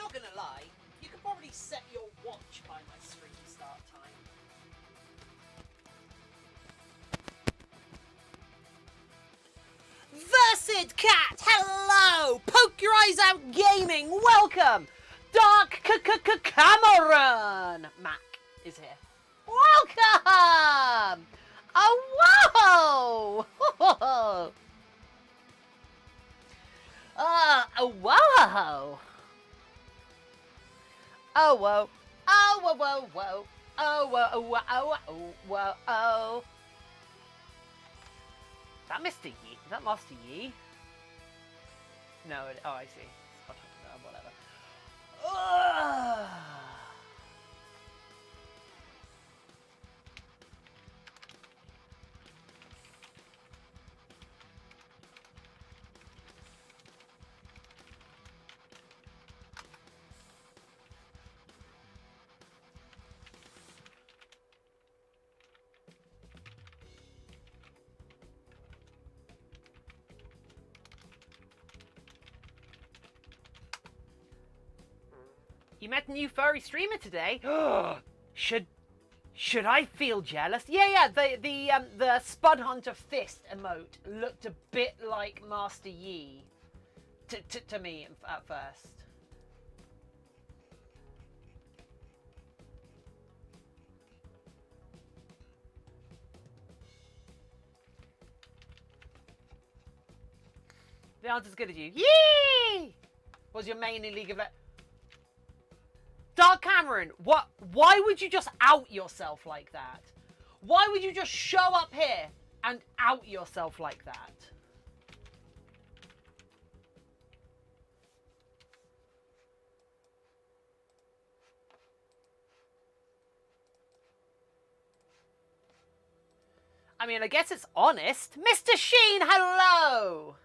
not gonna lie, you could probably set your watch by my stream start time. Versed Cat, hello! Poke your eyes out gaming, welcome! Dark Cameron Mac is here. Welcome! Oh, whoa! Oh, whoa! Oh, whoa! Oh, whoa, whoa, whoa! Oh, whoa, oh, whoa, oh, whoa, oh! Is that Mr. Yi? Is that Master Yi? No, oh, I see. Whatever. Ugh. You met a new furry streamer today. Should I feel jealous? Yeah. The Spud Hunter fist emote looked a bit like Master Yi to me at first. The answer's good as you. Yee! Was your main in League of Legends? Dark Cameron, what? Why would you just out yourself like that? Why would you just show up here and out yourself like that? I mean, I guess it's honest. Mr. Sheen, hello!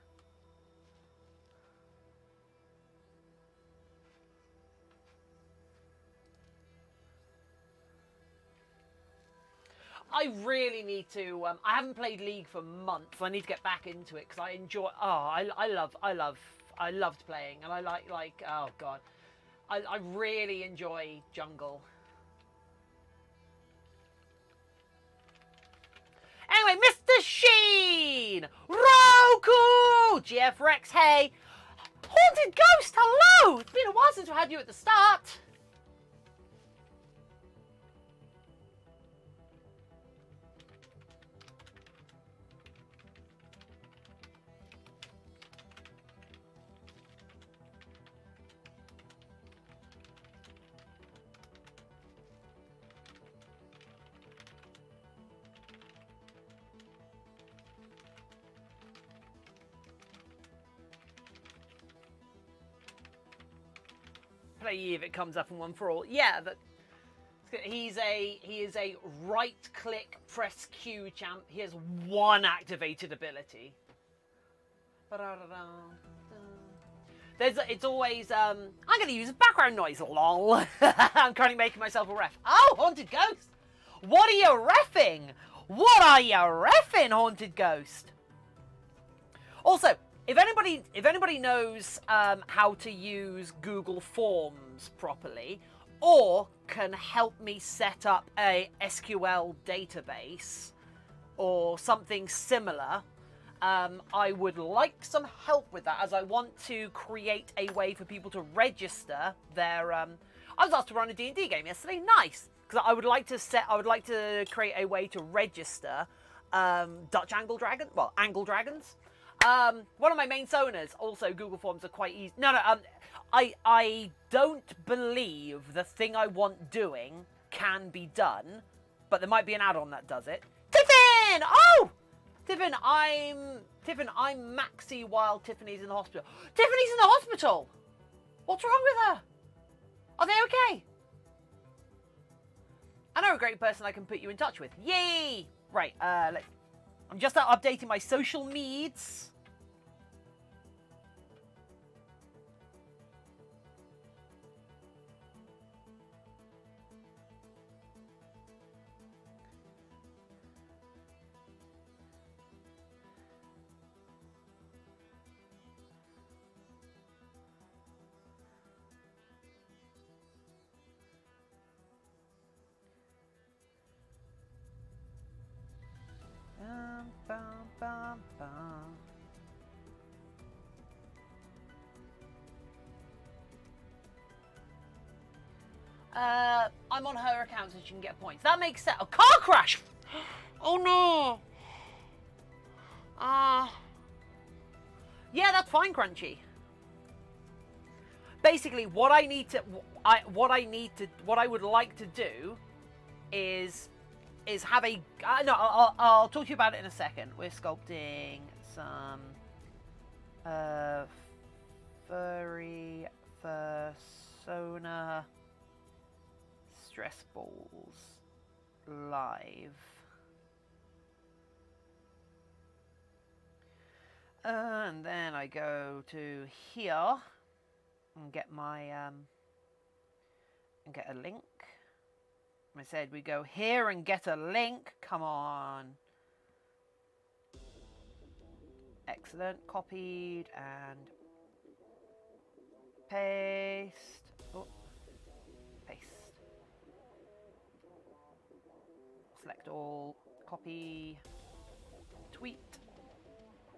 I really need to. I haven't played League for months. I need to get back into it because I enjoy. Oh, I loved playing, and I like. Oh god, I really enjoy jungle. Anyway, Mr. Sheen, Roku, GF Rex, hey, Haunted Ghost, hello. It's been a while since we had you at the start. Play if it comes up in One for All. Yeah, but he is a right-click press Q champ. He has one activated ability. It's always I'm gonna use background noise. Lol. I'm currently making myself a ref. Oh, Haunted Ghost! What are you reffing? What are you reffing, Haunted Ghost? Also, if anybody knows how to use Google Forms properly, or can help me set up a SQL database or something similar, I would like some help with that, as I want to create a way for people to register their. I was asked to run a D&D game yesterday. Nice, because I would like to create a way to register Dutch Angle Dragon. Well, Angle Dragons. One of my main soners, also Google Forms are quite easy. No, I don't believe the thing I want doing can be done, but there might be an add-on that does it. Tiffin! Oh! Tiffin, I'm Maxi while Tiffany's in the hospital. Tiffany's in the hospital! What's wrong with her? Are they okay? I know a great person I can put you in touch with. Yay! Right, I'm just updating my social needs. I'm on her account so she can get points. That makes sense. A car crash! Oh no! Yeah, that's fine, Crunchy. Basically, what I would like to do is have a. No, I'll talk to you about it in a second. We're sculpting some furry persona stress balls live. And then I go to here and get my and get a link. I said we go here and get a link. Come on. Excellent. Copied and paste. Oh, paste. Select all. Copy. Tweet.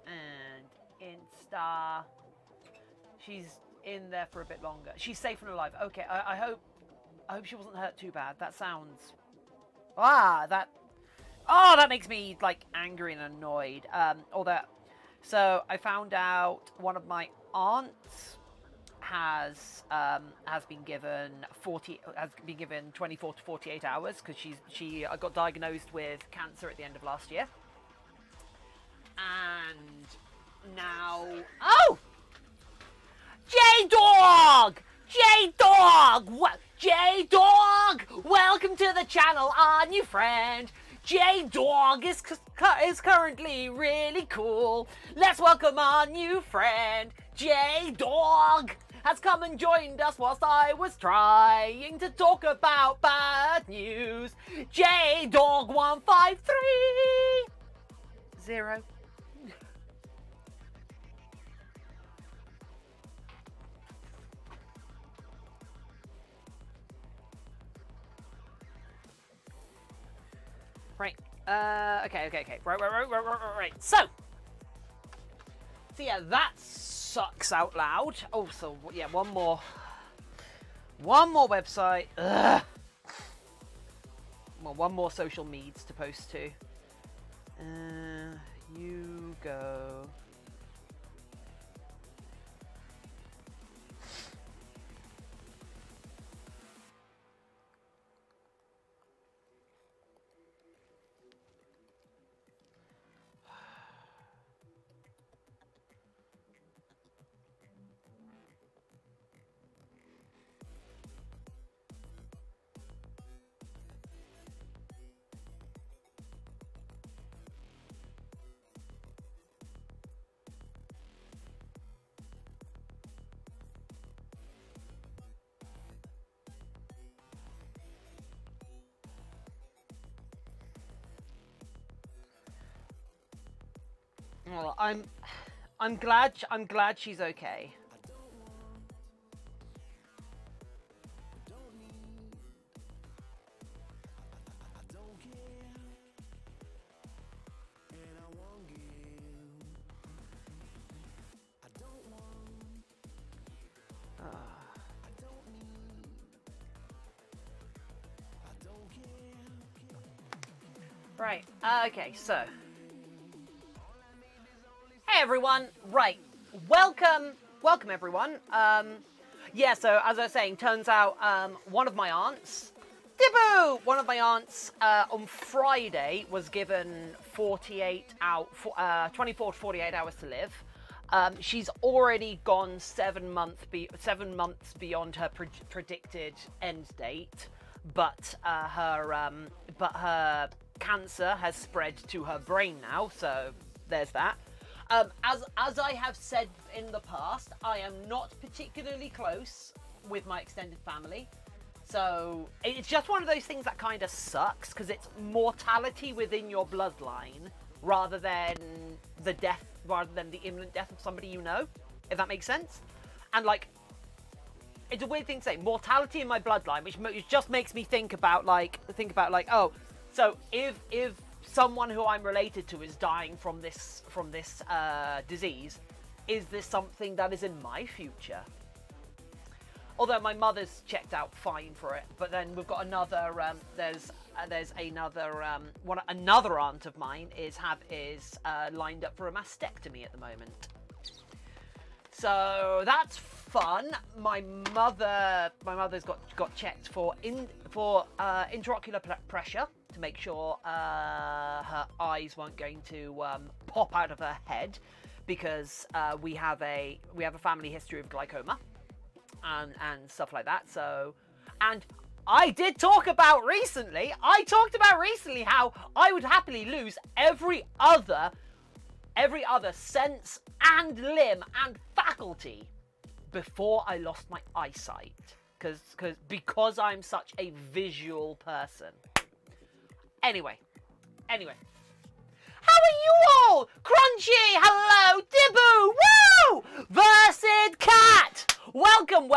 And Insta. She's in there for a bit longer. She's safe and alive. Okay, I hope she wasn't hurt too bad. That sounds... that makes me, like, angry and annoyed. All that. So, I found out one of my aunts has been given 24 to 48 hours because she got diagnosed with cancer at the end of last year. And now... Oh! J-Dog! J-Dog! What? J-Dog! Welcome to the channel, our new friend. J-Dog is currently really cool. Let's welcome our new friend. J-Dog has come and joined us whilst I was trying to talk about bad news. J-Dog 1530. Right. Okay. Right. So yeah, that sucks out loud. Oh, so yeah, one more website. Ugh. Well, one more social medias to post to. You go. Well, I'm glad she's okay. Right. Okay. So. Hey everyone, right, welcome everyone. Yeah, so as I was saying, turns out one of my aunts, on Friday was given 24 to 48 hours to live. She's already gone 7 months beyond her predicted end date, but her cancer has spread to her brain now, so there's that. As I have said in the past, I am not particularly close with my extended family. So it's just one of those things that kind of sucks because it's mortality within your bloodline rather than the imminent death of somebody you know, if that makes sense. And like, it's a weird thing to say, mortality in my bloodline, which just makes me think about like, oh, so if someone who I'm related to is dying from this disease, is this something that is in my future? Although my mother's checked out fine for it, but then we've got another. There's another another aunt of mine is lined up for a mastectomy at the moment. So that's fun. My mother's got checked for intraocular pressure to make sure her eyes weren't going to pop out of her head, because we have a family history of glaucoma and stuff like that. So, and I did talk about recently. How I would happily lose every other sense and limb and faculty before I lost my eyesight, because I'm such a visual person. Anyway. How are you all? Crunchy, hello, Diboo, woo! Versed Cat, welcome.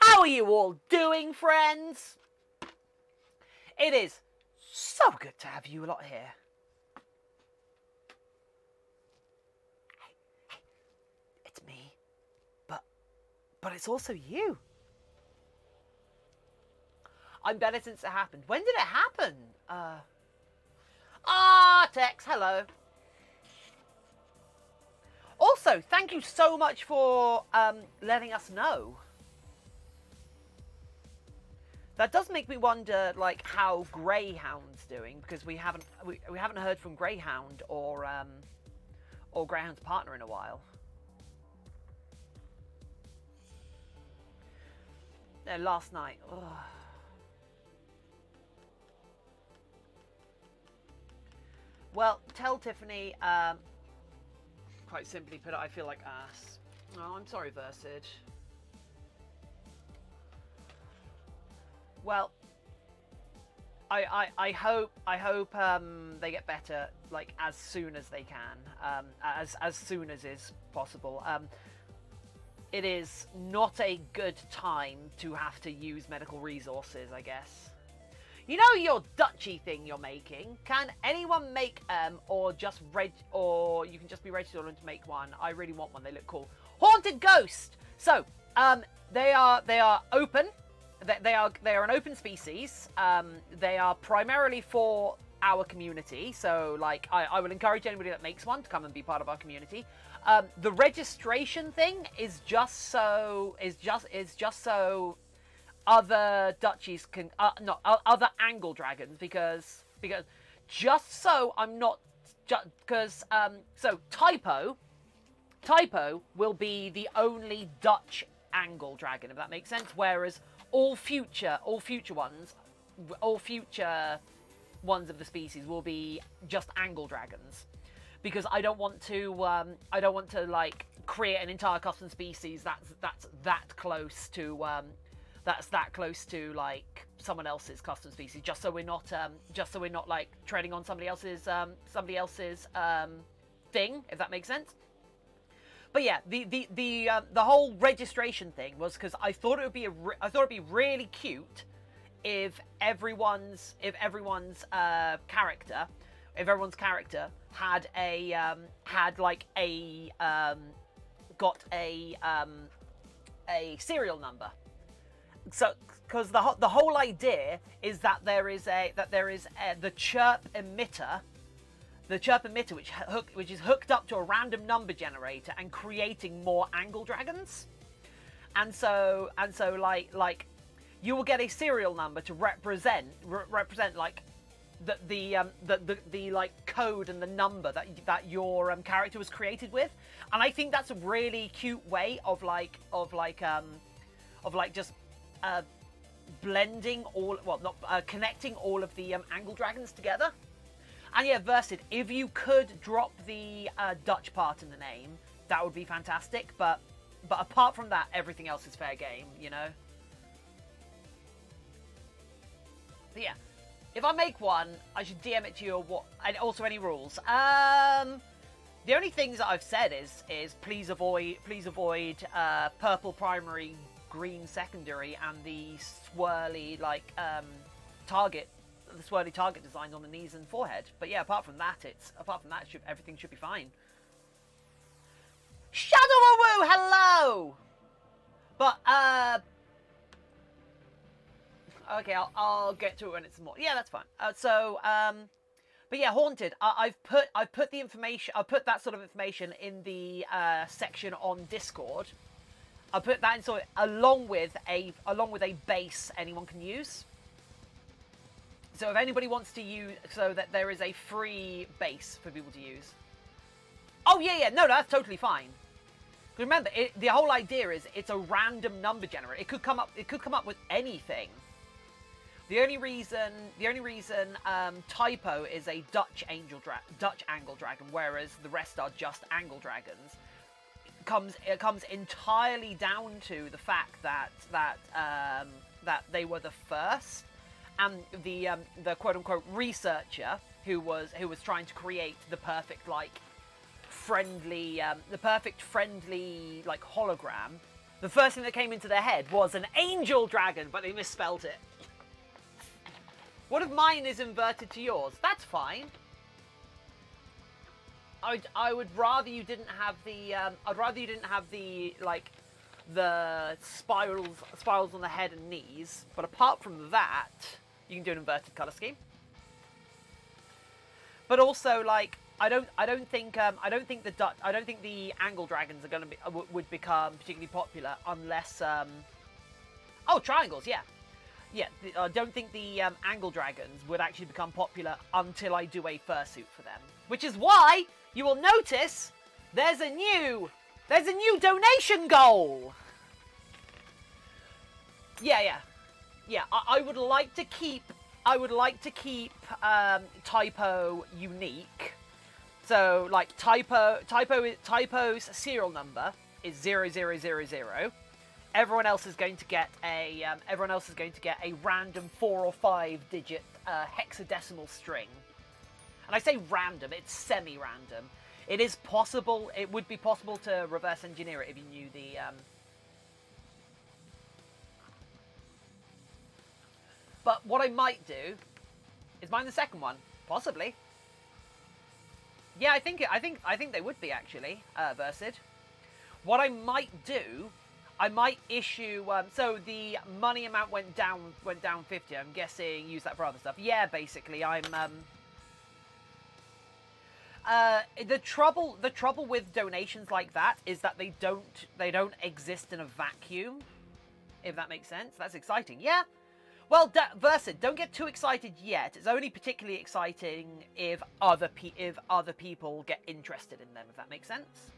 How are you all doing, friends? It is so good to have you a lot here. Hey, it's me, but it's also you. I'm better since it happened. When did it happen? Tex, hello. Also, thank you so much for letting us know. That does make me wonder, like, how Greyhound's doing, because we haven't heard from Greyhound or Greyhound's partner in a while. Last night. Ugh. Well, tell Tiffany, quite simply put it, I feel like ass. Oh, I'm sorry, Versed. Well, I hope they get better, like, as soon as they can, as soon as is possible. It is not a good time to have to use medical resources, I guess. You know your duchy thing you're making? Can anyone make or you can just be registered to make one? I really want one. They look cool. Haunted Ghost. So they are open. They are an open species. They are primarily for our community. So like I will encourage anybody that makes one to come and be part of our community. The registration thing is just so other duchies can other angle dragons, because just so I'm not so Typo will be the only Dutch angle dragon, if that makes sense, whereas all future ones of the species will be just angle dragons, because I don't want to like create an entire custom species that's that close to like someone else's custom species, just so we're not like treading on somebody else's thing, if that makes sense. But yeah, the whole registration thing was because I thought it'd be really cute if everyone's character had a serial number. So, because the whole idea is that there is the chirp emitter, which is hooked up to a random number generator and creating more angle dragons, and so like you will get a serial number to represent like the like code and the number that your character was created with, and I think that's a really cute way of just blending connecting all of the angle dragons together. And yeah, Versed, if you could drop the Dutch part in the name, that would be fantastic. But apart from that, everything else is fair game, you know. But yeah, if I make one, I should DM it to you, and also any rules. The only things that I've said is please avoid purple primary, green secondary, and the swirly target designs on the knees and forehead. But yeah, apart from that, everything should be fine. Shadow Woo, hello. But Okay, I'll get to it when it's more. Yeah, that's fine. But yeah, haunted. I've put the information. I put that sort of information in the section on Discord. I put that in along with a base anyone can use. So if anybody wants to use, so that there is a free base for people to use. Oh yeah, no, that's totally fine. Remember, the whole idea is it's a random number generator. It could come up with anything. The only reason Typo is a Dutch angle dragon, whereas the rest are just angle dragons, it comes entirely down to the fact that they were the first, and the quote unquote researcher who was trying to create the perfect friendly hologram. The first thing that came into their head was an angel dragon, but they misspelt it. What if mine is inverted to yours? That's fine. I would rather you didn't have the the spirals on the head and knees. But apart from that, you can do an inverted color scheme. But also, I don't think the angle dragons are would become particularly popular unless oh, triangles, yeah. Yeah, I don't think the angle dragons would actually become popular until I do a fursuit for them. Which is why you will notice there's a new donation goal. Yeah. I would like to keep Typo unique. So Typo's serial number is 0000. Everyone else is going to get a random 4 or 5 digit hexadecimal string. And I say random, it's semi-random. It is possible. It would be possible to reverse engineer it if you knew the. But what I might do is mine the second one, possibly. Yeah, I think they would be actually versed. What I might do. I might issue, so the money amount went down 50. I'm guessing use that for other stuff. Yeah, basically, I'm, the trouble with donations like that is that they don't exist in a vacuum, if that makes sense. That's exciting. Yeah. Well, Versed, don't get too excited yet. It's only particularly exciting if other people get interested in them, if that makes sense.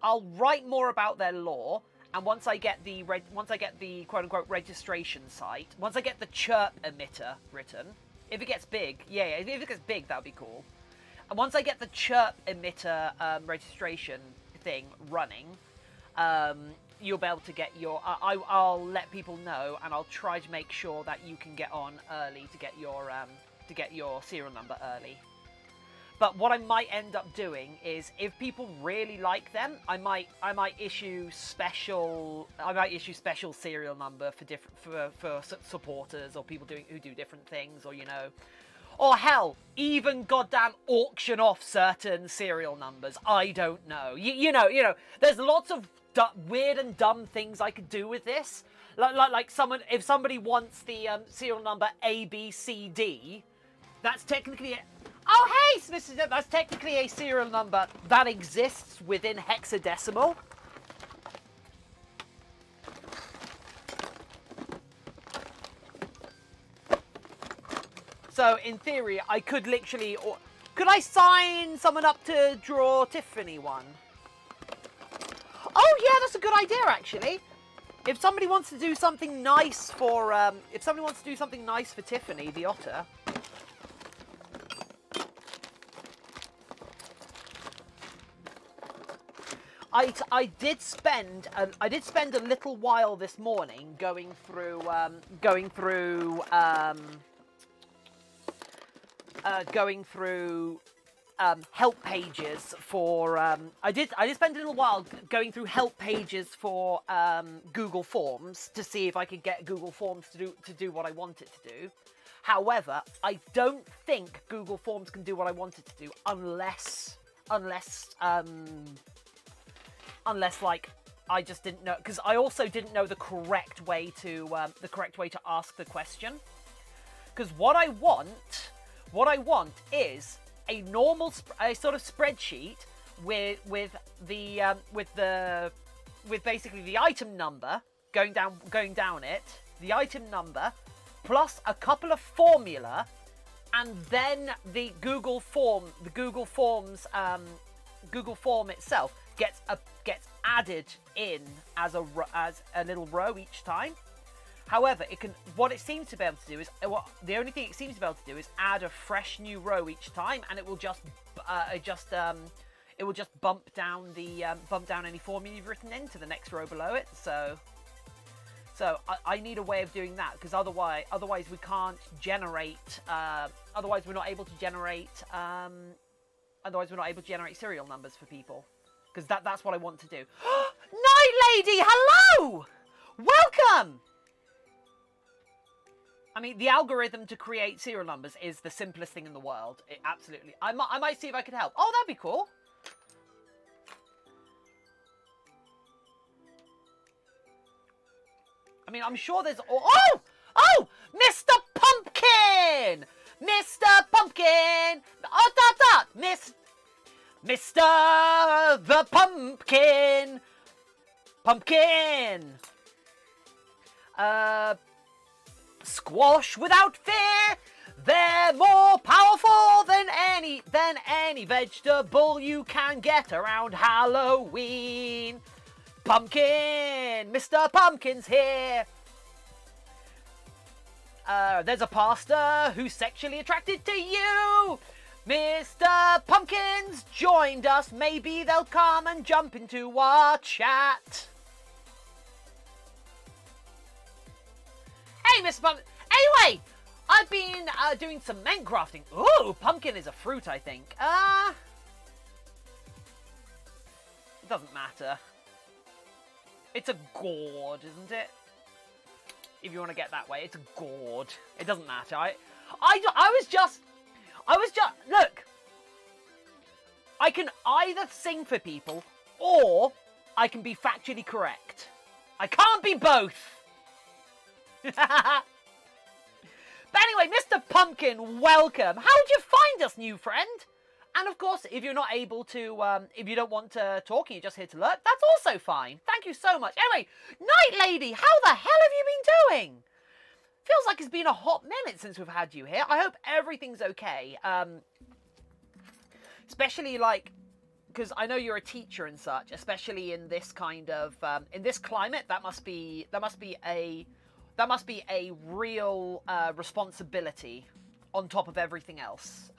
I'll write more about their lore. And once I get the quote-unquote registration site, once I get the chirp emitter written, if it gets big, yeah, if it gets big, that would be cool. And once I get the chirp emitter registration thing running, you'll be able to get your. I'll let people know, and I'll try to make sure that you can get on early to get your serial number early. But what I might end up doing is, if people really like them, I might issue special serial number for supporters or people who do different things, or or hell, even goddamn auction off certain serial numbers. I don't know. You know. There's lots of weird and dumb things I could do with this. Like if somebody wants the serial number ABCD, that's technically it. Oh, hey, Mr. That's technically a serial number that exists within hexadecimal. So, in theory, I could literally... Could I sign someone up to draw Tiffany one? Oh, yeah, that's a good idea, actually. If somebody wants to do something nice for... Tiffany, the otter... I did spend a little while this morning going through help pages for I did spend a little while going through help pages for Google Forms to see if I could get Google Forms to do what I want it to do. However, I don't think Google Forms can do what I want it to do unless like I just didn't know, because I also didn't know the correct way to ask the question. Because what I want is a normal, a sort of spreadsheet with basically the item number going down it, the item number, plus a couple of formula, and then the Google form itself gets added in as a little row each time. However, what it seems to be able to do is, the only thing it seems to be able to do is add a fresh new row each time, and it will just bump down any formula you've written into the next row below it. So I need a way of doing that, because otherwise we can't generate. Otherwise we're not able to generate serial numbers for people, because that's what I want to do. Night Lady, hello, welcome. I mean, the algorithm to create serial numbers is the simplest thing in the world. Absolutely. I might see if I could help. Oh, that'd be cool. I mean, I'm sure there's... Oh! Mr. Pumpkin! Mr. Pumpkin! Oh, Mr. the Pumpkin! Pumpkin! Squash without fear! They're more powerful than any vegetable you can get around Halloween. Pumpkin! Mr. Pumpkin's here! There's a pastor who's sexually attracted to you! Mr. Pumpkin's joined us. Maybe they'll come and jump into our chat. Hey, Mr. Pumpkin. Anyway, I've been doing some mint crafting. Ooh, pumpkin is a fruit, I think. It doesn't matter. It's a gourd, isn't it? If you want to get that way, it's a gourd. It doesn't matter. I was just, look. I can either sing for people, or I can be factually correct. I can't be both. But anyway, Mr. Pumpkin, welcome. How did you find us, new friend? And of course, if you're not able to, if you don't want to talk and you're just here to lurk, that's also fine. Thank you so much. Anyway, Night Lady, how the hell have you been doing? Feels like it's been a hot minute since we've had you here. I hope everything's okay. Especially like, because I know you're a teacher and such, especially in this kind of, in this climate, that must be a real responsibility on top of everything else.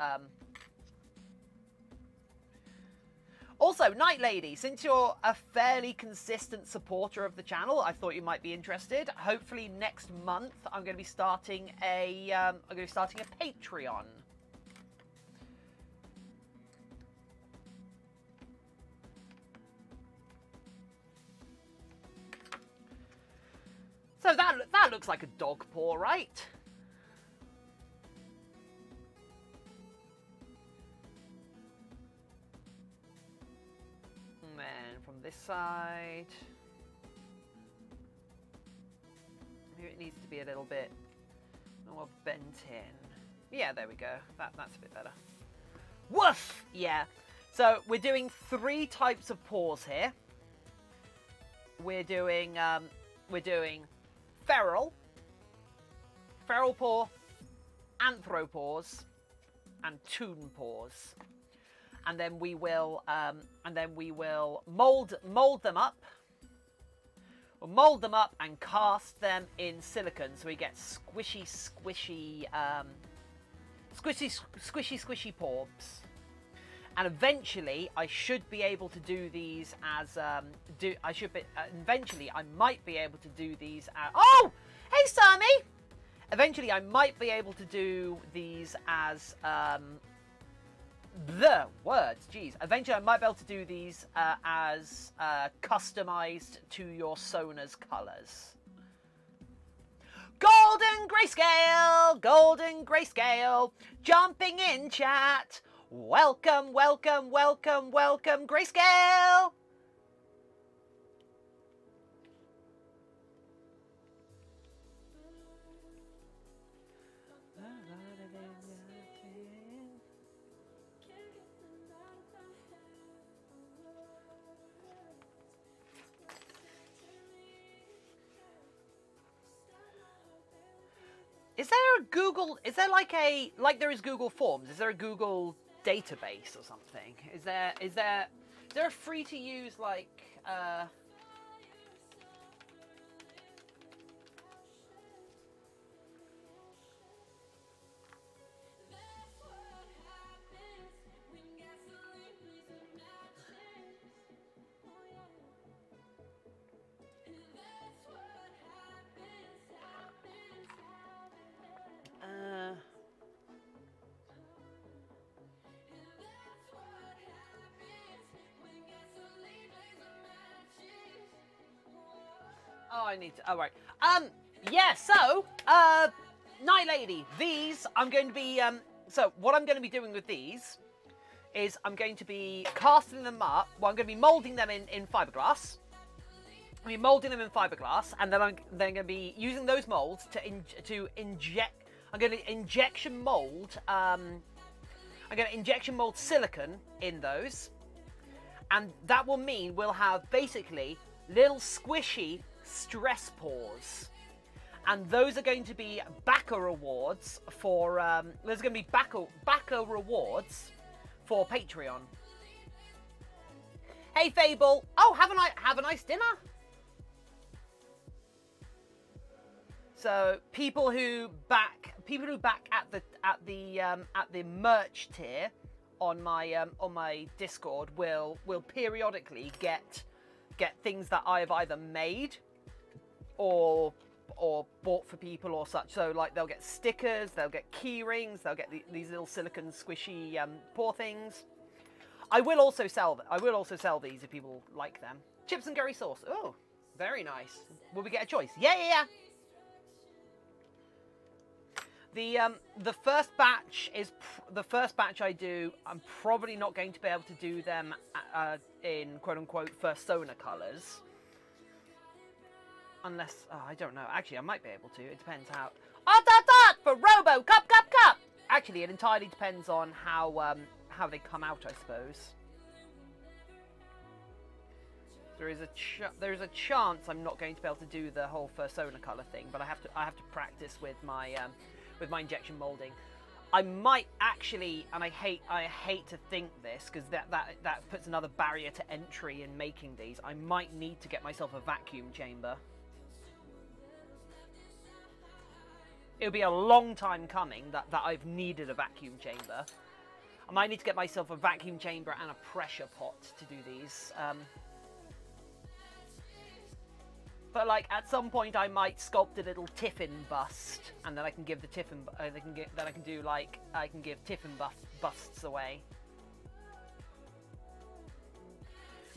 Also, Night Lady, since you're a fairly consistent supporter of the channel, I thought you might be interested. Hopefully next month I'm going to be starting a Patreon. So that looks like a dog paw, right? And then from this side, maybe it needs to be a little bit more bent in. Yeah, there we go. That's a bit better. Woof! Yeah. So we're doing 3 types of paws here. We're doing feral paw, anthropause, and toon paws, and then we will mold them up. We'll mold them up and cast them in silicone, so we get squishy paws. And eventually, I should be able to do these as eventually, I might be able to do these as. Oh, hey, Sammy. Eventually, I might be able to do these as the words. Jeez. Eventually, I might be able to do these as customized to your Sona's colors. Golden grayscale, jumping in chat. Welcome, welcome, welcome, welcome, grayscale. a Google? Is there like there is Google Forms? Is there a Google database or something? Is there a free to use like? Oh, I need to. Oh, right. Yeah. So, Night Lady. These I'm going to be. So what I'm going to be doing with these is I'm going to be casting them up. Well, I'm going to be molding them in fiberglass. I'm molding them in fiberglass, and then I'm going to be using those molds to inject. I'm going to injection mold. I'm going to injection mold silicone in those, and that will mean we'll have basically little squishy stress pores, and those are going to be backer rewards for. There's going to be backer rewards for Patreon. Hey Fable! Oh, have a nice dinner. So people who back at the merch tier on my Discord will periodically get things that I've either made or bought for people or such. So like they'll get stickers, they'll get key rings, they'll get these little silicone squishy paw things. I will also sell these if people like them. Chips and curry sauce. Oh, very nice. Will we get a choice? Yeah. The first batch is the first batch I do. I'm probably not going to be able to do them in quote unquote Fursona colors, unless I don't know. Actually, I might be able to. It depends how. For Robo Cup. Actually, it entirely depends on how they come out, I suppose. There is a chance I'm not going to be able to do the whole Fursona color thing, but I have to practice with my injection molding. I might actually, and I hate to think this because that puts another barrier to entry in making these. I might need to get myself a vacuum chamber. It'll be a long time coming that I've needed a vacuum chamber. I might need to get myself a vacuum chamber and a pressure pot to do these. But like at some point, I might sculpt a little Tiffin bust, and then I can give the Tiffin. I can give Tiffin busts away,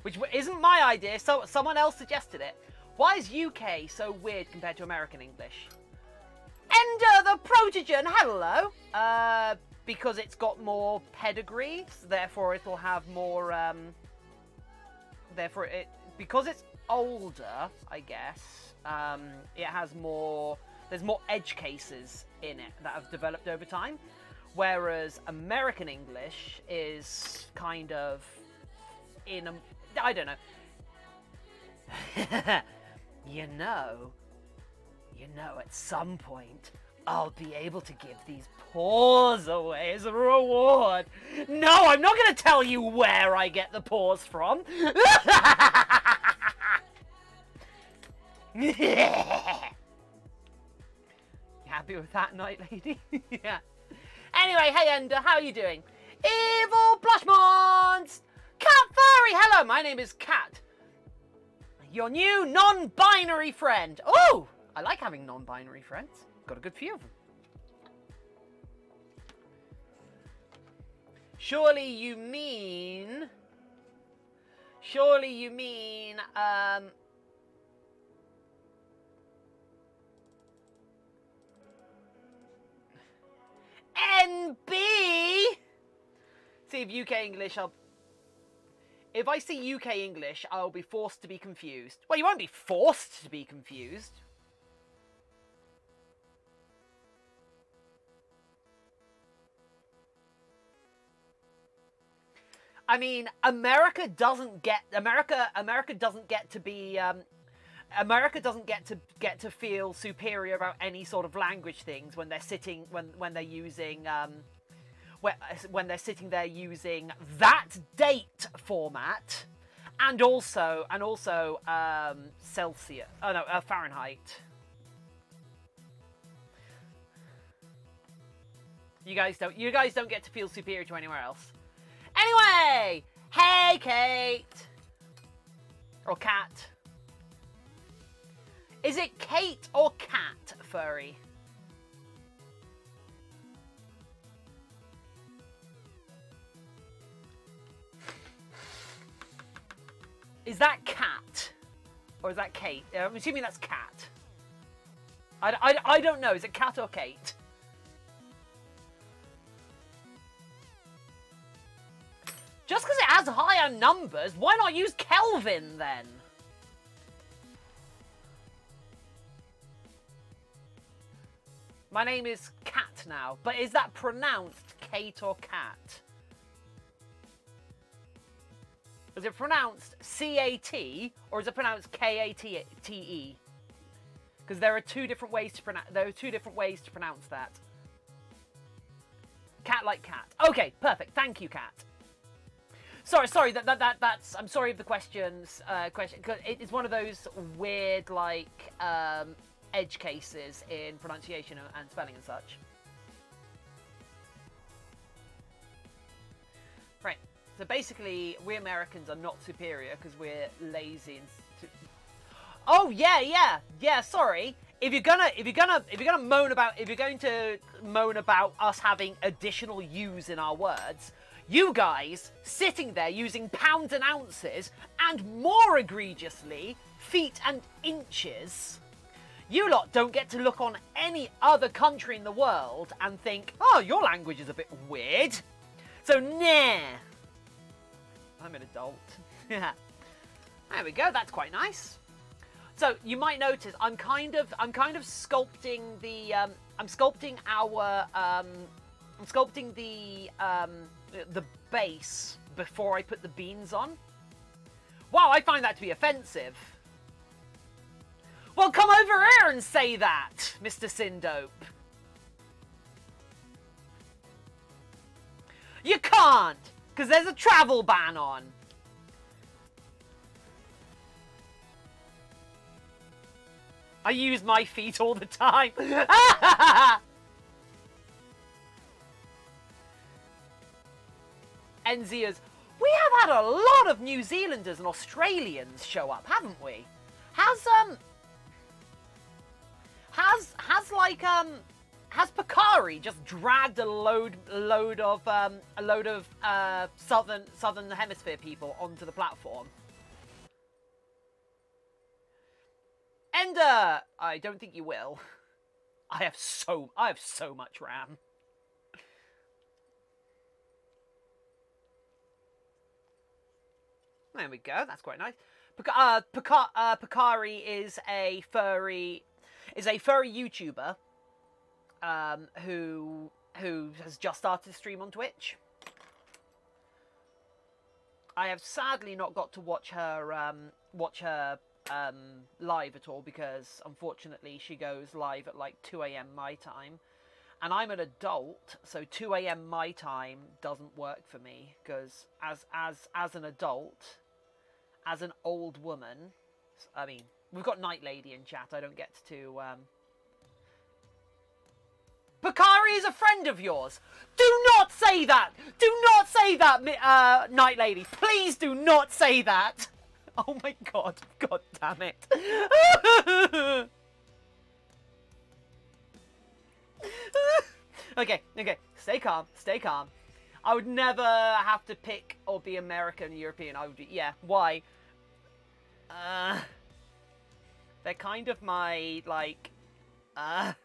which isn't my idea. So someone else suggested it. Why is UK so weird compared to American English? Ender the Protogen, hello. Because it's got more pedigree, so therefore it'll have more. Because it's older, I guess. It has more. There's more edge cases in it that have developed over time, whereas American English is kind of in a. I don't know. You know, at some point, I'll be able to give these paws away as a reward. No, I'm not going to tell you where I get the paws from. You happy with that, Night Lady? Yeah. Anyway, hey Ender, how are you doing? Evil Blushmons! Cat Furry, hello, my name is Cat. Your new non-binary friend. Oh, I like having non-binary friends. Got a good few of them. Surely you mean NB. See if UK English. If I see UK English, I'll be forced to be confused. Well, you won't be forced to be confused. America doesn't get to be America doesn't get to feel superior about any sort of language things when they're sitting when they're using when they're sitting there using that date format and also Celsius. Oh no, Fahrenheit. You guys don't get to feel superior to anywhere else. Anyway, hey Kate or Cat. Is it Kate or Cat, furry? Is that Cat? Or is that Kate? I'm assuming that's Cat. I don't know. Is it Cat or Kate? Just because it has higher numbers, why not use Kelvin then? My name is Cat now, but is that pronounced Kate or Cat? Is it pronounced C-A-T or is it pronounced K-A-T-E? Because there are two different ways to pronounce. There are two different ways to pronounce that. Cat like cat. Okay, perfect. Thank you, Cat. Sorry. That's. I'm sorry of the questions. It's one of those weird like edge cases in pronunciation and spelling and such. Right. So basically, we Americans are not superior because we're lazy and. Oh yeah. Sorry. If you're going to moan about us having additional U's in our words, you guys sitting there using pounds and ounces, and more egregiously, feet and inches. You lot don't get to look on any other country in the world and think, oh, your language is a bit weird. So, nah. I'm an adult. There we go. That's quite nice. So you might notice I'm kind of sculpting the I'm sculpting the base before I put the beans on. Wow, I find that to be offensive. Well, come over here and say that, Mr. Sindope. You can't, because there's a travel ban on. I use my feet all the time. Enzia's. We have had a lot of New Zealanders and Australians show up, haven't we? Has Picari just dragged a load of southern hemisphere people onto the platform? Ender, I don't think you will. I have so much RAM. There we go. That's quite nice. Picari is a furry YouTuber who has just started to stream on Twitch. I have sadly not got to watch her live at all because unfortunately she goes live at like 2 AM my time, and I'm an adult, so 2 AM my time doesn't work for me because as an adult, as an old woman, I mean, we've got Night Lady in chat. I don't get to. Picari is a friend of yours. Do not say that. Do not say that, Night Lady. Please do not say that. Oh my god. God damn it. Okay. Stay calm. Stay calm. I would never have to pick or be American or European. I would be, yeah. Why? They're kind of my, like, can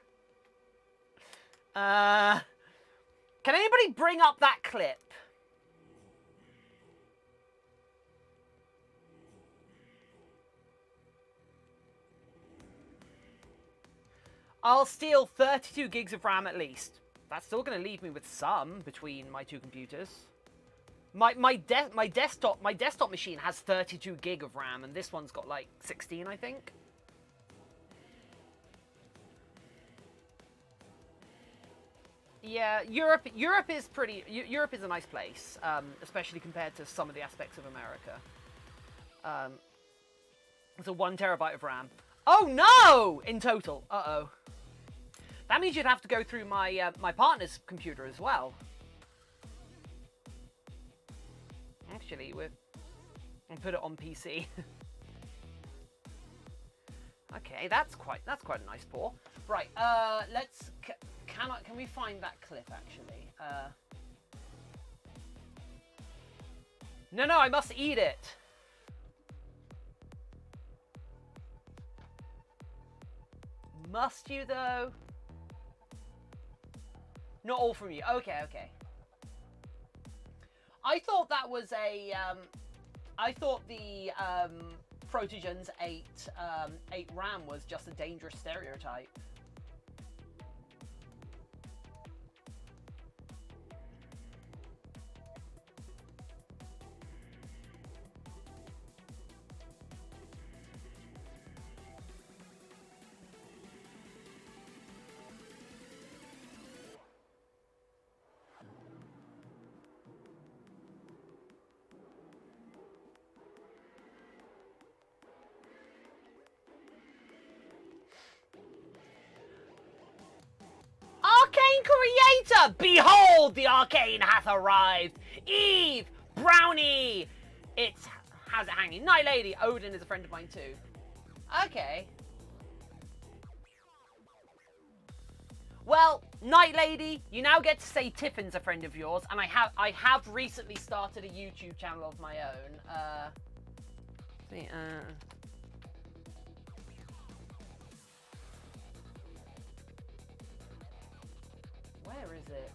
anybody bring up that clip? I'll steal 32 gigs of RAM at least. That's still going to leave me with some between my two computers. My desktop machine has 32 gig of RAM, and this one's got like 16, I think. Yeah, Europe is pretty. Europe is a nice place, especially compared to some of the aspects of America. It's a 1 terabyte of RAM. Oh no! In total. Uh-oh. That means you'd have to go through my my partner's computer as well. Actually, and put it on PC. Okay, that's quite a nice pour. Right. Let's. Can we find that clip actually? No, I must eat it. Must you though? Not all from you. Okay. I thought that was a. I thought the Protogen's 8 RAM was just a dangerous stereotype. Creator! Behold, the arcane hath arrived! Eve! Brownie! How's it hanging? Night Lady! Odin is a friend of mine too. Okay. Well, Night Lady, you now get to say Tiffin's a friend of yours, and I have recently started a YouTube channel of my own. Where is it?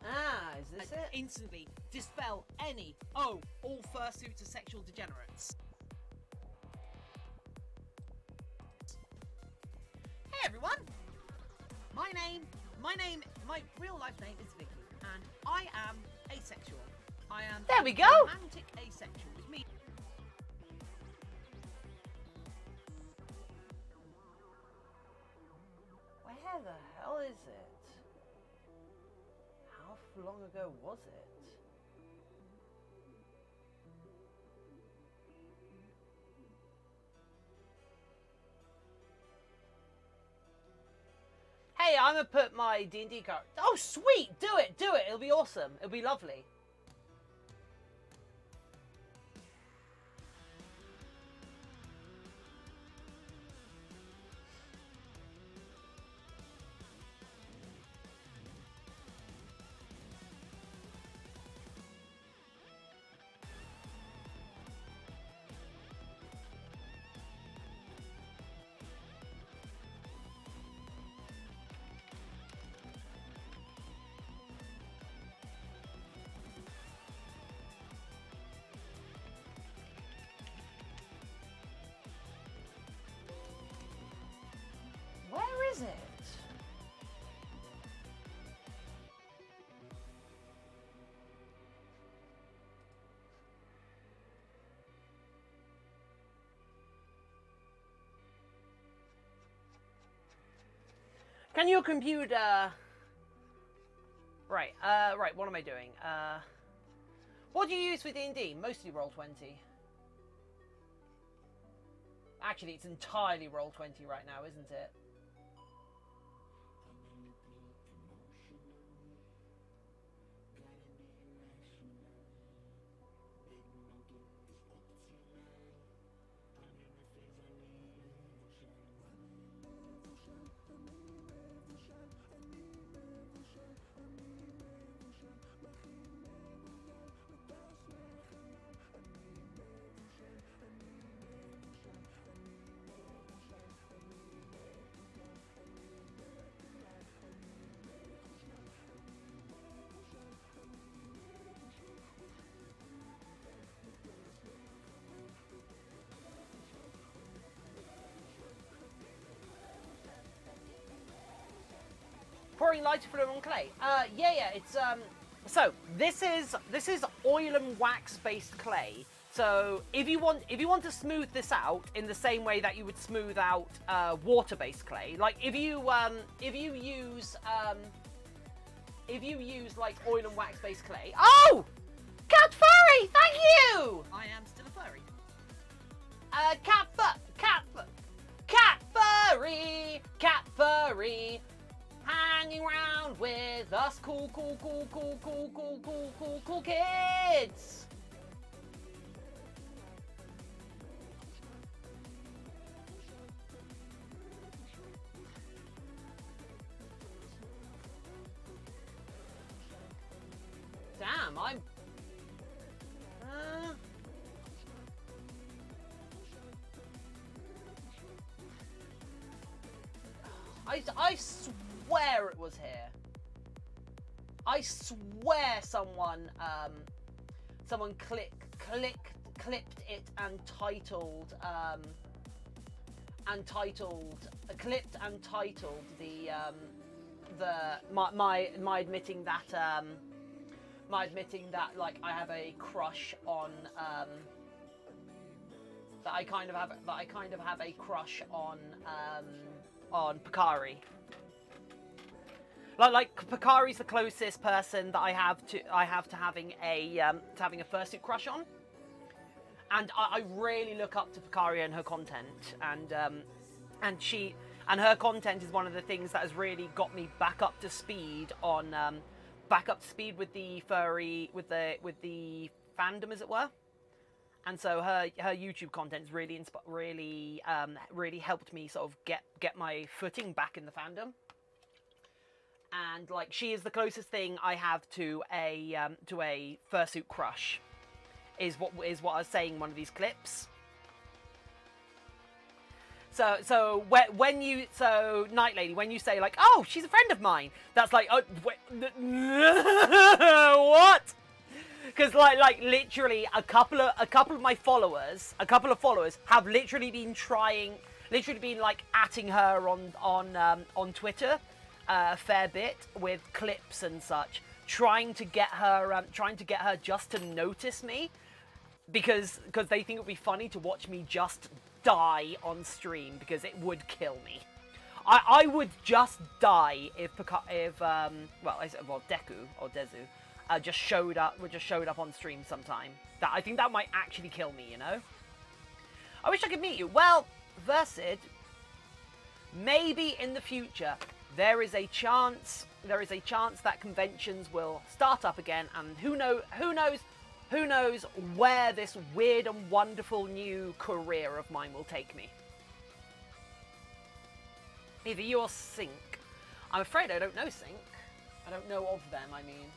Ah, is this it? Instantly dispel any, all fursuits are sexual degenerates. Hey everyone! My real life name is Vicky, and I am asexual. I am there we go. Romantic asexual, which means where the hell is it? How long ago was it? Hey, I'm gonna put my D&D card. Oh, sweet! Do it! It'll be awesome. It'll be lovely. Where is it? Can your computer... Right, what am I doing? What do you use with D&D? Mostly Roll20. Actually, it's entirely Roll20 right now, isn't it? Pouring lighter fluid on clay. Yeah, it's So this is oil and wax based clay. So if you want to smooth this out in the same way that you would smooth out water based clay, like if you use like oil and wax based clay. Oh, cat furry, thank you. I am still a furry. Cat furry, hanging around with us cool kids. Damn, I'm... I swear it was here. I swear someone clipped it and titled my admitting that like I have a crush on that I kind of have a crush on Picari. Like Picari's the closest person that I have to having a fursuit crush on, and I really look up to Picari and her content, and her content is one of the things that has really got me back up to speed on with the furry with the fandom, as it were. And so her YouTube content's really really helped me sort of get my footing back in the fandom. And like she is the closest thing I have to a fursuit crush, is what I was saying in one of these clips. So Night Lady, when you say like, oh, she's a friend of mine, that's like, oh, wait, what? Because like literally a couple of my followers, have literally been like atting her on Twitter a fair bit with clips and such, trying to get her just to notice me, because they think it would be funny to watch me just die on stream, because it would kill me. I would just die if Deku or Dezu just showed up on stream sometime. I think that might actually kill me, you know? I wish I could meet you. Well, Versid, maybe in the future there is a chance that conventions will start up again, and who knows where this weird and wonderful new career of mine will take me. Either you or Sync. I'm afraid I don't know Sync. I don't know of them, I mean.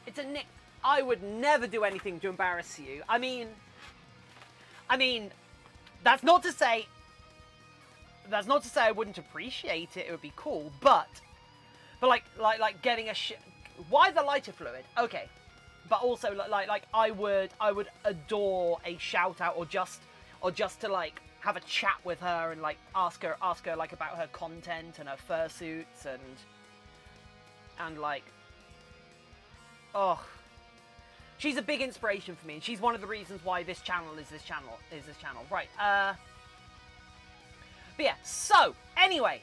It's a nick. I would never do anything to embarrass you. I mean, that's not to say I wouldn't appreciate it. It would be cool, but like getting a why the lighter fluid? Okay, but also like I would adore a shout out, or just to like have a chat with her and like ask her like about her content and her fursuits and like. Oh, she's a big inspiration for me, and she's one of the reasons why this channel is this channel. Right. But yeah. So anyway,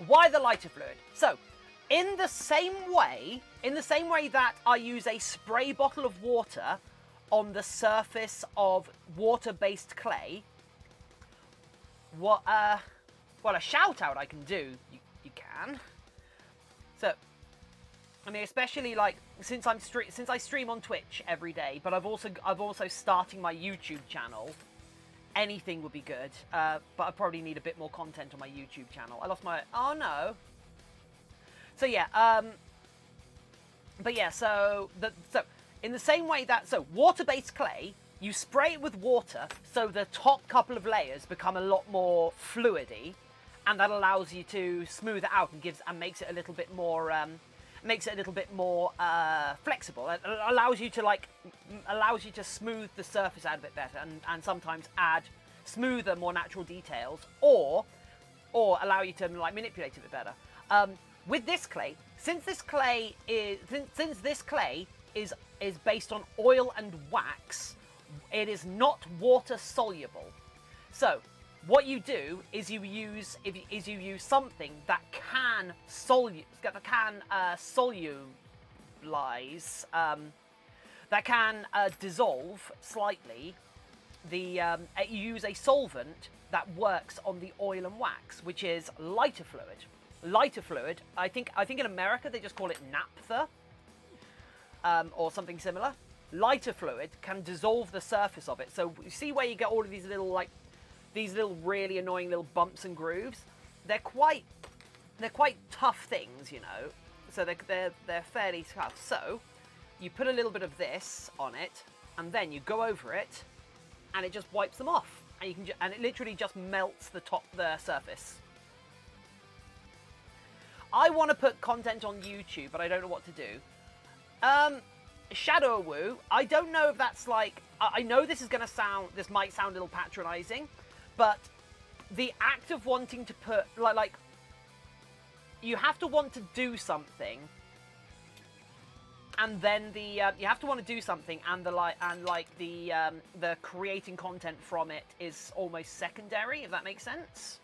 why the lighter fluid? So, in the same way that I use a spray bottle of water on the surface of water-based clay, what a shout out I can do. You can. So. I mean, especially like since I stream on Twitch every day, but I've also starting my YouTube channel. Anything would be good, but I probably need a bit more content on my YouTube channel. I lost my no. So yeah, but yeah, so In the same way that, so water-based clay, you spray it with water so the top couple of layers become a lot more fluidy, and that allows you to smooth it out and makes it a little bit more flexible. It allows you to smooth the surface out a bit better, and sometimes add smoother, more natural details, or allow you to like manipulate it a bit better. With this clay, since this clay is based on oil and wax, it is not water soluble. So what you do is you use something that can solubilize, that can dissolve slightly. You use a solvent that works on the oil and wax, which is lighter fluid. Lighter fluid. I think in America they just call it naphtha, or something similar. Lighter fluid can dissolve the surface of it. So you see where you get all of these little really annoying little bumps and grooves. They're quite tough things, you know. So they're fairly tough. So you put a little bit of this on it, and then you go over it, and it just wipes them off, and and it literally just melts the surface. I want to put content on YouTube, but I don't know what to do. Shadow Woo, I don't know if that's like, I know this might sound a little patronizing, but the act of wanting to put, like you have to want to do something, and then you have to want to do something, and the creating content from it is almost secondary, if that makes sense.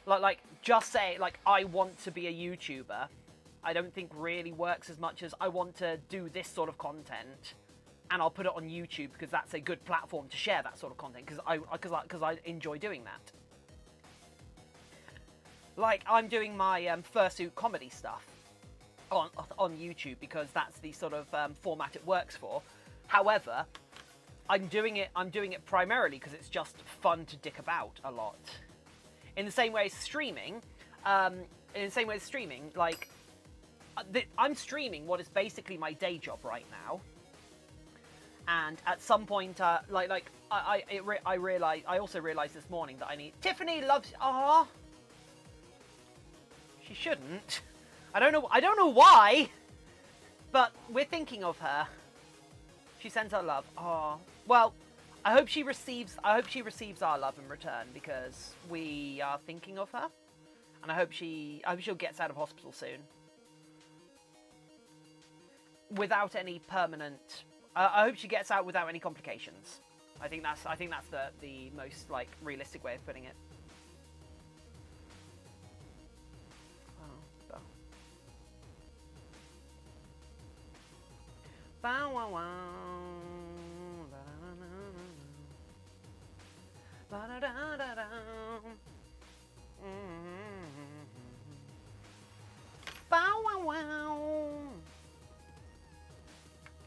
Like just say, like, I want to be a YouTuber, I don't think really works as much as I want to do this sort of content, and I'll put it on YouTube because that's a good platform to share that sort of content, because I enjoy doing that. Like, I'm doing my fursuit comedy stuff on YouTube because that's the sort of format it works for. However, I'm doing it primarily because it's just fun to dick about a lot. In the same way as streaming, like, I'm streaming what is basically my day job right now, and at some point, I also realized this morning that I need. Tiffany loves. Ah, she shouldn't. I don't know why, but we're thinking of her. She sends her love. Oh, well, I hope she receives our love in return, because we are thinking of her, and I hope she'll get out of hospital soon. Without any permanent, I hope she gets out without any complications. I think that's the most like realistic way of putting it. Oh, bow wow wow. Da da da da da. Bow wow wow.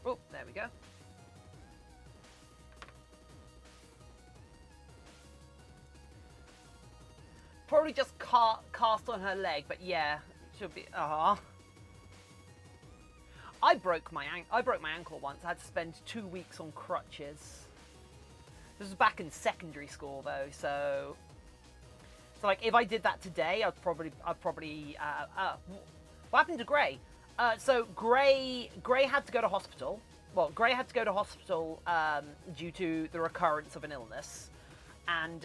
Oh, there we go. Probably just cast on her leg, but yeah, should be. I broke my ankle once. I had to spend 2 weeks on crutches. This was back in secondary school though, so like if I did that today, I'd probably. What happened to Gray? So Gray had to go to hospital. Well, Gray had to go to hospital due to the recurrence of an illness, and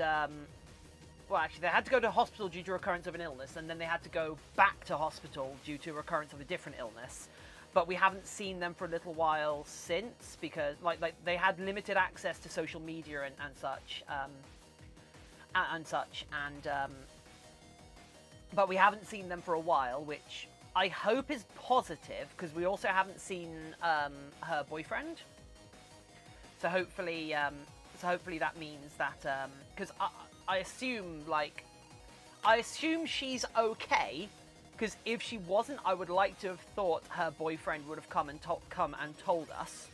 well, actually, they had to go to hospital due to recurrence of an illness, and then they had to go back to hospital due to recurrence of a different illness. But we haven't seen them for a little while since, because like they had limited access to social media and such, but we haven't seen them for a while, which I hope is positive, because we also haven't seen her boyfriend. So hopefully that means that, because I assume she's okay, because if she wasn't, I would like to have thought her boyfriend would have come and told us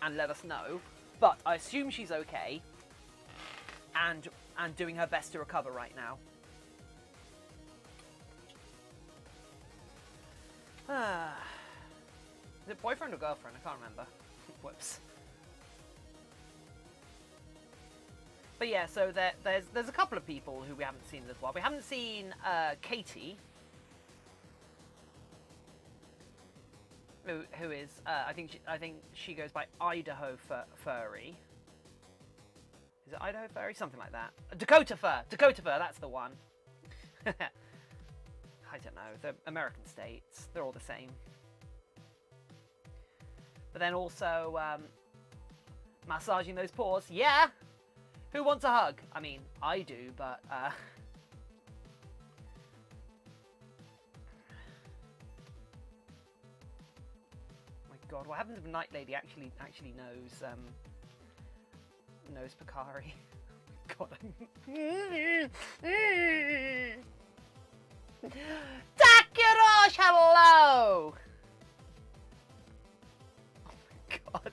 and let us know. But I assume she's okay, and doing her best to recover right now. Is it boyfriend or girlfriend? I can't remember. Whoops. But yeah, so there's a couple of people who we haven't seen as well. We haven't seen Katie, who is I think she goes by Idaho Furry. Is it Idaho Furry? Something like that. Dakota Fur. Dakota Fur. That's the one. I don't know. The American states. They're all the same. But then also massaging those paws. Yeah. Who wants a hug? I mean, I do, but my God, what happens if a night lady actually knows Picari? God, Takirosh, hello. Oh my God.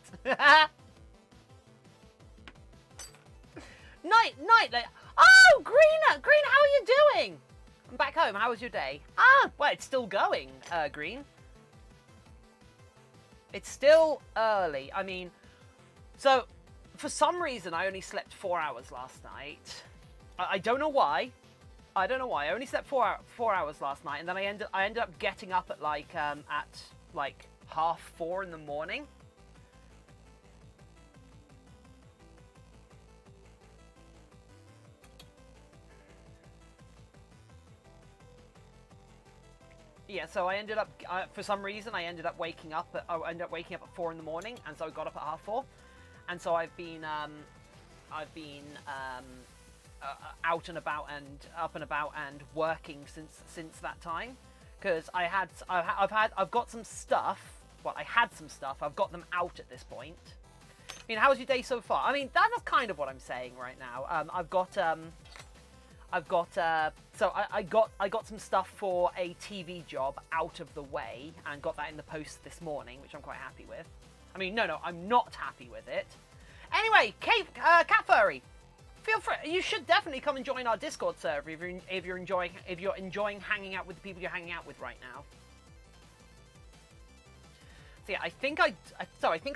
Night, like, oh, Green, how are you doing? I'm back home. How was your day? Ah, well, it's still going, Green. It's still early. I mean, so for some reason, I only slept 4 hours last night. I don't know why. I don't know why. I only slept 4 hours last night, and then I ended up getting up at like 4:30 in the morning. Yeah, so I ended up, for some reason, I ended up waking up at 4 in the morning, and so I got up at 4:30, and so I've been out and about and up and about and working since that time, because I've got some stuff. Well, I had some stuff. I've got them out at this point. I mean, how was your day so far? I mean, that's kind of what I'm saying right now. So I got some stuff for a TV job out of the way and got that in the post this morning, which I'm quite happy with. I mean, no, I'm not happy with it. Anyway, Cat Furry, feel free. You should definitely come and join our Discord server if you're enjoying hanging out with the people you're hanging out with right now. So yeah, I think I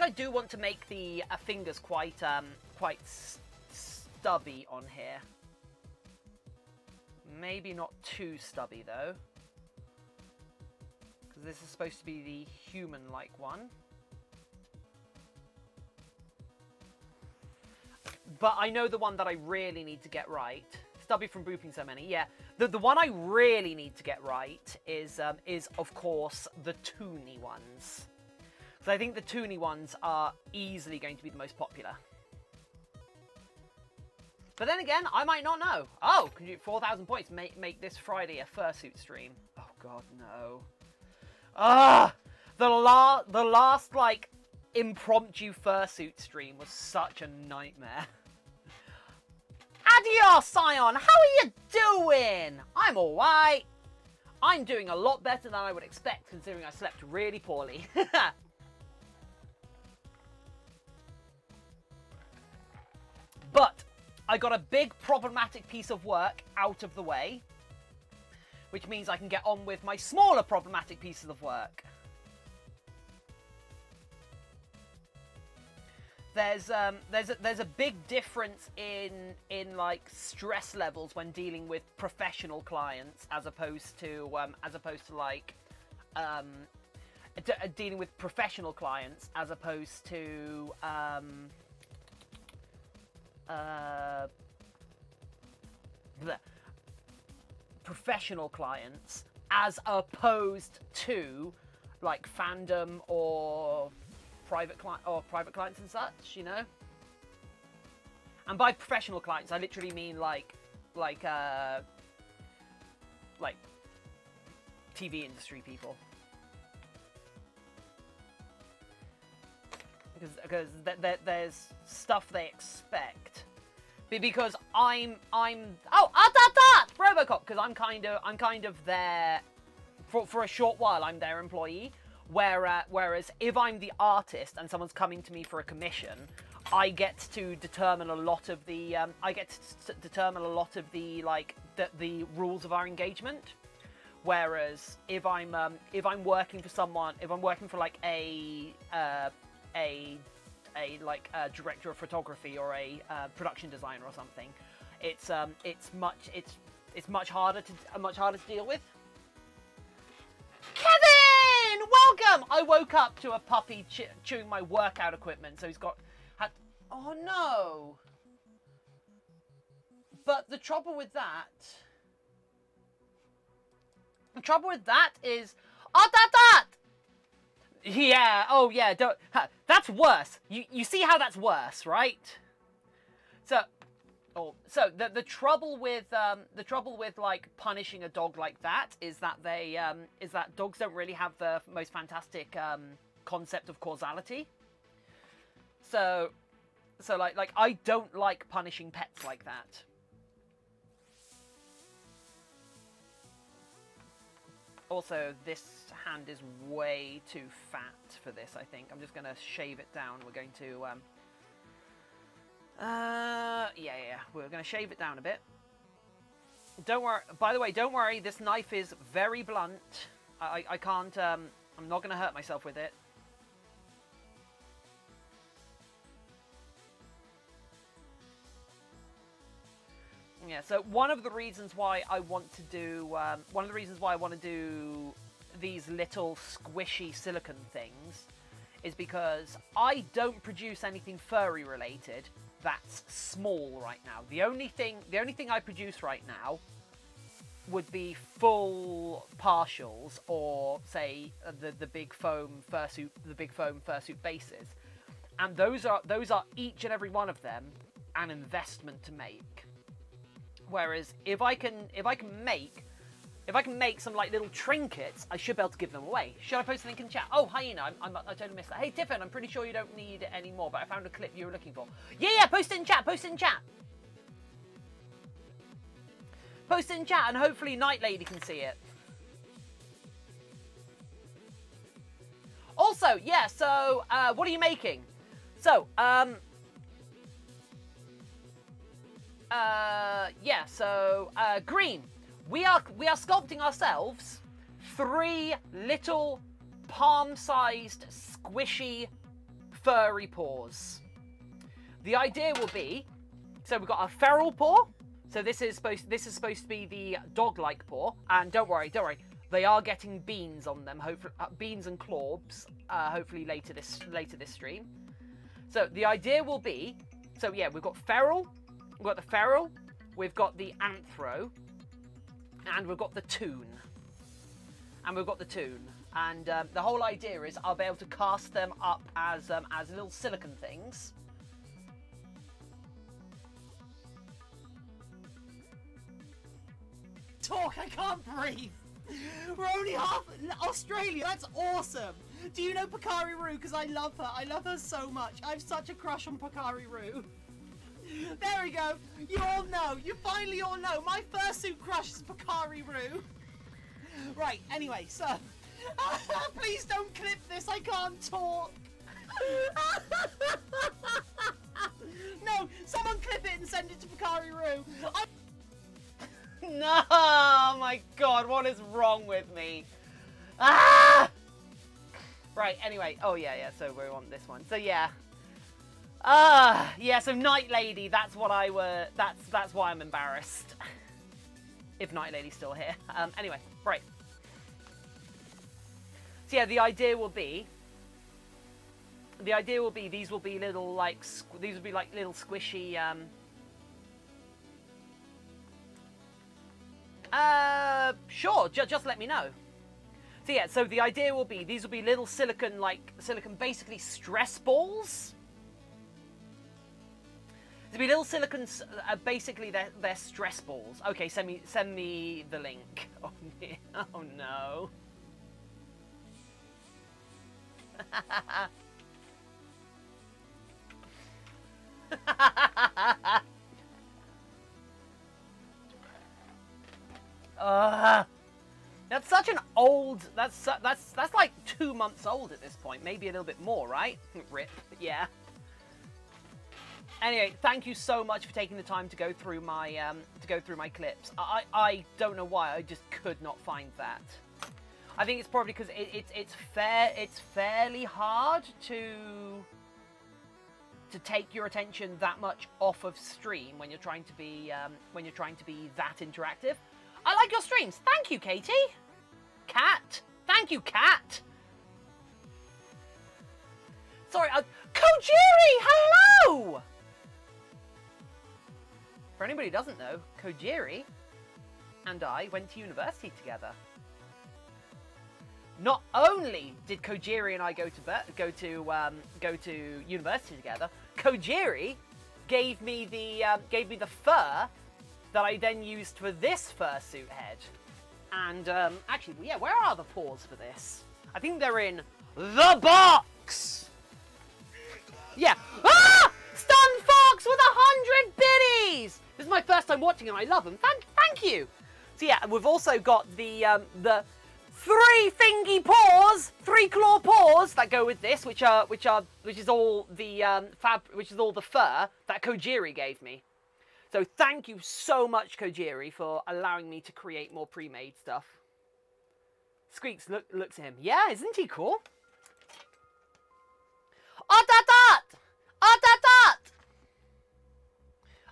do want to make the fingers quite stubby on here. Maybe not too stubby though, because this is supposed to be the human-like one. But I know the one that I really need to get right. Stubby from booping so many. Yeah, the one I really need to get right is of course the toony ones. So I think the toony ones are easily going to be the most popular. But then again, I might not know. Oh, can you 4,000 points make this Friday a fursuit stream? Oh God, no. Ah, the last like impromptu fursuit stream was such a nightmare. Adios, Scion. How are you doing? I'm alright. I'm doing a lot better than I would expect, considering I slept really poorly. But I got a big problematic piece of work out of the way, which means I can get on with my smaller problematic pieces of work. There's a big difference in like stress levels when dealing with professional clients as opposed to like dealing with professional clients as opposed to professional clients as opposed to like fandom or private clients and such, you know. And by professional clients, I literally mean like TV industry people, because there's stuff they expect. Because I'm Robocop, because I'm kind of their for a short while I'm their employee. Whereas if I'm the artist and someone's coming to me for a commission, I get to determine a lot of the the rules of our engagement. Whereas if I'm working for someone, if I'm working for like a a director of photography or a production designer or something. It's much harder to deal with. Kevin, welcome. I woke up to a puppy chewing my workout equipment, so he's oh no. But the trouble with that is, that. Yeah. Oh yeah. That's worse. You see how that's worse, right? So the trouble with like punishing a dog like that is that dogs don't really have the most fantastic concept of causality. So like I don't like punishing pets like that. Also, this hand is way too fat for this, I think. I'm just going to shave it down. We're going to, we're going to shave it down a bit. Don't worry, by the way, don't worry, this knife is very blunt. I can't, I'm not going to hurt myself with it. Yeah, so one of the reasons why I want to do these little squishy silicone things is because I don't produce anything furry related that's small right now. The only thing I produce right now would be full partials, or say the big foam fursuit bases, and those are each and every one of them an investment to make. Whereas if I can make some like little trinkets, I should be able to give them away. Should I post a link in the chat? Oh, hyena, I totally missed that. Hey, Tiffin, I'm pretty sure you don't need it anymore, but I found a clip you were looking for. Yeah, post it in chat, post it in chat. Post it in chat, and hopefully Night Lady can see it. Also, yeah, so, what are you making? So, green. We are sculpting ourselves 3 little palm-sized squishy furry paws. The idea will be, so we've got a feral paw. So this is supposed to be the dog-like paw, and don't worry, they are getting beans on them. Hopefully, beans and claws. Hopefully later this stream. So the idea will be, so yeah, we've got feral. We've got the feral, we've got the anthro, and we've got the toon. And the whole idea is I'll be able to cast them up as little silicone things. Talk, I can't breathe. We're only half Australia. That's awesome. Do you know Pakari Roo? Because I love her. I love her so much. I have such a crush on Pakari Roo. There we go. You all know. You finally all know. My fursuit crush is Pakari Roo. Right, anyway, so... please don't clip this. I can't talk. No, someone clip it and send it to Pakari Roo. No, oh my God, what is wrong with me? Ah! Right, anyway. Oh, yeah, so we want this one. So, yeah. Yeah, so Night Lady, that's why I'm embarrassed. If Night Lady's still here. Anyway, right. So yeah, the idea will be these will be little like little squishy sure, just let me know. So yeah, so the idea will be these will be little silicone basically stress balls. To be little silicons, basically they're stress balls. Okay, send me the link. Oh, oh no. That's such an old. That's like 2 months old at this point. Maybe a little bit more, right? Rip. Yeah. Anyway, thank you so much for taking the time to go through my clips. I don't know why, I just could not find that. I think it's probably because it's fairly hard to to take your attention that much off of stream when you're trying to be that interactive. I like your streams. Thank you, Katie. Cat. Thank you, Cat. Sorry, Kojiri, hello! For anybody who doesn't know, Kojiri and I went to university together. Not only did Kojiri and I go to university together, Kojiri gave me the fur that I then used for this fursuit head. And actually, yeah, where are the paws for this? I think they're in the box. Yeah. Ah! Stun Fox with 100 biddies. This is my first time watching and I love them. Thank you. So yeah, we've also got the 3 thingy paws, 3 claw paws that go with this, which is all the fur that Kojiri gave me. So thank you so much, Kojiri, for allowing me to create more pre-made stuff. Squeaks looks at him. Yeah, isn't he cool? Atatat! Atatat!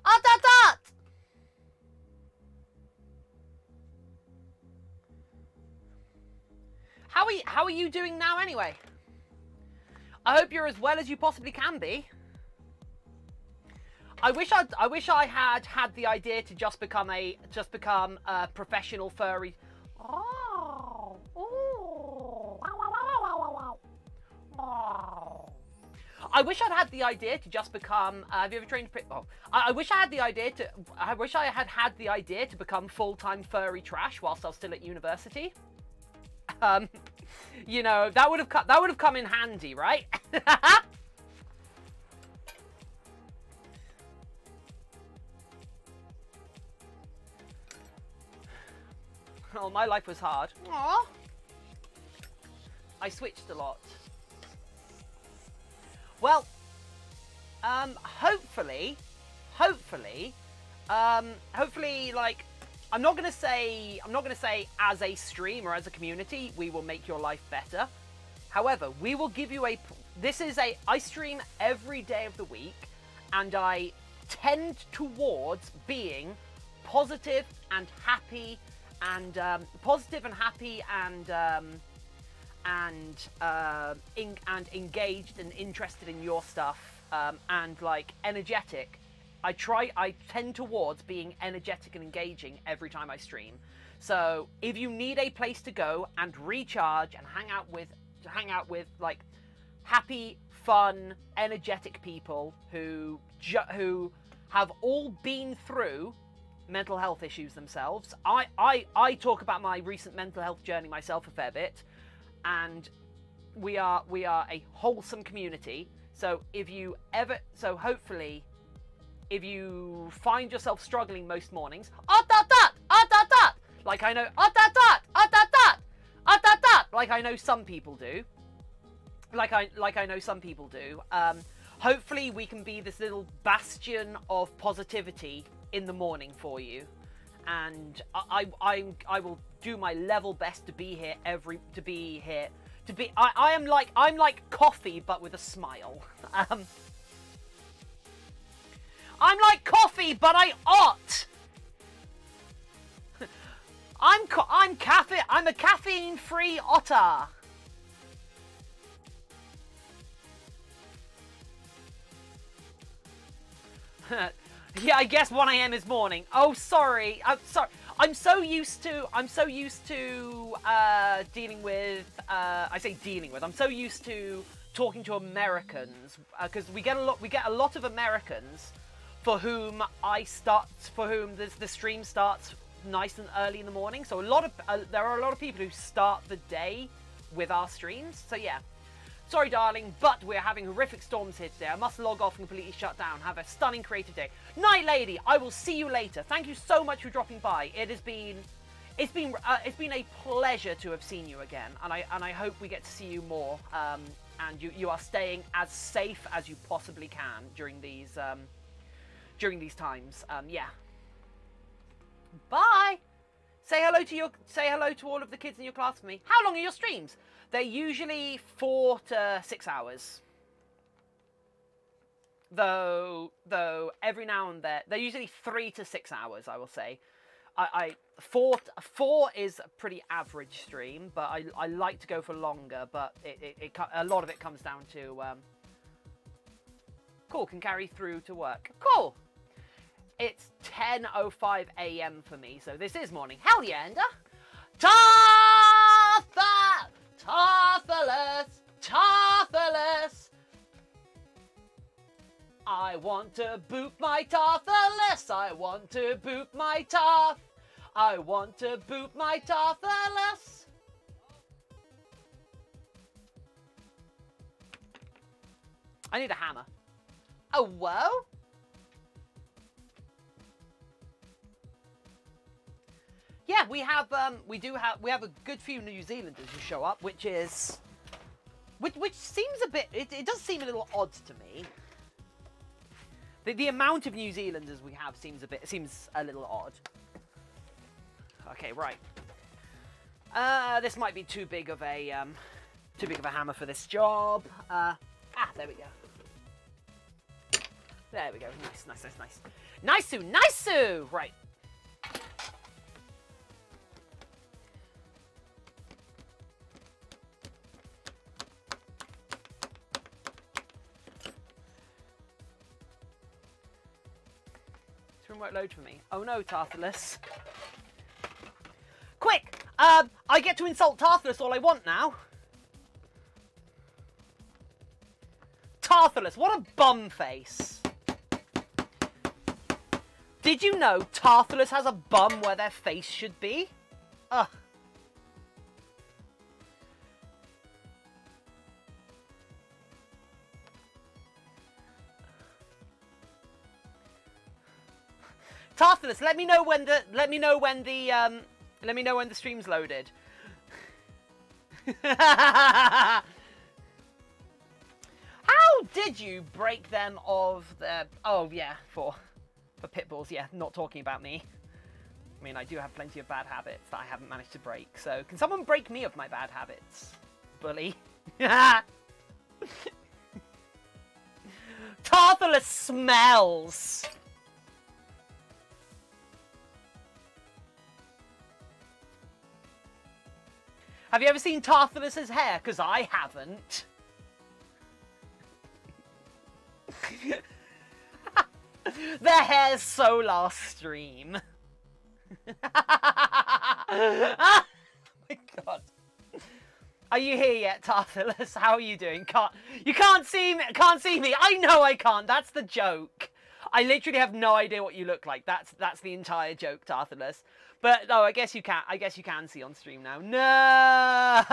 Atatat! How are you doing now anyway? I hope you're as well as you possibly can be. I wish I had the idea to just become a professional furry. Oh. I wish I'd had the idea to just become. Have you ever trained? Oh, I wish I had the idea to. I wish I had the idea to become full-time furry trash whilst I was still at university. You know, that would have come in handy, right? Oh, my life was hard. Aww. I switched a lot. Well, hopefully, like, I'm not gonna say as a stream or as a community, we will make your life better. However, we will give you I stream every day of the week, and I tend towards being positive and happy, and engaged and interested in your stuff, and like energetic. I tend towards being energetic and engaging every time I stream. So if you need a place to go and recharge and hang out with like happy, fun, energetic people who have all been through mental health issues themselves. I talk about my recent mental health journey myself a fair bit, and we are a wholesome community. So hopefully, if you find yourself struggling most mornings, like I know, like I know some people do, hopefully we can be this little bastion of positivity in the morning for you, and I will do my level best to be here I'm like coffee but with a smile. I'm like coffee but I ought. I'm a caffeine-free otter. Yeah, I guess 1 AM is morning. Oh, sorry. I'm sorry. I'm so used to dealing with. I'm so used to talking to Americans because we get a lot of Americans for whom the stream starts nice and early in the morning. So there are a lot of people who start the day with our streams. So yeah. Sorry, darling, but we're having horrific storms here today. I must log off and completely shut down. Have a stunning creative day. Night, lady. I will see you later. Thank you so much for dropping by. It's been a pleasure to have seen you again, and I hope we get to see you more. And you are staying as safe as you possibly can during these times. Yeah. Bye. Say hello to all of the kids in your class for me. How long are your streams? They're usually 4 to 6 hours. though every now and then, they're usually 3 to 6 hours, I will say. Four is a pretty average stream, but I like to go for longer, but a lot of it comes down to, cool, can carry through to work. Cool. It's 10:05 a.m. for me, so this is morning. Hell yeah, Ender. Tarthalus. I want to boot my Tarthalus. I want to boot my Tarth. I want to boot my Tarthalus. I need a hammer. Oh, whoa. Yeah, we have a good few New Zealanders who show up, which seems a bit. It does seem a little odd to me. The amount of New Zealanders we have seems a little odd. Okay, right. This might be too big of a hammer for this job. There we go. There we go. Nice. Nice-oo. Right. Won't load for me. Oh no, Tarthalus. Quick! I get to insult Tarthalus all I want now. Tarthalus, what a bum face. Did you know Tarthalus has a bum where their face should be? Ugh. Tarthalus, let me know when the stream's loaded. How did you break them of the? Oh yeah, for pit bulls. Yeah, not talking about me. I mean, I do have plenty of bad habits that I haven't managed to break. So, can someone break me of my bad habits, bully? Tarthalus smells. Have you ever seen Tarthalus's hair? Because I haven't. Their hair's so last stream. Oh my god. Are you here yet, Tarthalus? How are you doing? You can't see me. Can't see me. I know I can't. That's the joke. I literally have no idea what you look like. That's the entire joke, Tarthalus. But no, I guess you can. I guess you can see on stream now. No.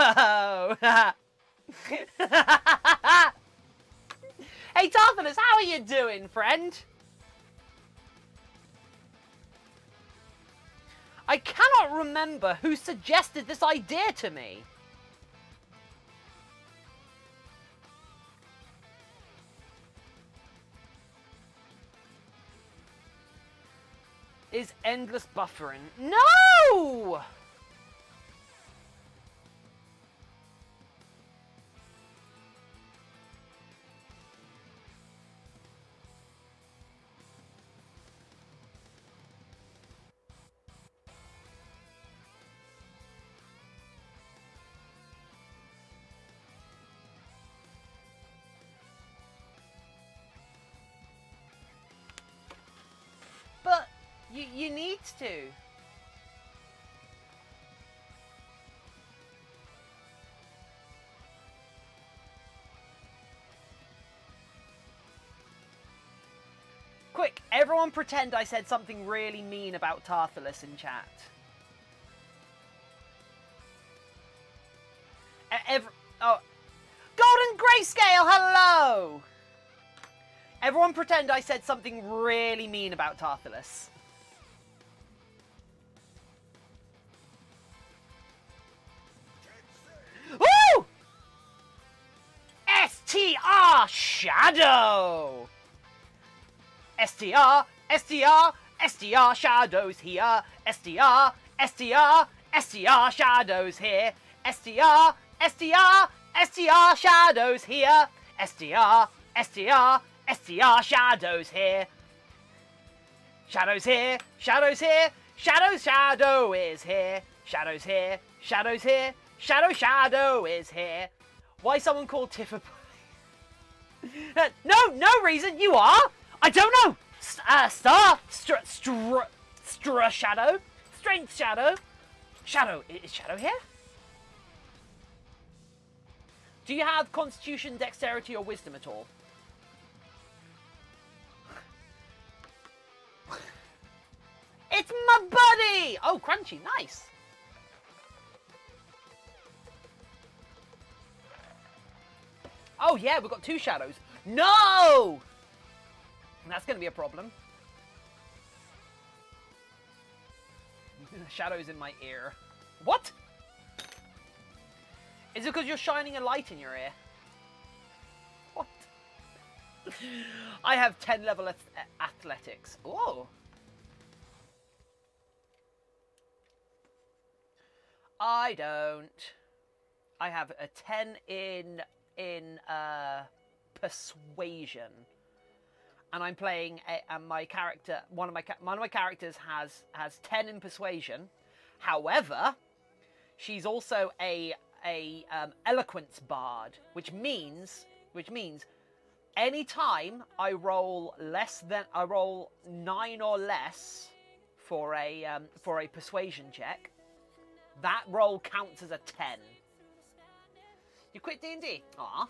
Hey, Tarthalus, how are you doing, friend? I cannot remember who suggested this idea to me. Is endless buffering? No! You need to. Quick, everyone pretend I said something really mean about Tarthalus in chat. Oh, Golden Grayscale, hello! Everyone pretend I said something really mean about Tarthalus. Woo! STR Shadow! STR Shadows here. STR Shadows here. STR Shadows here. STR STR shadows here. Shadows here. Shadows here. Shadow is here. Shadows here. Shadows here. Shadow is here. Why someone called Tiffin? No reason. You are. I don't know. Shadow. Strength shadow. Shadow. Is Shadow here? Do you have Constitution, Dexterity, or Wisdom at all? It's my buddy! Oh, Crunchy, nice. Oh, yeah, we've got 2 shadows. No! That's going to be a problem. Shadows in my ear. What? Is it because you're shining a light in your ear? What? I have 10 level athletics. Oh. I don't. I have a 10 in persuasion, and I'm playing my character. One of my characters has 10 in persuasion. However, she's also a eloquence bard, which means any time I roll 9 or less for a persuasion check, that roll counts as a 10. You quit D&D? Aw.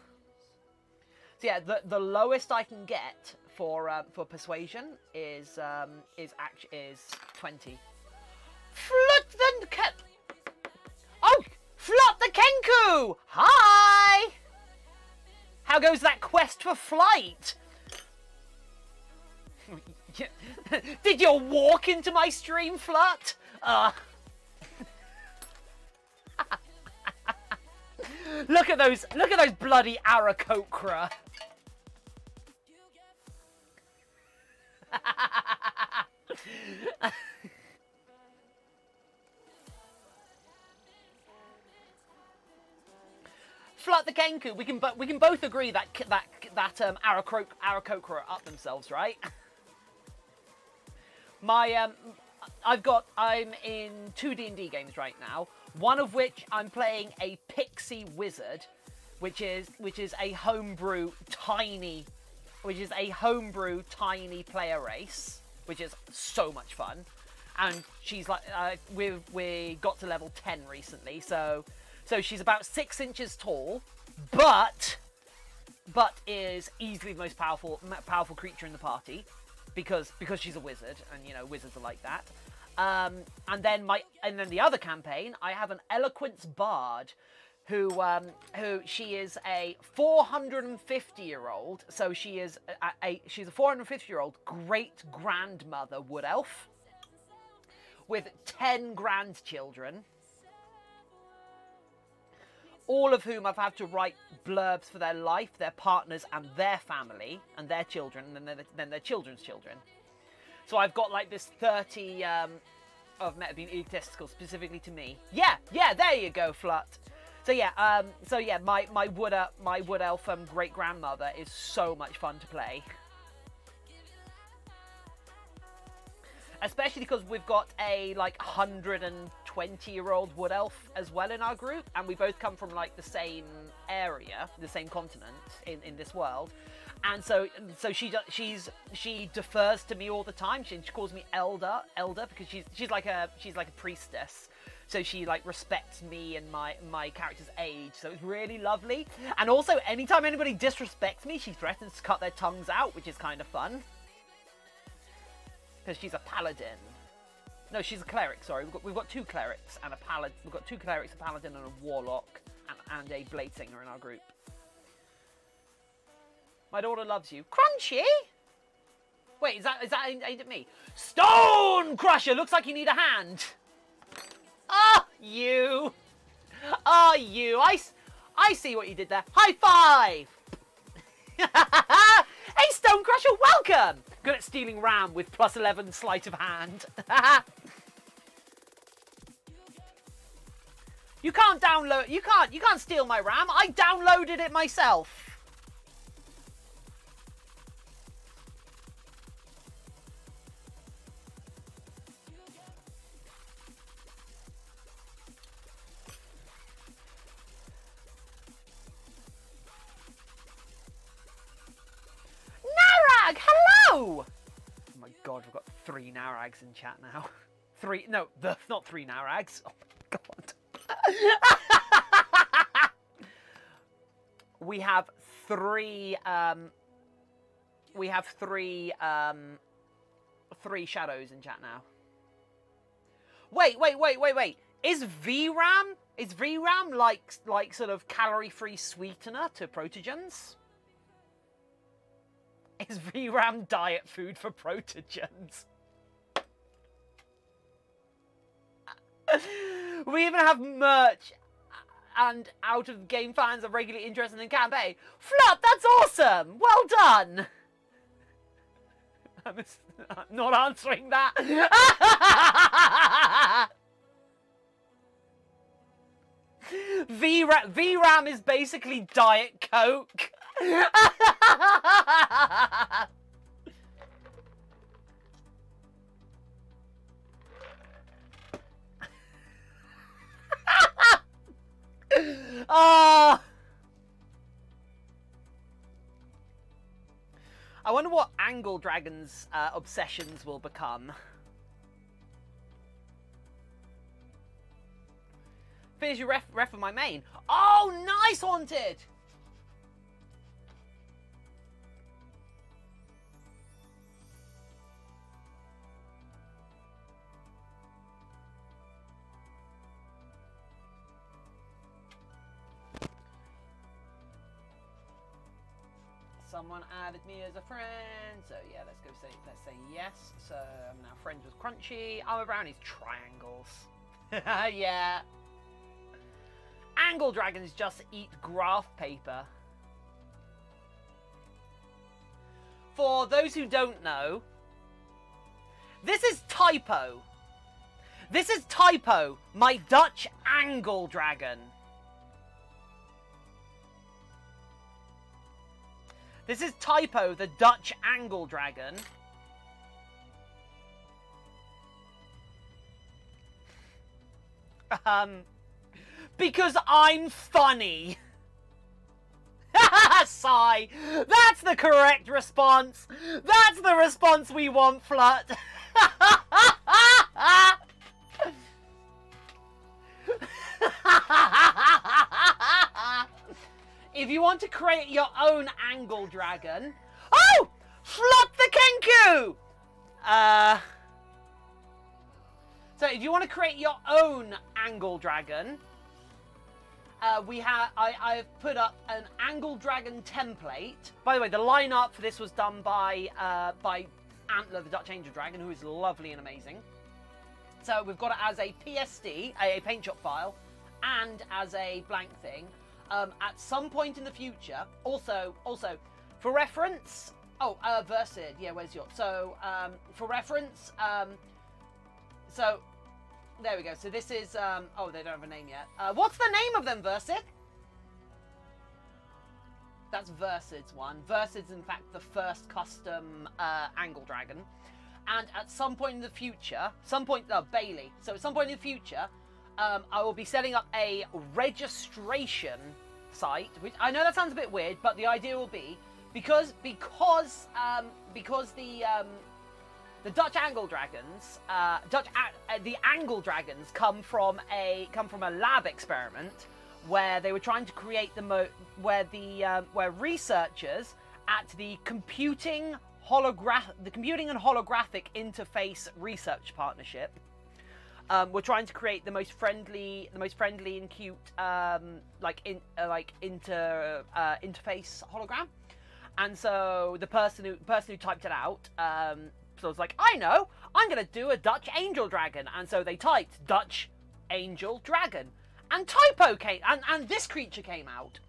So yeah, the lowest I can get for persuasion is 20. Flut the Kenku! Hi! How goes that quest for flight? Did you walk into my stream, Flut? Look at those bloody Aarakocra. Flut the Kenku. We can both agree that Aarakocra are up themselves, right? I'm in 2 D&D games right now. One of which I'm playing a pixie wizard, which is a homebrew tiny player race, which is so much fun. And she's like, we got to level 10 recently, so she's about 6 inches tall, but is easily the most powerful creature in the party, because she's a wizard, and you know wizards are like that. And then the other campaign, I have an eloquence bard, who she is a 450-year-old. So she's a 450-year-old great grandmother wood elf with 10 grandchildren, all of whom I've had to write blurbs for their life, their partners, and their family, and their children, and then their children's children. So I've got like this 30 of meta being egotistical specifically to me. Yeah, there you go, Flut. So yeah, my wood elf great grandmother is so much fun to play. Especially because we've got a like 120-year-old wood elf as well in our group, and we both come from like the same area, the same continent in this world. And so she defers to me all the time. She calls me elder because she's like a priestess. So she like respects me and my character's age. So it's really lovely. And also, anytime anybody disrespects me, she threatens to cut their tongues out, which is kind of fun. Because she's a paladin. No, she's a cleric. Sorry, we've got 2 clerics and a paladin. We've got 2 clerics, a paladin, and a warlock, and a blade singer in our group. My daughter loves you. Crunchy? Wait, is that aimed at me? Stone Crusher! Looks like you need a hand. Ah, you. Ah, you. I see what you did there. High five! Hey, Stone Crusher, welcome! Good at stealing RAM with +11 sleight of hand. You can't download... You can't steal my RAM. I downloaded it myself. Oh my god, we've got 3 Narags in chat now. Not 3 Narags. Oh my god. We have 3 3 shadows in chat now. Wait. Is VRAM like sort of calorie-free sweetener to protogens? Is VRAM diet food for protogens? We even have merch, and out-of-game fans are regularly interested in campaign. Flut, that's awesome! Well done! I'm not answering that. VRAM is basically Diet Coke. I wonder what Angle Dragon's obsessions will become. Finish your ref of my main. Oh, nice, Haunted! Someone added me as a friend, so yeah, let's say yes. So I'm now friends with Crunchy. ArmouredBrownies triangles. Yeah. Angle dragons just eat graph paper. For those who don't know, this is Typo. This is Typo, my Dutch angle dragon. This is Typo, the Dutch angle dragon. Because I'm funny. Sigh. That's the correct response. That's the response we want, Flut. If you want to create your own angle dragon... Oh! Flut the Kenku! So if you want to create your own angle dragon, I've put up an angle dragon template. By the way, the line-up for this was done by Antler, the Dutch angel dragon, who is lovely and amazing. So we've got it as a PSD, a paint shop file, and as a blank thing. At some point in the future, also for reference, Versid, yeah, where's your, so for reference, so there we go. So this is oh, they don't have a name yet. What's the name of them, Versid? That's Versid's one. Versid's in fact the first custom angle dragon, and at some point in the future, Bailey. So at some point in the future, I will be setting up a registration site, which I know that sounds a bit weird, but the idea will be because the Dutch angle dragons, the angle dragons come from a lab experiment where they were trying to create where researchers at the computing and holographic interface research partnership we're trying to create the most friendly and cute interface hologram, and so the person who typed it out, so it's like, I know, I'm gonna do a Dutch angel dragon, and so they typed Dutch angel dragon, and Typo came, and this creature came out,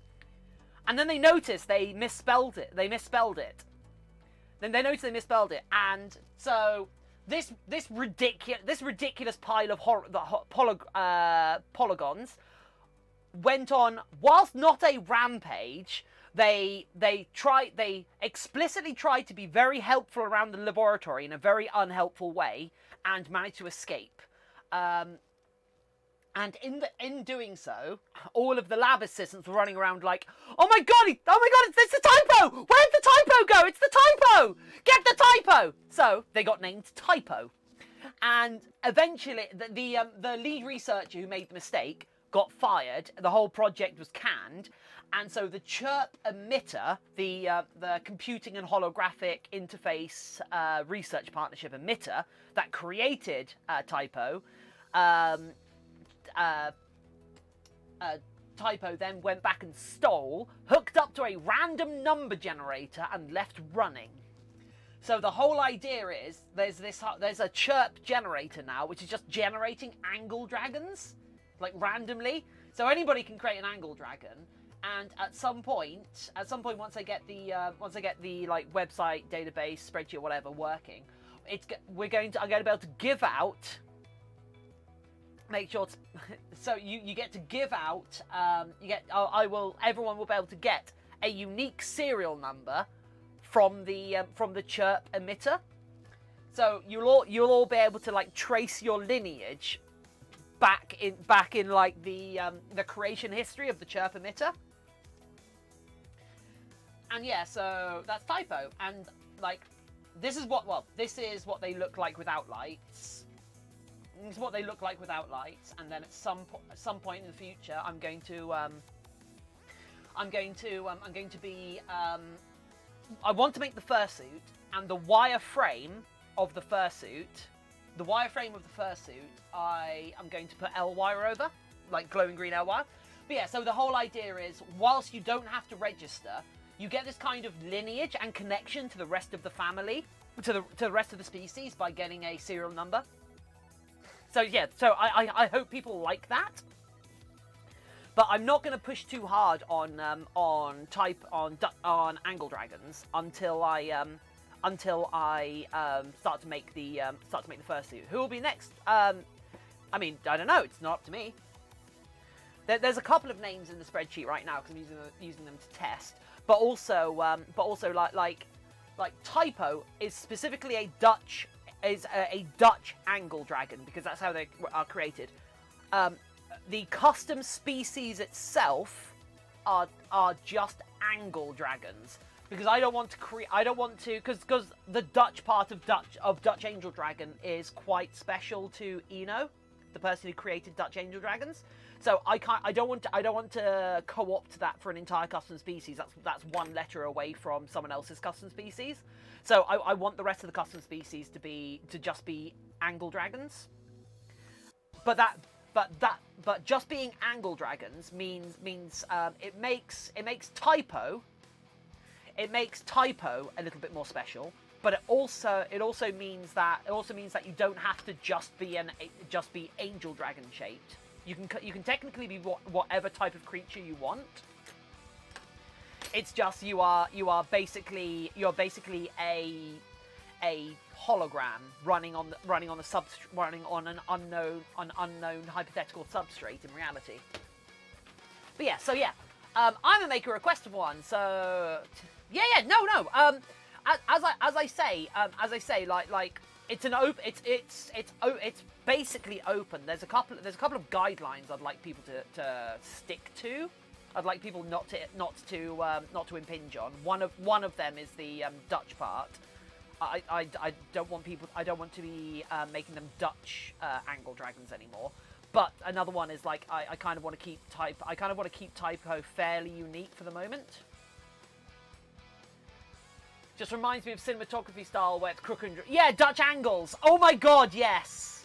and then they noticed they misspelled it. Then they noticed they misspelled it, and so. This ridiculous pile of polygons went on whilst not a rampage. They explicitly tried to be very helpful around the laboratory in a very unhelpful way and managed to escape. And in doing so, all of the lab assistants were running around like, oh my god, it's the Typo! Where'd the Typo go? It's the Typo! Get the Typo! So they got named Typo. And eventually, the lead researcher who made the mistake got fired. The whole project was canned. And so the chirp emitter, the computing and holographic interface research partnership emitter that created Typo, Typo then went back and stole, hooked up to a random number generator and left running. So the whole idea is there's a chirp generator now, which is just generating angle dragons, like randomly. So anybody can create an angle dragon, and at some point, once I get the like website, database, spreadsheet, whatever working, I'm going to be able to give out. Make sure so you get to give out. Everyone will be able to get a unique serial number from the chirp emitter. So you'll all be able to like trace your lineage back in like the creation history of the chirp emitter. And yeah, so that's Typo, and like this is what they look like without lights. This is what they look like without lights, and then at some point in the future, I'm going to be. I want to make the fursuit, and the wireframe of the fursuit. I'm going to put L wire over, like glowing green L wire. But yeah, so the whole idea is, whilst you don't have to register, you get this kind of lineage and connection to the rest of the family, to the rest of the species by getting a serial number. So yeah, so I hope people like that. But I'm not going to push too hard on angle dragons until I start to make the fursuit. Who will be next? I mean, I don't know. It's not up to me. There's a couple of names in the spreadsheet right now because I'm using them to test. But also like Typo is specifically a Dutch angle dragon because that's how they are created. The custom species itself are just angle dragons because I don't want to because the Dutch part of Dutch Angel Dragon is quite special to Eno, the person who created Dutch Angel Dragons. So I don't want to co-opt that for an entire custom species. That's one letter away from someone else's custom species. So I want the rest of the custom species to just be angle dragons. But just being angle dragons means it makes Typo a little bit more special. But it also means that you don't have to just be angel dragon shaped. You can technically be whatever type of creature you want. It's just you are basically a hologram running on an unknown hypothetical substrate in reality. But yeah, so yeah, I'm gonna make a request of one. So yeah, no. As I say, like it's an open. It's basically open. There's a couple of guidelines I'd like people to stick to. I'd like people not to impinge on. One of them is the Dutch part. I don't want to be making them Dutch angle dragons anymore. But another one is like I kind of want to keep Typo fairly unique for the moment. Just reminds me of cinematography style where it's crook and... Yeah, Dutch angles! Oh my god, yes!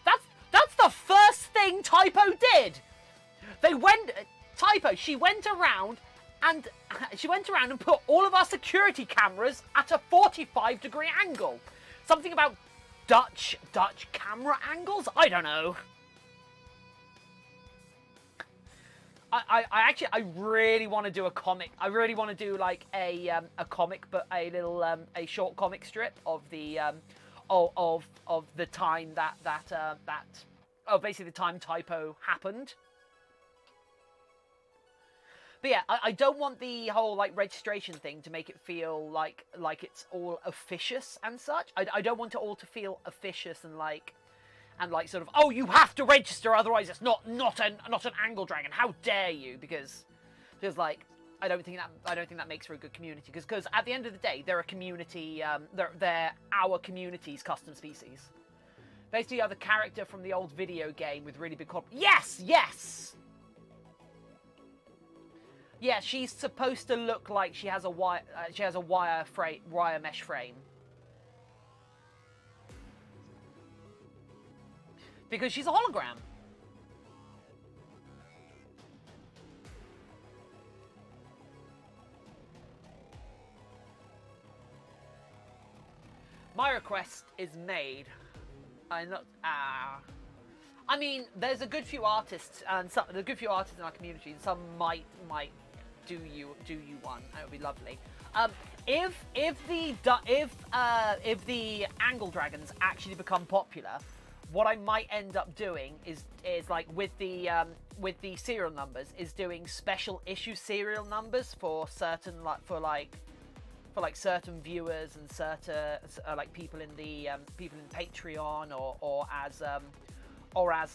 That's the first thing Typo did! She went around and put all of our security cameras at a 45-degree angle. Something about Dutch camera angles? I don't know. I really want to do a comic. I really want to do like a comic, but a short comic strip of the time basically the time Typo happened. But yeah, I don't want the whole like registration thing to make it feel like it's all officious and such. I don't want it all to feel officious and like sort of, oh, you have to register, otherwise it's not an angle dragon. How dare you? Because like I don't think that makes for a good community, because at the end of the day, they're a community. They're our community's custom species. Basically, you have the character from the old video game with really big Yes, yes. Yeah, she's supposed to look like she has a wire. She has a wire mesh frame. Because she's a hologram. My request is made. I mean, there's a good few artists, and there's a good few artists in our community, and some might do you one. That would be lovely. If the angle dragons actually become popular, what I might end up doing is like with the serial numbers, is doing special issue serial numbers for certain certain viewers and certain like people in Patreon or as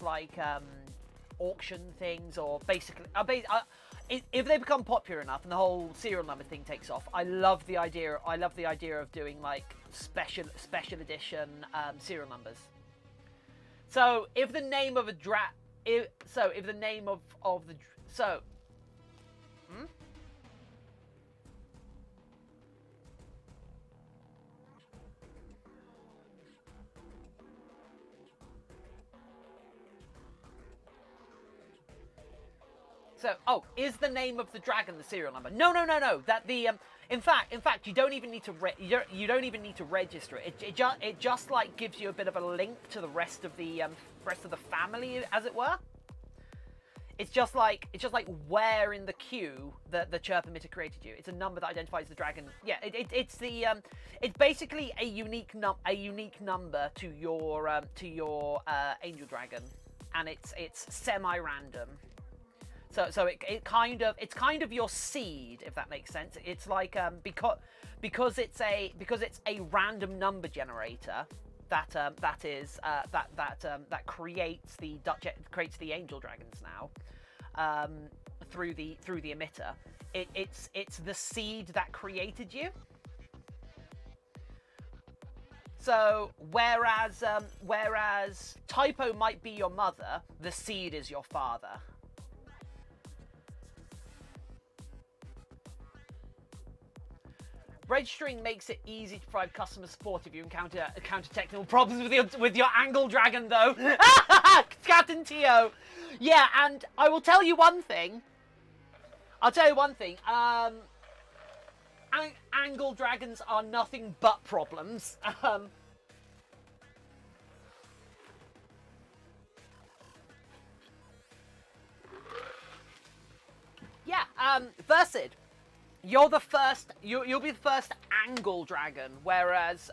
like auction things, or basically if they become popular enough and the whole serial number thing takes off, I love the idea of doing like special edition serial numbers. So if the name of a is the name of the dragon the serial number? No. That the in fact, you don't even need to register it. It just like gives you a bit of a link to the rest of the family, as it were. It's just like where in the queue the chirp emitter created you. It's a number that identifies the dragon. Yeah, it's basically a unique number to your angel dragon, and it's semi-random. So it's kind of your seed, if that makes sense. It's like because it's a random number generator that creates the angel dragons now through the emitter. It's the seed that created you. So whereas Typo might be your mother, the seed is your father. Registering makes it easy to provide customer support if you encounter technical problems with your angle dragon, though. Captain Tio. Yeah, and I will tell you one thing. Angle dragons are nothing but problems. Yeah, Versid. You'll be the first angle dragon, whereas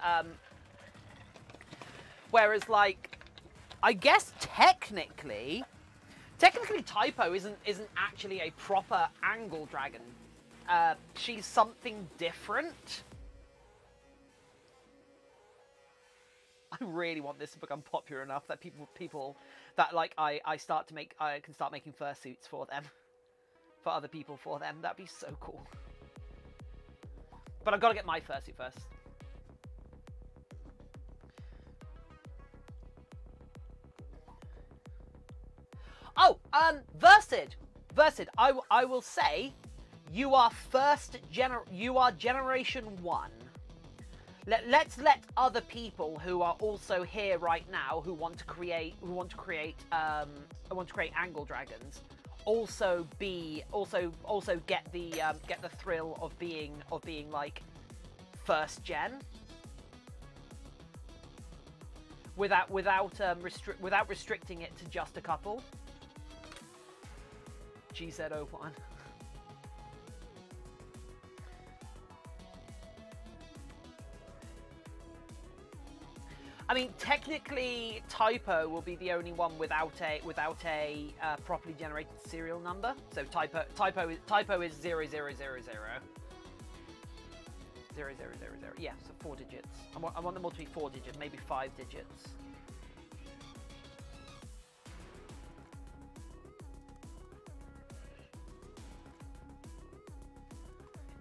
like, I guess technically Typo isn't actually a proper angle dragon. She's something different. I really want this to become popular enough that people that like I can start making fursuits for them, for other people for them. That'd be so cool. But I've got to get my fursuit first. Oh, Versid, I will say, you are generation 1. Let's let other people who are also here right now who want to create angle dragons also get the thrill of being like first gen without restricting it to just a couple. GZ01. I mean, technically, Typo will be the only one without a properly generated serial number. So Typo is 0000. 0000. Yeah, so 4 digits. I want them all to be 4 digits, maybe 5 digits.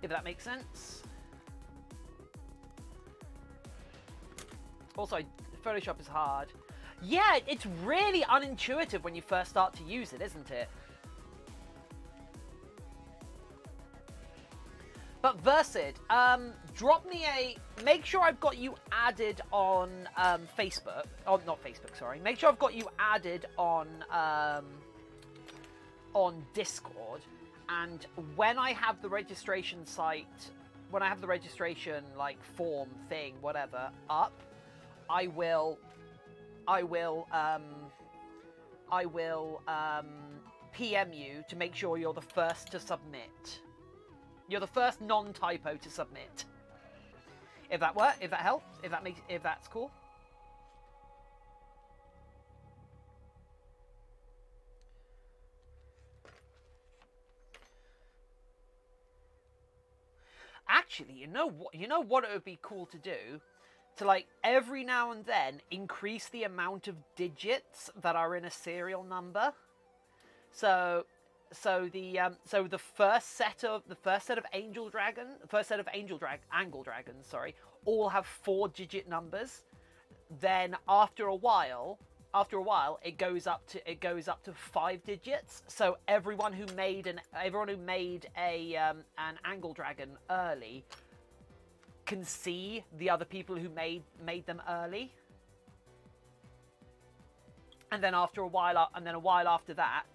if that makes sense. Also, Photoshop is hard. Yeah, it's really unintuitive when you first start to use it, isn't it? But Versid, drop me a... Make sure I've got you added on Facebook. Oh, not Facebook, sorry. Make sure I've got you added on Discord. And when I have the registration site, when I have the registration, like, form thing, whatever, up, I will PM you to make sure you're the first to submit. You're the first non-typo to submit. If that works, if that helps, if that's cool. Actually, you know what it would be cool to do? To, like, every now and then increase the amount of digits that are in a serial number. So the first set of angle dragons, sorry, all have 4-digit numbers. Then after a while, it goes up to 5 digits. So everyone who made an angle dragon early can see the other people who made them early. And then a while after that.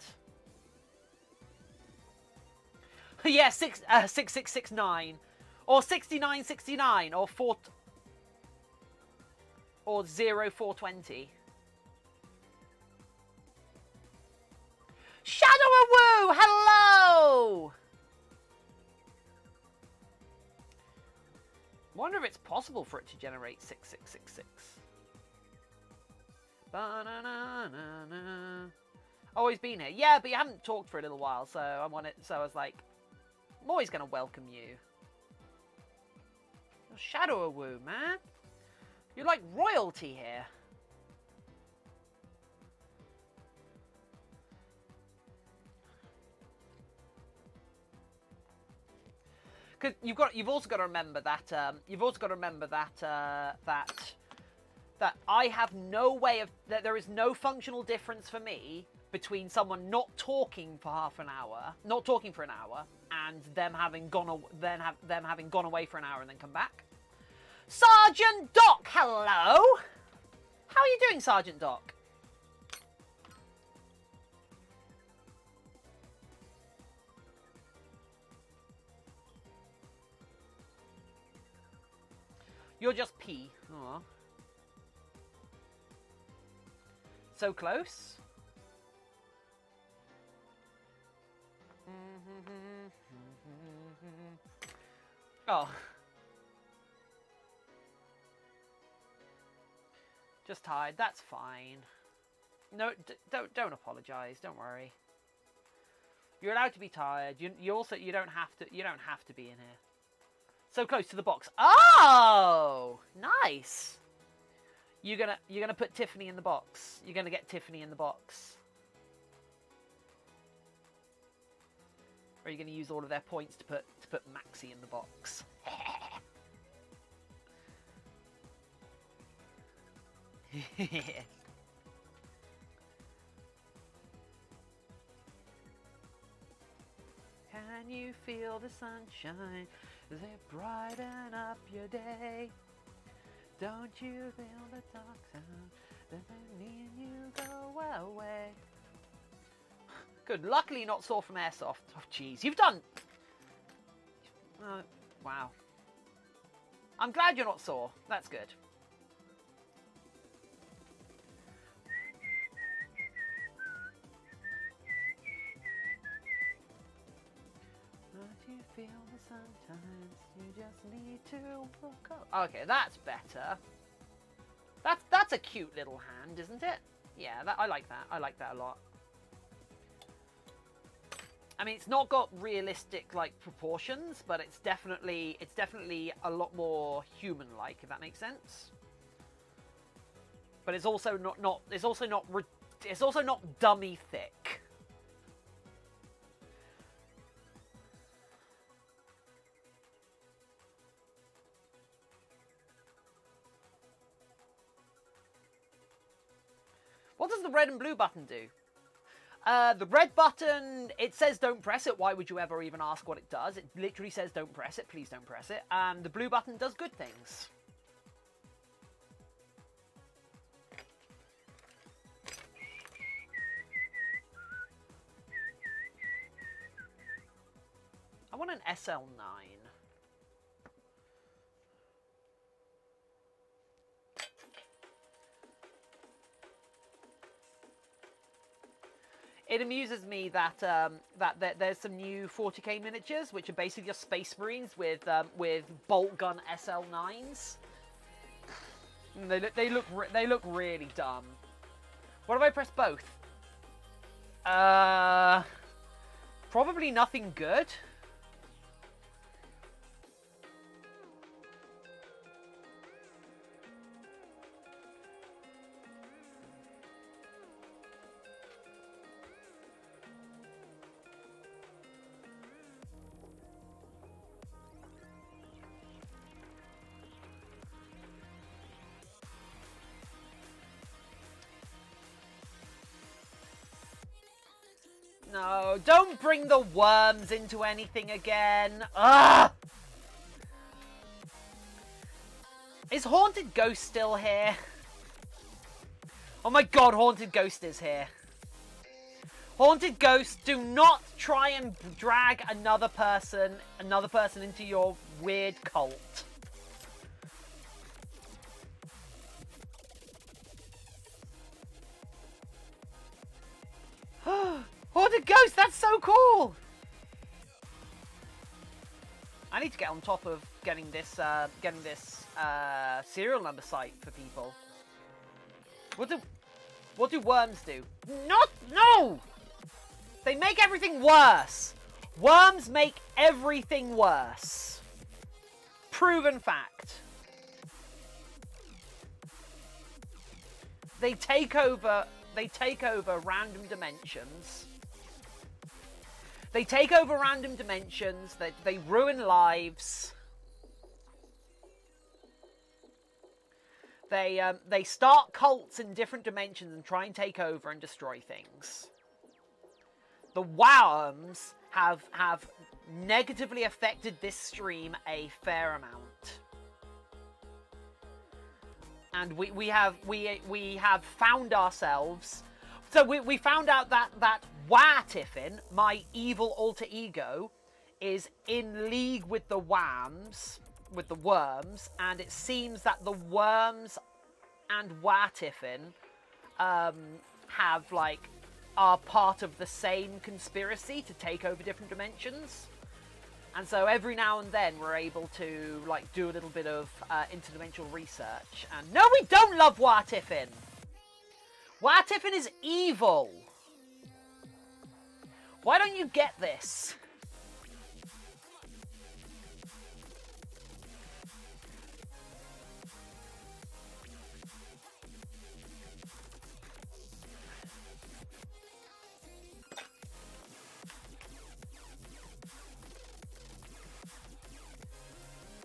Yeah, 6669 or 6969 or 0420. Shadow-a-woo, hello. Wonder if it's possible for it to generate 6666. Ba-na-na-na-na. Always been here. Yeah, but you haven't talked for a little while, so I was like, I'm always going to welcome you. Shadow-a-woo, man. You're like royalty here. Because you've also got to remember that that I have no way of that there is no functional difference for me between someone not talking for an hour, and them having gone away for an hour and then come back. Sergeant Doc, hello. How are you doing, Sergeant Doc? You're just P. Aww. So close. Oh. Just tired. That's fine. No, don't apologize. Don't worry. You're allowed to be tired. You don't have to be in here. So close to the box. Oh, nice. You're gonna put Tiffany in the box. You're gonna get Tiffany in the box. Or are you gonna use all of their points to put Maxie in the box? Can you feel the sunshine? Does it brighten up your day? Don't you feel the dark sound? Does it mean you go away? Good. Luckily not sore from airsoft. Oh, jeez. You've done... wow. I'm glad you're not sore. That's good. Don't you feel the sometimes? You just need to look up. Okay, that's better. That's a cute little hand, isn't it? Yeah, I like that. I like that a lot. I mean, it's not got realistic like proportions, but it's definitely a lot more human-like, if that makes sense. But it's also not dummy thick. What does the red and blue button do? The red button, it says don't press it. Why would you ever even ask what it does? It literally says don't press it. Please don't press it. And the blue button does good things. I want an SL9. It amuses me that that there's some new 40k miniatures, which are basically just Space Marines with bolt gun SL9s. And they look really dumb. What if I press both? Probably nothing good. No, don't bring the worms into anything again. Ugh! Is Haunted Ghost still here? Oh my god, Haunted Ghost is here. Haunted Ghost, do not try and drag another person into your weird cult. Haunted Ghost, that's so cool! I need to get on top of getting this serial number site for people. What do worms do? No! They make everything worse. Worms make everything worse. Proven fact. They take over random dimensions. They take over random dimensions. They ruin lives. They start cults in different dimensions and try and take over and destroy things. The worms have negatively affected this stream a fair amount. And we have found ourselves. So we found out that Tiffin, my evil alter ego, is in league with the worms, and it seems that the worms and Tiffin are part of the same conspiracy to take over different dimensions. And so every now and then we're able to do a little bit of interdimensional research. And no, we don't love Tiffin. Tiffin is evil. Why don't you get this?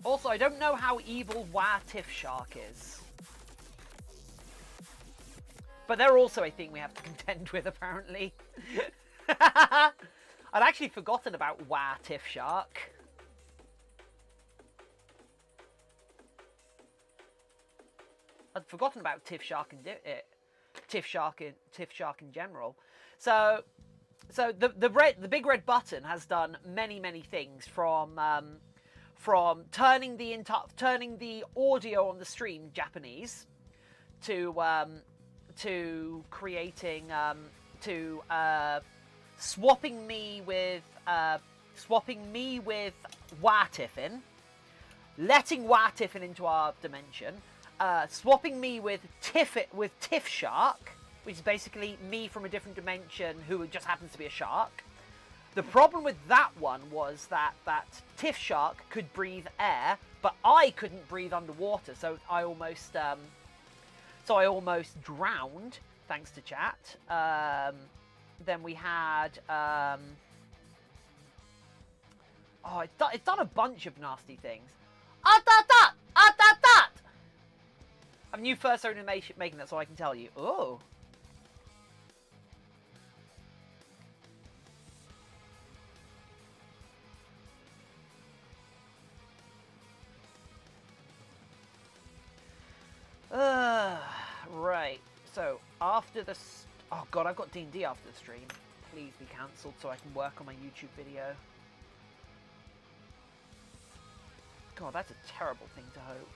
Also, I don't know how evil Tiff Shark is. But they're also a thing we have to contend with, apparently. I'd actually forgotten about Tiff Shark. I'd forgotten about Tiff Shark and Tiff Shark in general. So the big red button has done many things, from turning the audio on the stream Japanese to creating swapping me with Tiffin, letting Tiffin into our dimension, swapping me with Tiff Shark, which is basically me from a different dimension who just happens to be a shark. The problem with that one was that Tiff Shark could breathe air, but I couldn't breathe underwater, so I almost drowned, thanks to chat. Then we had it's done a bunch of nasty things. I'm new first animation making that, so I can tell you. Oh, So, after the... Oh, God, I've got D&D after the stream. Please be cancelled so I can work on my YouTube video. God, that's a terrible thing to hope.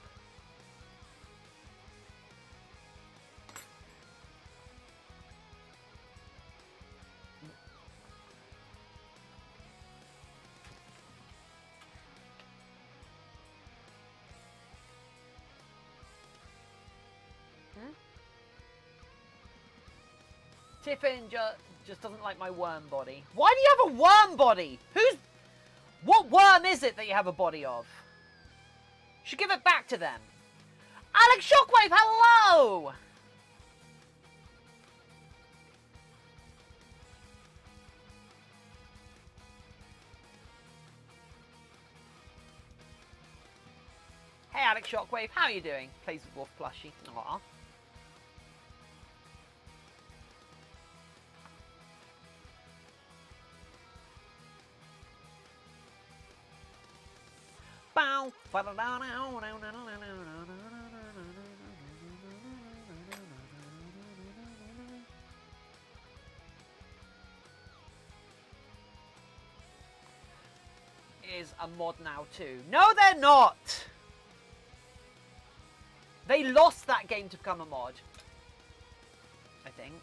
Tiffin just doesn't like my worm body. Why do you have a worm body? What worm is it that you have a body of? You should give it back to them. Alex Shockwave, hello! Hey Alex Shockwave, how are you doing? Plays with Wolf Plushie. Aww. Bow. Is a mod now too. No, they're not! They lost that game to become a mod. I think.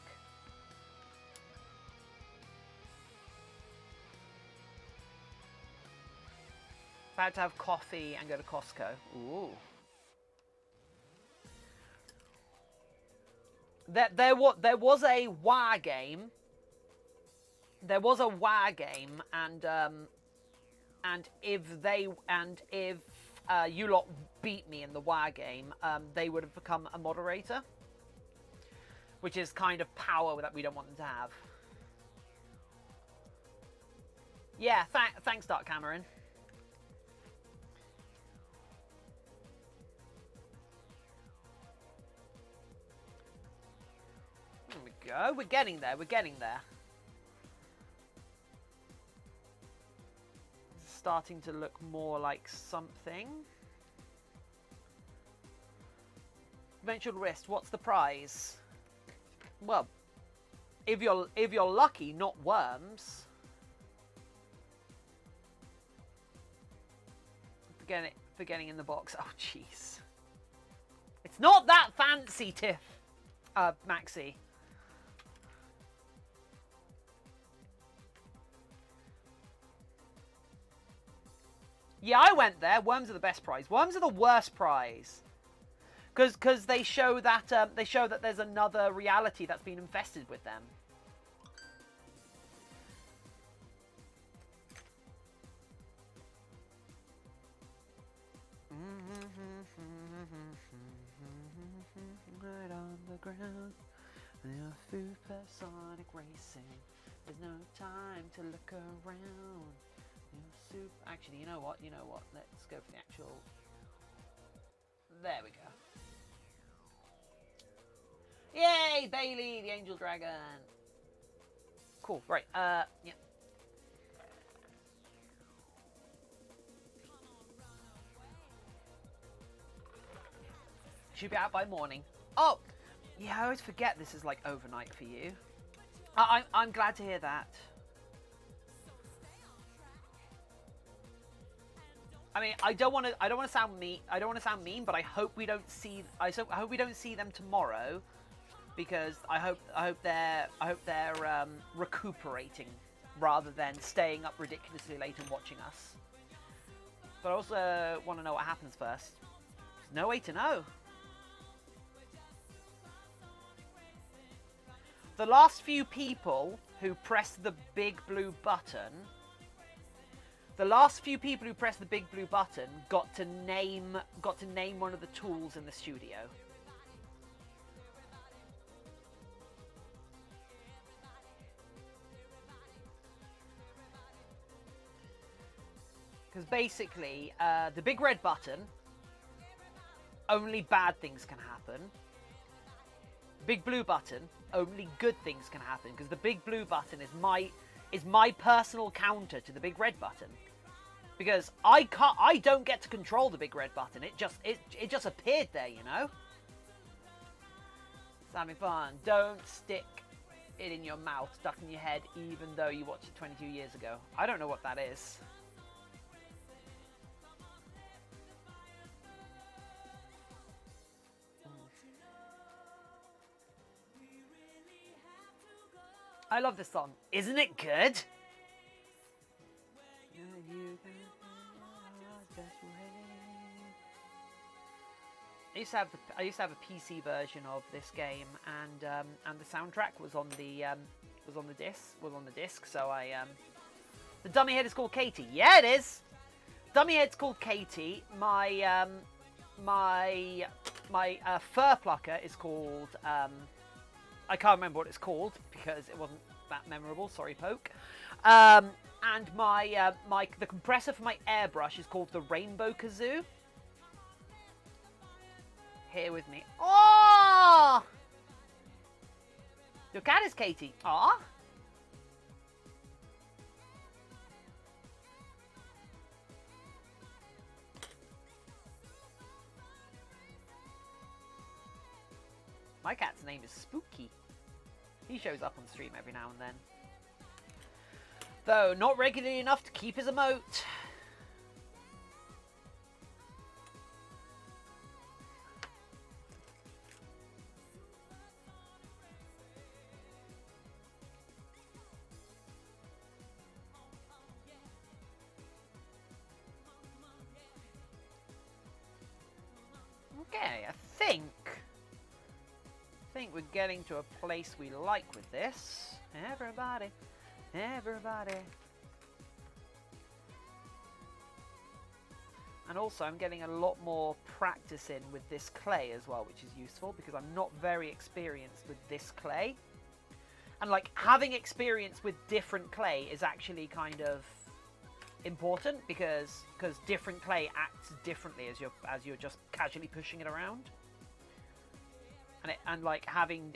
About to have coffee and go to Costco. Ooh. There was a WoW game. There was a WoW game, and if you lot beat me in the WoW game, they would have become a moderator, which is kind of power that we don't want them to have. Yeah, thanks, Dark Cameron. There we go. We're getting there. We're getting there. It's starting to look more like something. Eventual wrist. What's the prize? Well, if you're lucky, not worms. Forgetting in the box. Oh, jeez. It's not that fancy, Tiff. Maxi. Yeah, I went there. Worms are the best prize. Worms are the worst prize. Because they show that there's another reality that's been infested with them. Right on the ground, supersonic racing. There's no time to look around. Actually, you know what? Let's go for the actual. There we go. Yay, Bailey, the Angel Dragon. Cool. Right. Yeah. Should be out by morning. Oh, yeah. I always forget this is like overnight for you. I'm glad to hear that. I mean, I don't want to sound mean, but I hope we don't see. I hope we don't see them tomorrow, because I hope they're recuperating rather than staying up ridiculously late and watching us. But I also want to know what happens first. There's no way to know. The last few people who pressed the big blue button. The last few people who pressed the big blue button got to name one of the tools in the studio. Because basically, the big red button, only bad things can happen. Big blue button, only good things can happen. Because the big blue button is my personal counter to the big red button, because I don't get to control the big red button. It just appeared there, you know. having fun. Don't stick it in your mouth, stuck in your head, even though you watched it 22 years ago. I don't know what that is. I love this song. Isn't it good? I used to have a PC version of this game, and the soundtrack was on the disc. So the dummy head is called Katie. Yeah, it is. Dummy head's called Katie. My fur plucker is called I can't remember what it's called because it wasn't that memorable. Sorry, Poke. And the compressor for my airbrush is called the Rainbow Kazoo. Here with me. Oh! Your cat is Katie. Aw. My cat's name is Spooky. He shows up on stream every now and then. Though not regularly enough to keep his emote. Okay, I think we're getting to a place we like with this. Everybody. And also I'm getting a lot more practice in with this clay as well, which is useful because I'm not very experienced with this clay. And like having experience with different clay is actually kind of important because different clay acts differently as you're just casually pushing it around. And like having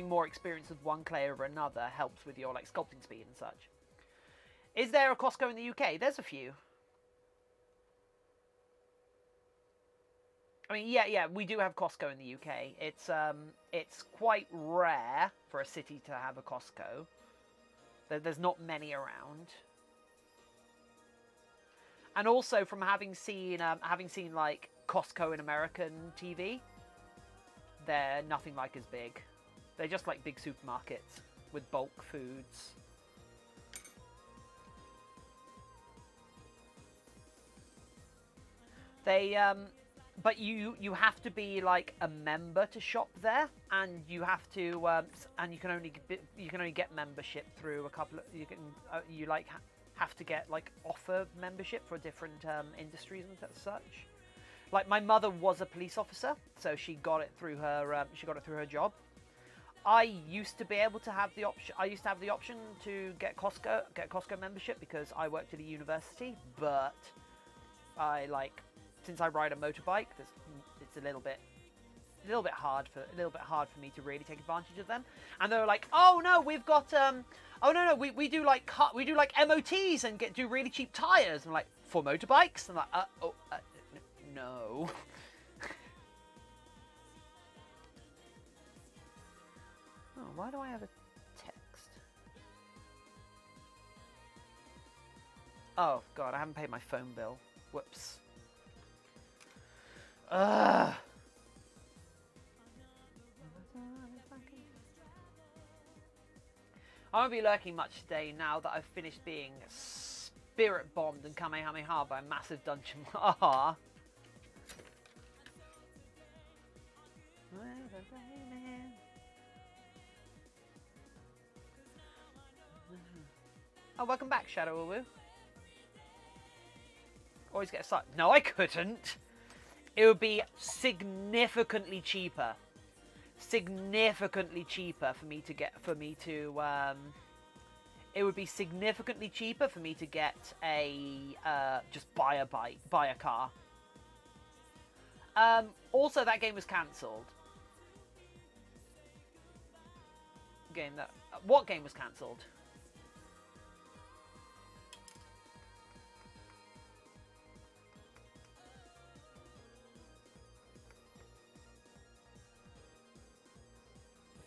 more experience with one clay over another helps with your like sculpting speed and such. Is there a Costco in the UK? There's a few. I mean, yeah, we do have Costco in the UK. It's quite rare for a city to have a Costco. There's not many around. And also from having seen like Costco in American TV, they're nothing like as big. They're just like big supermarkets with bulk foods. They but you have to be like a member to shop there, and you have to and you can only get membership through a couple of have to get like offer membership for different industries and such. Like my mother was a police officer, so she got it through her job. I used to be able to have the option. I used to have the option to get Costco membership because I worked at a university, but since I ride a motorbike, it's a little bit hard for me to really take advantage of them. And they were like, "Oh no, we've got we do like MOTs and do really cheap tires." And I'm like, "For motorbikes?" I'm like, no. Oh, why do I have a text? Oh god, I haven't paid my phone bill. Whoops. Ugh. I won't be lurking much today now that I've finished being spirit bombed and kamehameha by a massive dungeon. Ah. Oh, welcome back, Shadow Woo. Always get a start. No, I couldn't. It would be significantly cheaper. Significantly cheaper for me to get it would be significantly cheaper for me to get a just buy a car. Also, that game was cancelled. What game was cancelled?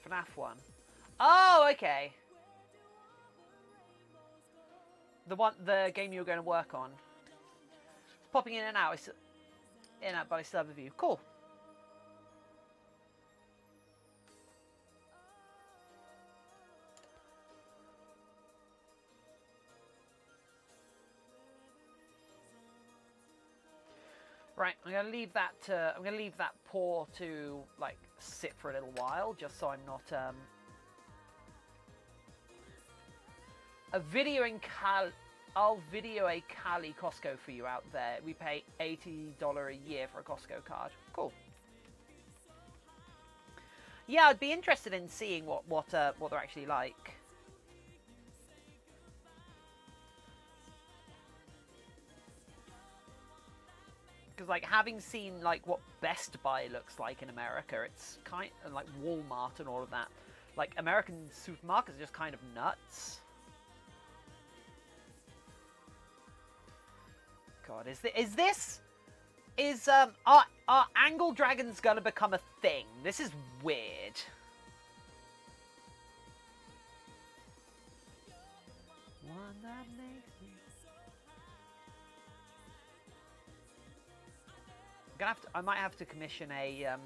FNAF one. Oh, okay. The game you were going to work on. It's popping in and out. In and out, but I still have a view. Cool. Right, I'm gonna leave that. I'm gonna leave that pour to like sit for a little while, just so I'm not. I'll video a Cali Costco for you out there. We pay $80 a year for a Costco card. Cool. Yeah, I'd be interested in seeing what they're actually like. Because, like, having seen, like, what Best Buy looks like in America, it's kind of like Walmart and all of that. Like, American supermarkets are just kind of nuts. God, are angle dragons gonna become a thing? This is weird. One that makes me... I might have to commission a. I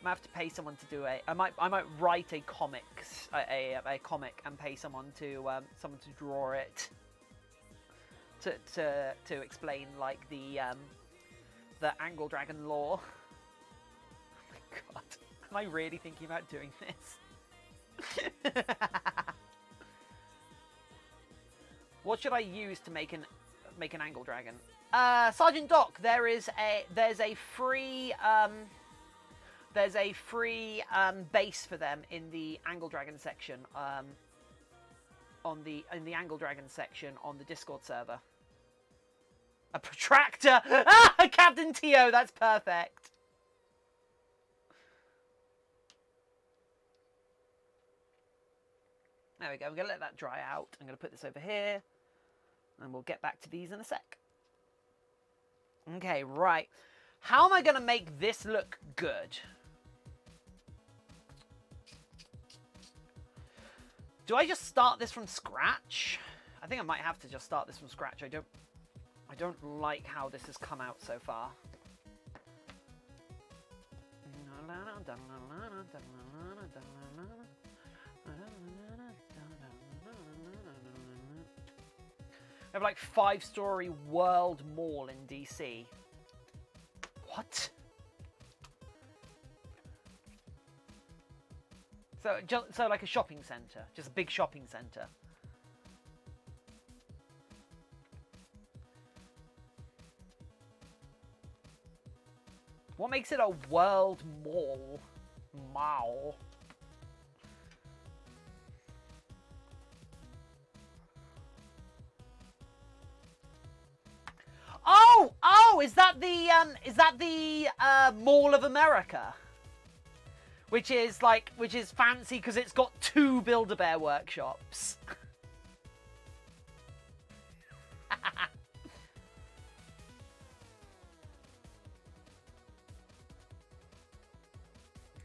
might have to pay someone to do a. I might write a comic and pay someone to draw it. To explain like the angle dragon lore. Oh my god, am I really thinking about doing this? What should I use to make an angle dragon? Sergeant Doc, there's a free base for them in the Angle Dragon section in the Angle Dragon section on the Discord server. A protractor! Ah, Captain Tio, that's perfect. There we go. I'm gonna let that dry out. I'm gonna put this over here, and we'll get back to these in a sec. Okay, right. How am I going to make this look good? Do I just start this from scratch? I think I might have to just start this from scratch. I don't like how this has come out so far. I have like 5-story World Mall in DC. What? So like a shopping centre, just a big shopping centre. What makes it a World Mall? Mall. Oh, is that the Mall of America? Which is fancy because it's got 2 Build-A-Bear workshops.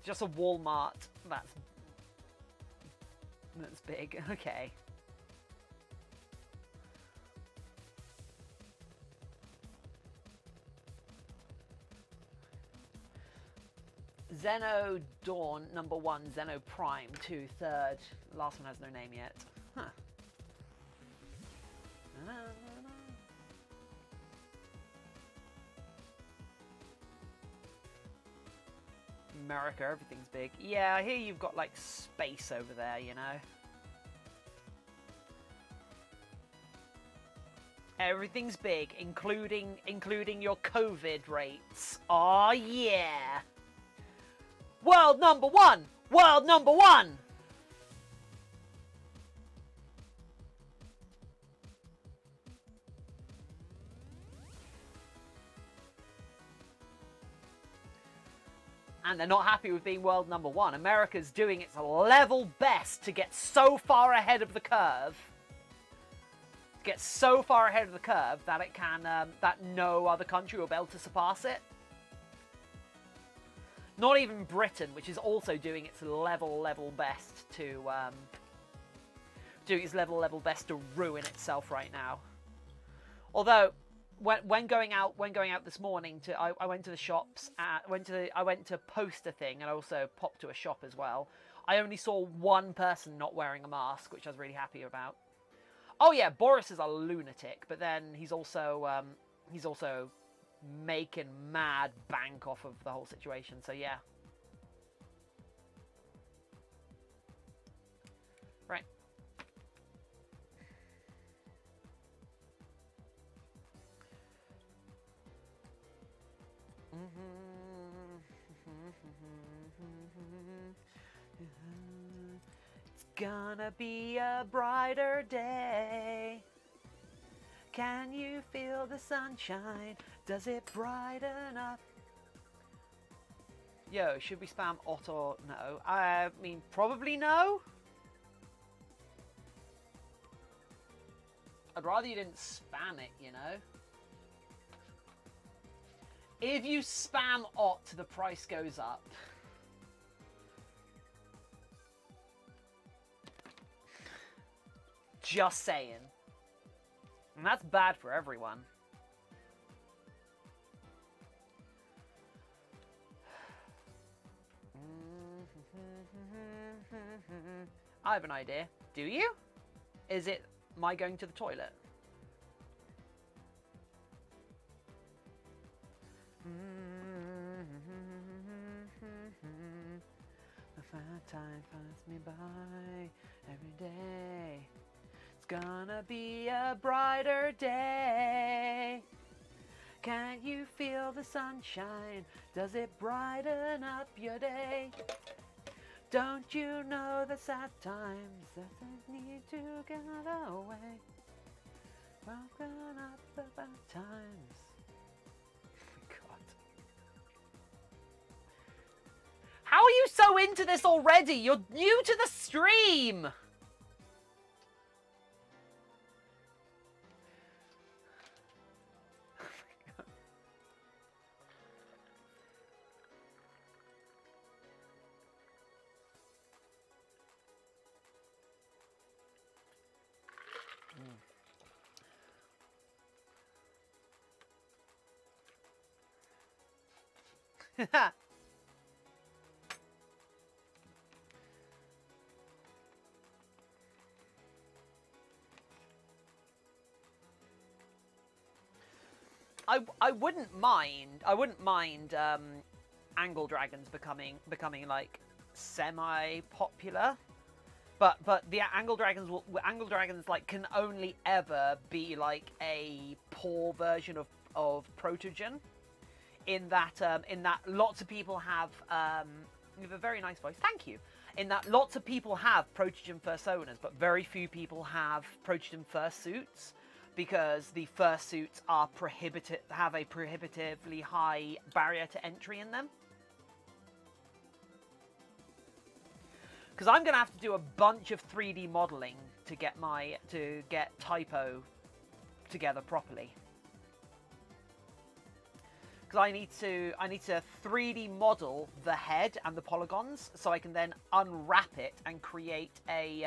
Just a Walmart that's big. Okay. Zeno Dawn, number 1, Zeno Prime, 2, 3rd. The last one has no name yet. Huh. America, everything's big. Yeah, here you've got like space over there, you know. Everything's big, including your COVID rates. Oh yeah. World number 1! World number 1! And they're not happy with being world number 1. America's doing its level best to get so far ahead of the curve. Get so far ahead of the curve that it can, that no other country will be able to surpass it. Not even Britain, which is also doing its level best to ruin itself right now. Although, when going out this morning, I went to the shops. I went to post a thing, and I also popped to a shop as well. I only saw one person not wearing a mask, which I was really happy about. Oh yeah, Boris is a lunatic, but then he's also making mad bank off of the whole situation. So yeah. Right. It's gonna be a brighter day. Can you feel the sunshine? Does it brighten up? Yo, should we spam OT or no? I mean, probably no. I'd rather you didn't spam it, you know? If you spam OT, the price goes up. Just saying. And that's bad for everyone. I have an idea. Do you? Is it my going to the toilet? The fine time finds me by every day. It's gonna be a brighter day. Can't you feel the sunshine? Does it brighten up your day? Don't you know the sad times that I need to get away? Welcome up the bad times. Oh my God. How are you so into this already? You're new to the stream! I wouldn't mind angle dragons becoming like semi-popular, but the angle dragons like can only ever be like a poor version of Protogen. In that lots of people have you have a very nice voice, thank you. In that lots of people have Protogen fursuits, but very few people have Protogen fursuits, because the fursuits are have a prohibitively high barrier to entry in them. Because I'm gonna have to do a bunch of 3D modeling to get typo together properly. Because I need to 3D model the head and the polygons, so I can then unwrap it and create a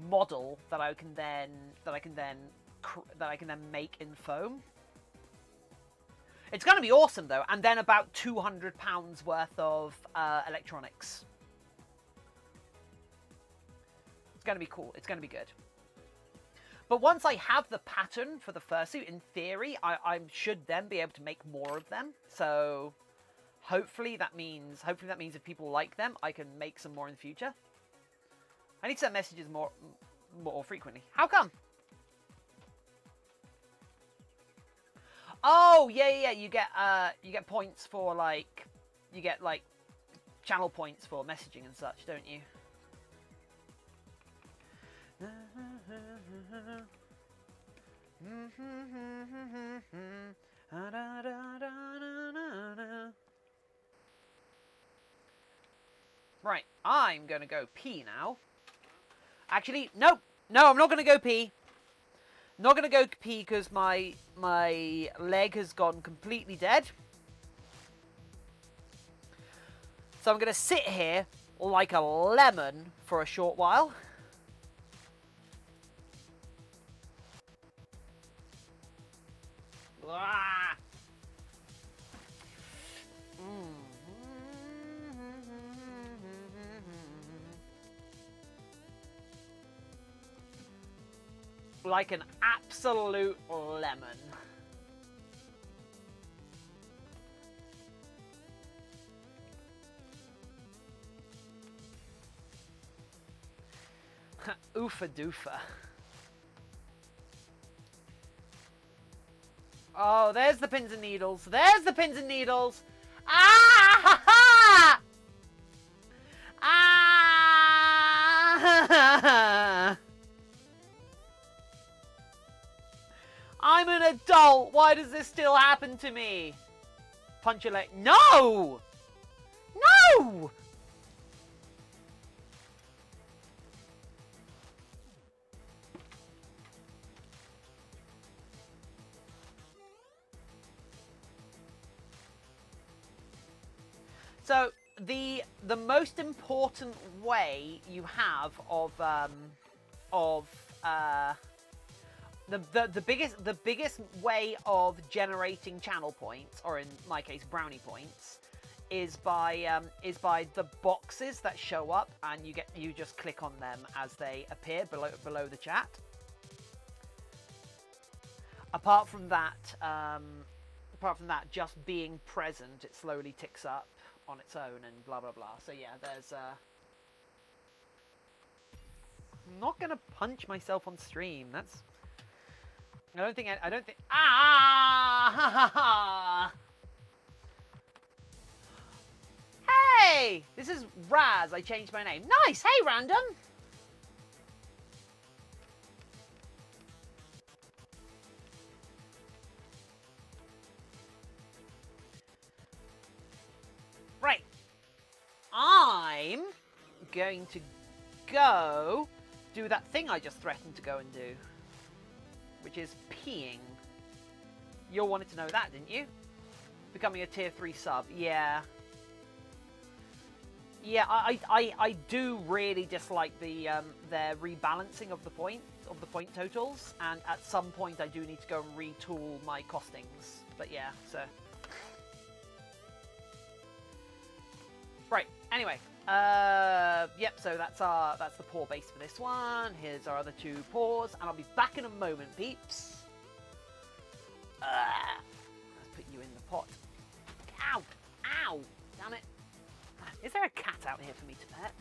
model that I can then make in foam. It's going to be awesome though, and then about £200 worth of electronics. It's going to be cool. It's going to be good. But once I have the pattern for the fursuit, in theory, I should then be able to make more of them. So hopefully that means if people like them, I can make some more in the future. I need to send messages more frequently. How come? Oh yeah. You get points for like channel points for messaging and such, don't you? Right, I'm gonna go pee now. Actually, no, I'm not gonna go pee. Not gonna go pee because my leg has gone completely dead. So I'm going to sit here like a lemon for a short while. Ah. Like an absolute lemon. Oofa doofa. Oh, there's the pins and needles. There's the pins and needles. Ah! Ha, ha! Ah! I'm an adult. Why does this still happen to me? Punch your leg. No! No! So the most important way you have of the biggest way of generating channel points, or in my case brownie points, is by the boxes that show up, and you just click on them as they appear below the chat. Apart from that, just being present, it slowly ticks up on its own and blah blah blah. So yeah, there's I'm not gonna punch myself on stream. That's I don't think ah. Hey, this is Raz. I changed my name. Nice. Hey, random. Right. I'm going to go do that thing I just threatened to go and do, which is peeing. You all wanted to know that, didn't you? Becoming a tier 3 sub. Yeah. Yeah, I do really dislike their rebalancing of the point totals, and at some point I do need to go and retool my costings. But yeah, so right. Anyway, yep. So that's the paw base for this one. Here's our other 2 paws, and I'll be back in a moment, peeps. Let's put you in the pot. Ow! Ow! Damn it! Is there a cat out here for me to pet?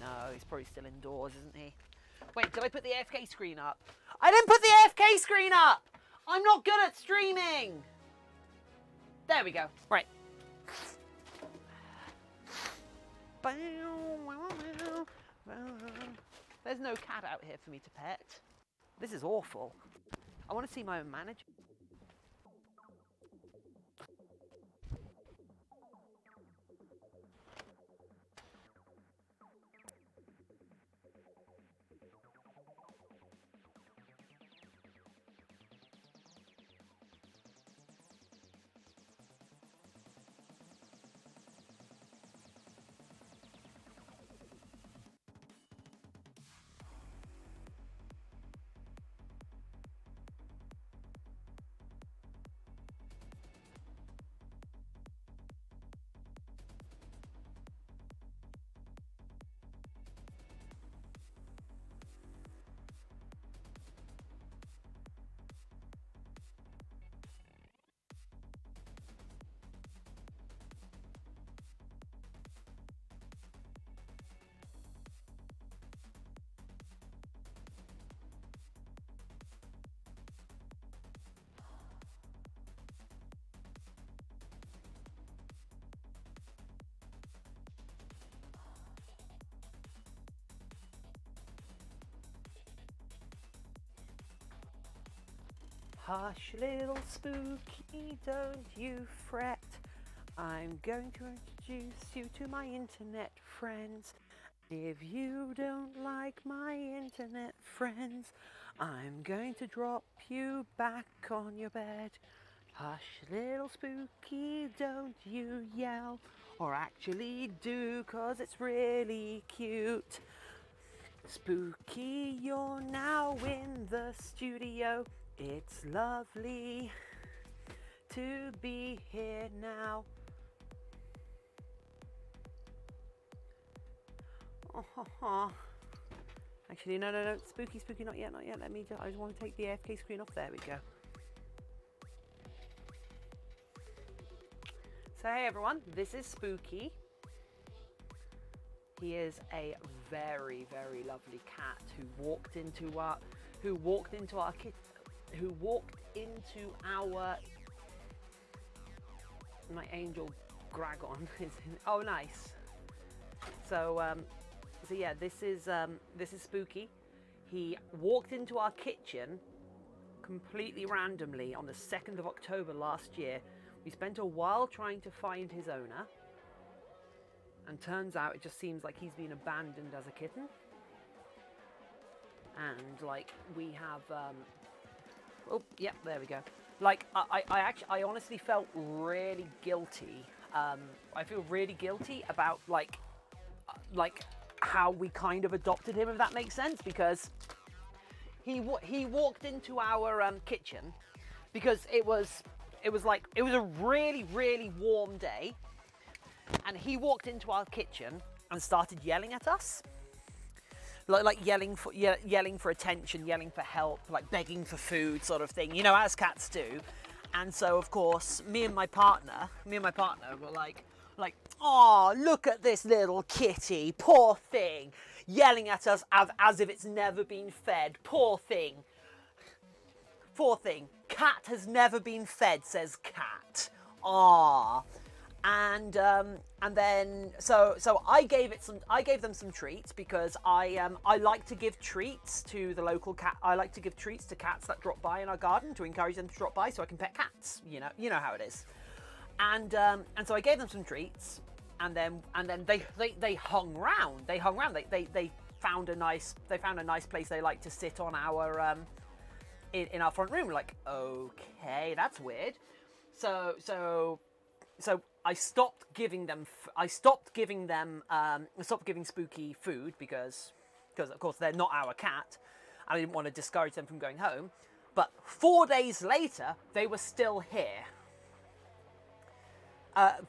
No, he's probably still indoors, isn't he? Wait, did I put the AFK screen up? I didn't put the AFK screen up! I'm not good at streaming! There we go. Right. There's no cat out here for me to pet. This is awful. I want to see my own manager. Hush, little spooky, don't you fret. I'm going to introduce you to my internet friends. If you don't like my internet friends, I'm going to drop you back on your bed. Hush, little Spooky, don't you yell. Or actually do, 'cause it's really cute. Spooky, you're now in the studio. It's lovely to be here now. Oh. Actually, no. Spooky, not yet. Let me I just want to take the AFK screen off. There we go. So hey everyone, this is Spooky. He is a very, very lovely cat who walked into our my angel Gragon is in, oh nice. So yeah, this is Spooky. He walked into our kitchen completely randomly on the 2nd of October last year. We spent a while trying to find his owner, and turns out it just seems like he's been abandoned as a kitten. And like we have, oh yeah, there we go. Like I honestly felt really guilty. I feel really guilty about like how we kind of adopted him, if that makes sense, because he walked into our kitchen because it was a really, really warm day, and he walked into our kitchen and started yelling at us, like yelling for attention, yelling for help, like begging for food, sort of thing, you know, as cats do. And so of course me and my partner were like, oh, look at this little kitty, poor thing, yelling at us as if it's never been fed. Poor thing. Cat has never been fed, says cat. Ah. And then so I gave them some treats, because I like to give treats to the local cat. I like to give treats to cats that drop by in our garden to encourage them to drop by so I can pet cats. You know how it is. And so I gave them some treats, and then they hung round. They found a nice place they like to sit on our in our front room. Like, okay, that's weird. So I stopped giving Spooky food because of course they're not our cat. I didn't want to discourage them from going home. But 4 days later, they were still here.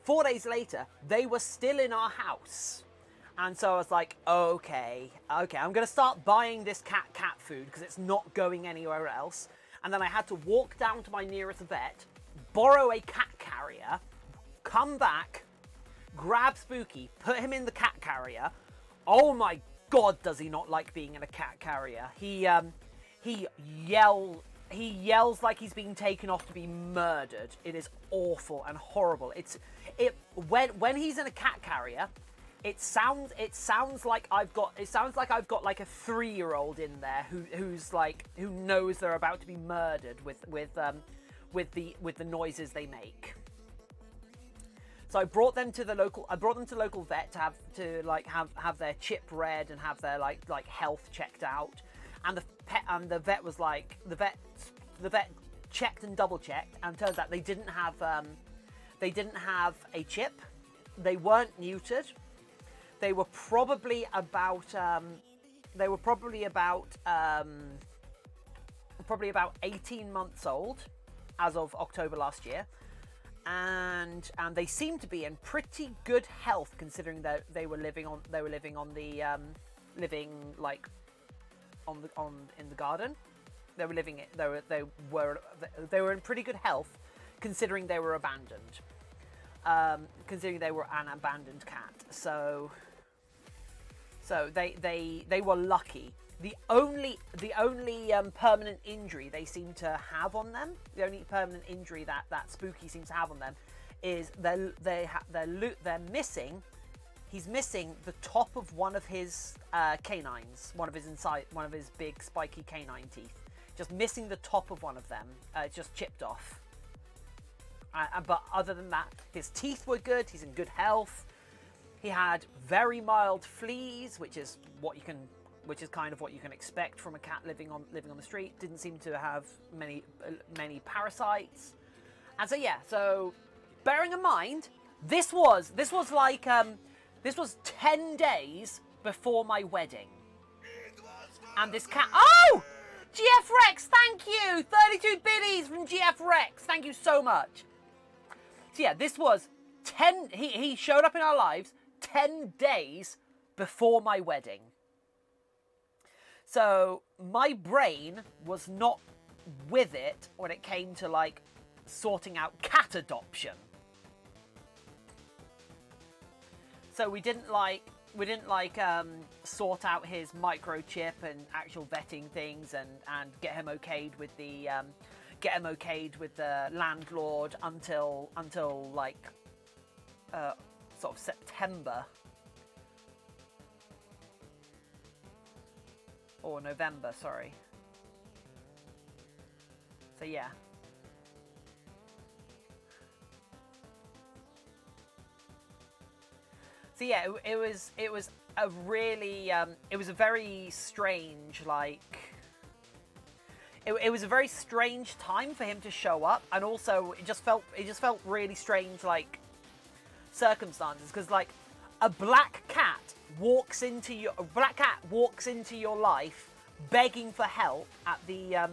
4 days later, they were still in our house. And so I was like, okay, I'm going to start buying this cat food because it's not going anywhere else. And then I had to walk down to my nearest vet, borrow a cat carrier, come back, grab Spooky, put him in the cat carrier. Oh my God, does he not like being in a cat carrier? He yells like he's being taken off to be murdered. It is awful and horrible. When he's in a cat carrier, it sounds like I've got like a 3-year-old in there who knows they're about to be murdered with the noises they make. So I brought them to the local vet to have their chip read and have their like health checked out. And the vet was like, the vet checked and double checked, and turns out they didn't have a chip. They weren't neutered. They were probably about 18 months old as of October last year, and they seemed to be in pretty good health considering that they were living in the garden. They were in pretty good health considering they were abandoned. Considering they were an abandoned cat. So they were lucky. The only permanent injury they seem to have on them, the only permanent injury that Spooky seems to have on them, is they're missing. He's missing the top of one of his canines, one of his big spiky canine teeth. Just missing the top of one of them. Just chipped off. But other than that, his teeth were good. He's in good health. He had very mild fleas, which is kind of what you can expect from a cat living on the street. Didn't seem to have many parasites, And so yeah, so bearing in mind, this was 10 days before my wedding. And this cat, oh! GF Rex, thank you! 32 biddies from GF Rex, thank you so much. So yeah, this was 10, he showed up in our lives 10 days before my wedding. So my brain was not with it when it came to like sorting out cat adoption. So we didn't sort out his microchip and actual vetting things and get him okayed with the landlord until like sort of September or November, sorry. So yeah. So yeah, it was a really it was a very strange it was a very strange time for him to show up, and also it just felt really strange like circumstances, because like a black cat walks into your life begging for help at the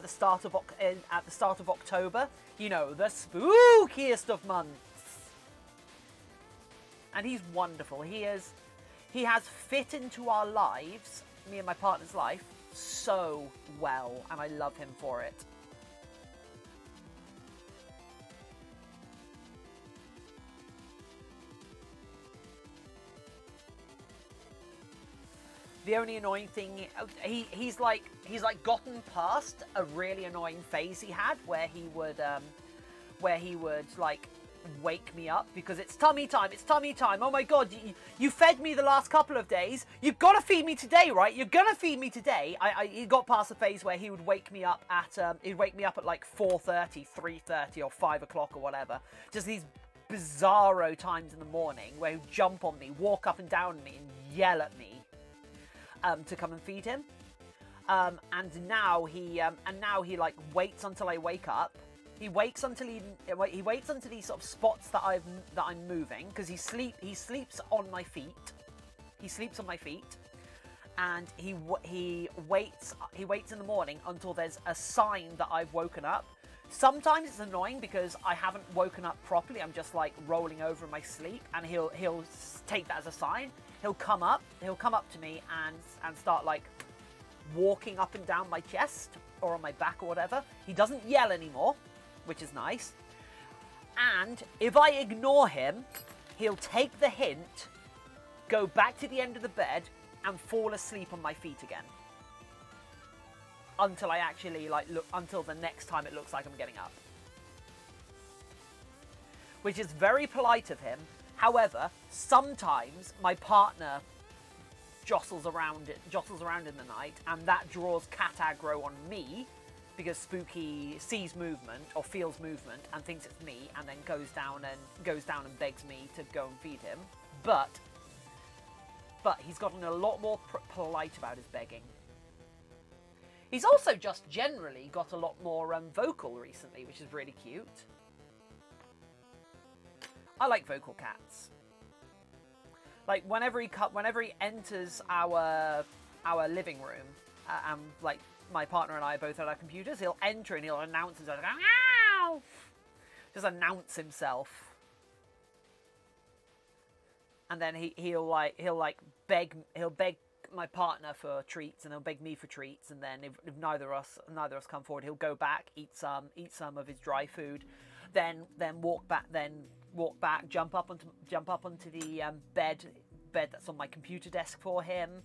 start of October, you know, the spookiest of months. And he's wonderful. He has fit into our lives, me and my partner's life, so well, and I love him for it. The only annoying thing, he's like gotten past a really annoying phase he had where he would like wake me up because it's tummy time, oh my god, you fed me the last couple of days, you've got to feed me today, right? You're gonna feed me today. He got past the phase where he would wake me up at like 4:30, 3:30 or 5 o'clock or whatever, just these bizarro times in the morning where he would jump on me, walk up and down on me and yell at me to come and feed him. And now he like waits until I wake up. He waits until he waits until he sort of spots that I'm moving, because he sleeps on my feet. He sleeps on my feet, and he waits in the morning until there's a sign that I've woken up. Sometimes it's annoying because I haven't woken up properly. I'm just like rolling over in my sleep, and he'll take that as a sign. He'll come up to me and start like walking up and down my chest or on my back or whatever. He doesn't yell anymore, which is nice. And if I ignore him, he'll take the hint, go back to the end of the bed, and fall asleep on my feet again. Until I actually until the next time it looks like I'm getting up. Which is very polite of him. However, sometimes my partner jostles around in the night, and that draws cat aggro on me, because Spooky sees movement or feels movement and thinks it's me, and then goes down and begs me to go and feed him. But he's gotten a lot more polite about his begging. He's also just generally got a lot more vocal recently, which is really cute. I like vocal cats. Like whenever he enters our living room, and like my partner and I are both at our computers, he'll enter and he'll announce himself, like, "Meow!" Just announce himself, and then he'll beg my partner for treats, and he'll beg me for treats, and then if neither of us come forward, he'll go back, eat some of his dry food, then walk back, jump up onto the bed that's on my computer desk for him,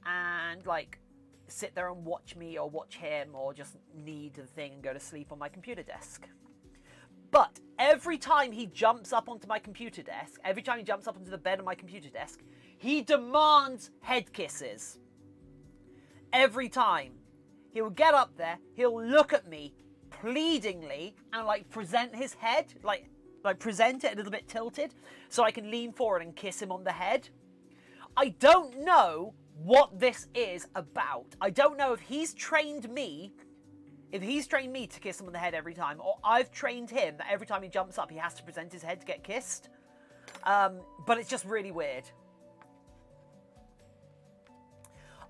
and like sit there and watch me or watch him, or just knead the thing and go to sleep on my computer desk. But every time he jumps up onto my computer desk, every time he jumps up onto the bed on my computer desk, he demands head kisses. Every time. He'll get up there, he'll look at me pleadingly and like present his head, like present it a little bit tilted so I can lean forward and kiss him on the head. I don't know what this is about. I don't know if he's trained me If he's trained me to kiss him on the head every time, or I've trained him that every time he jumps up, he has to present his head to get kissed. But it's just really weird.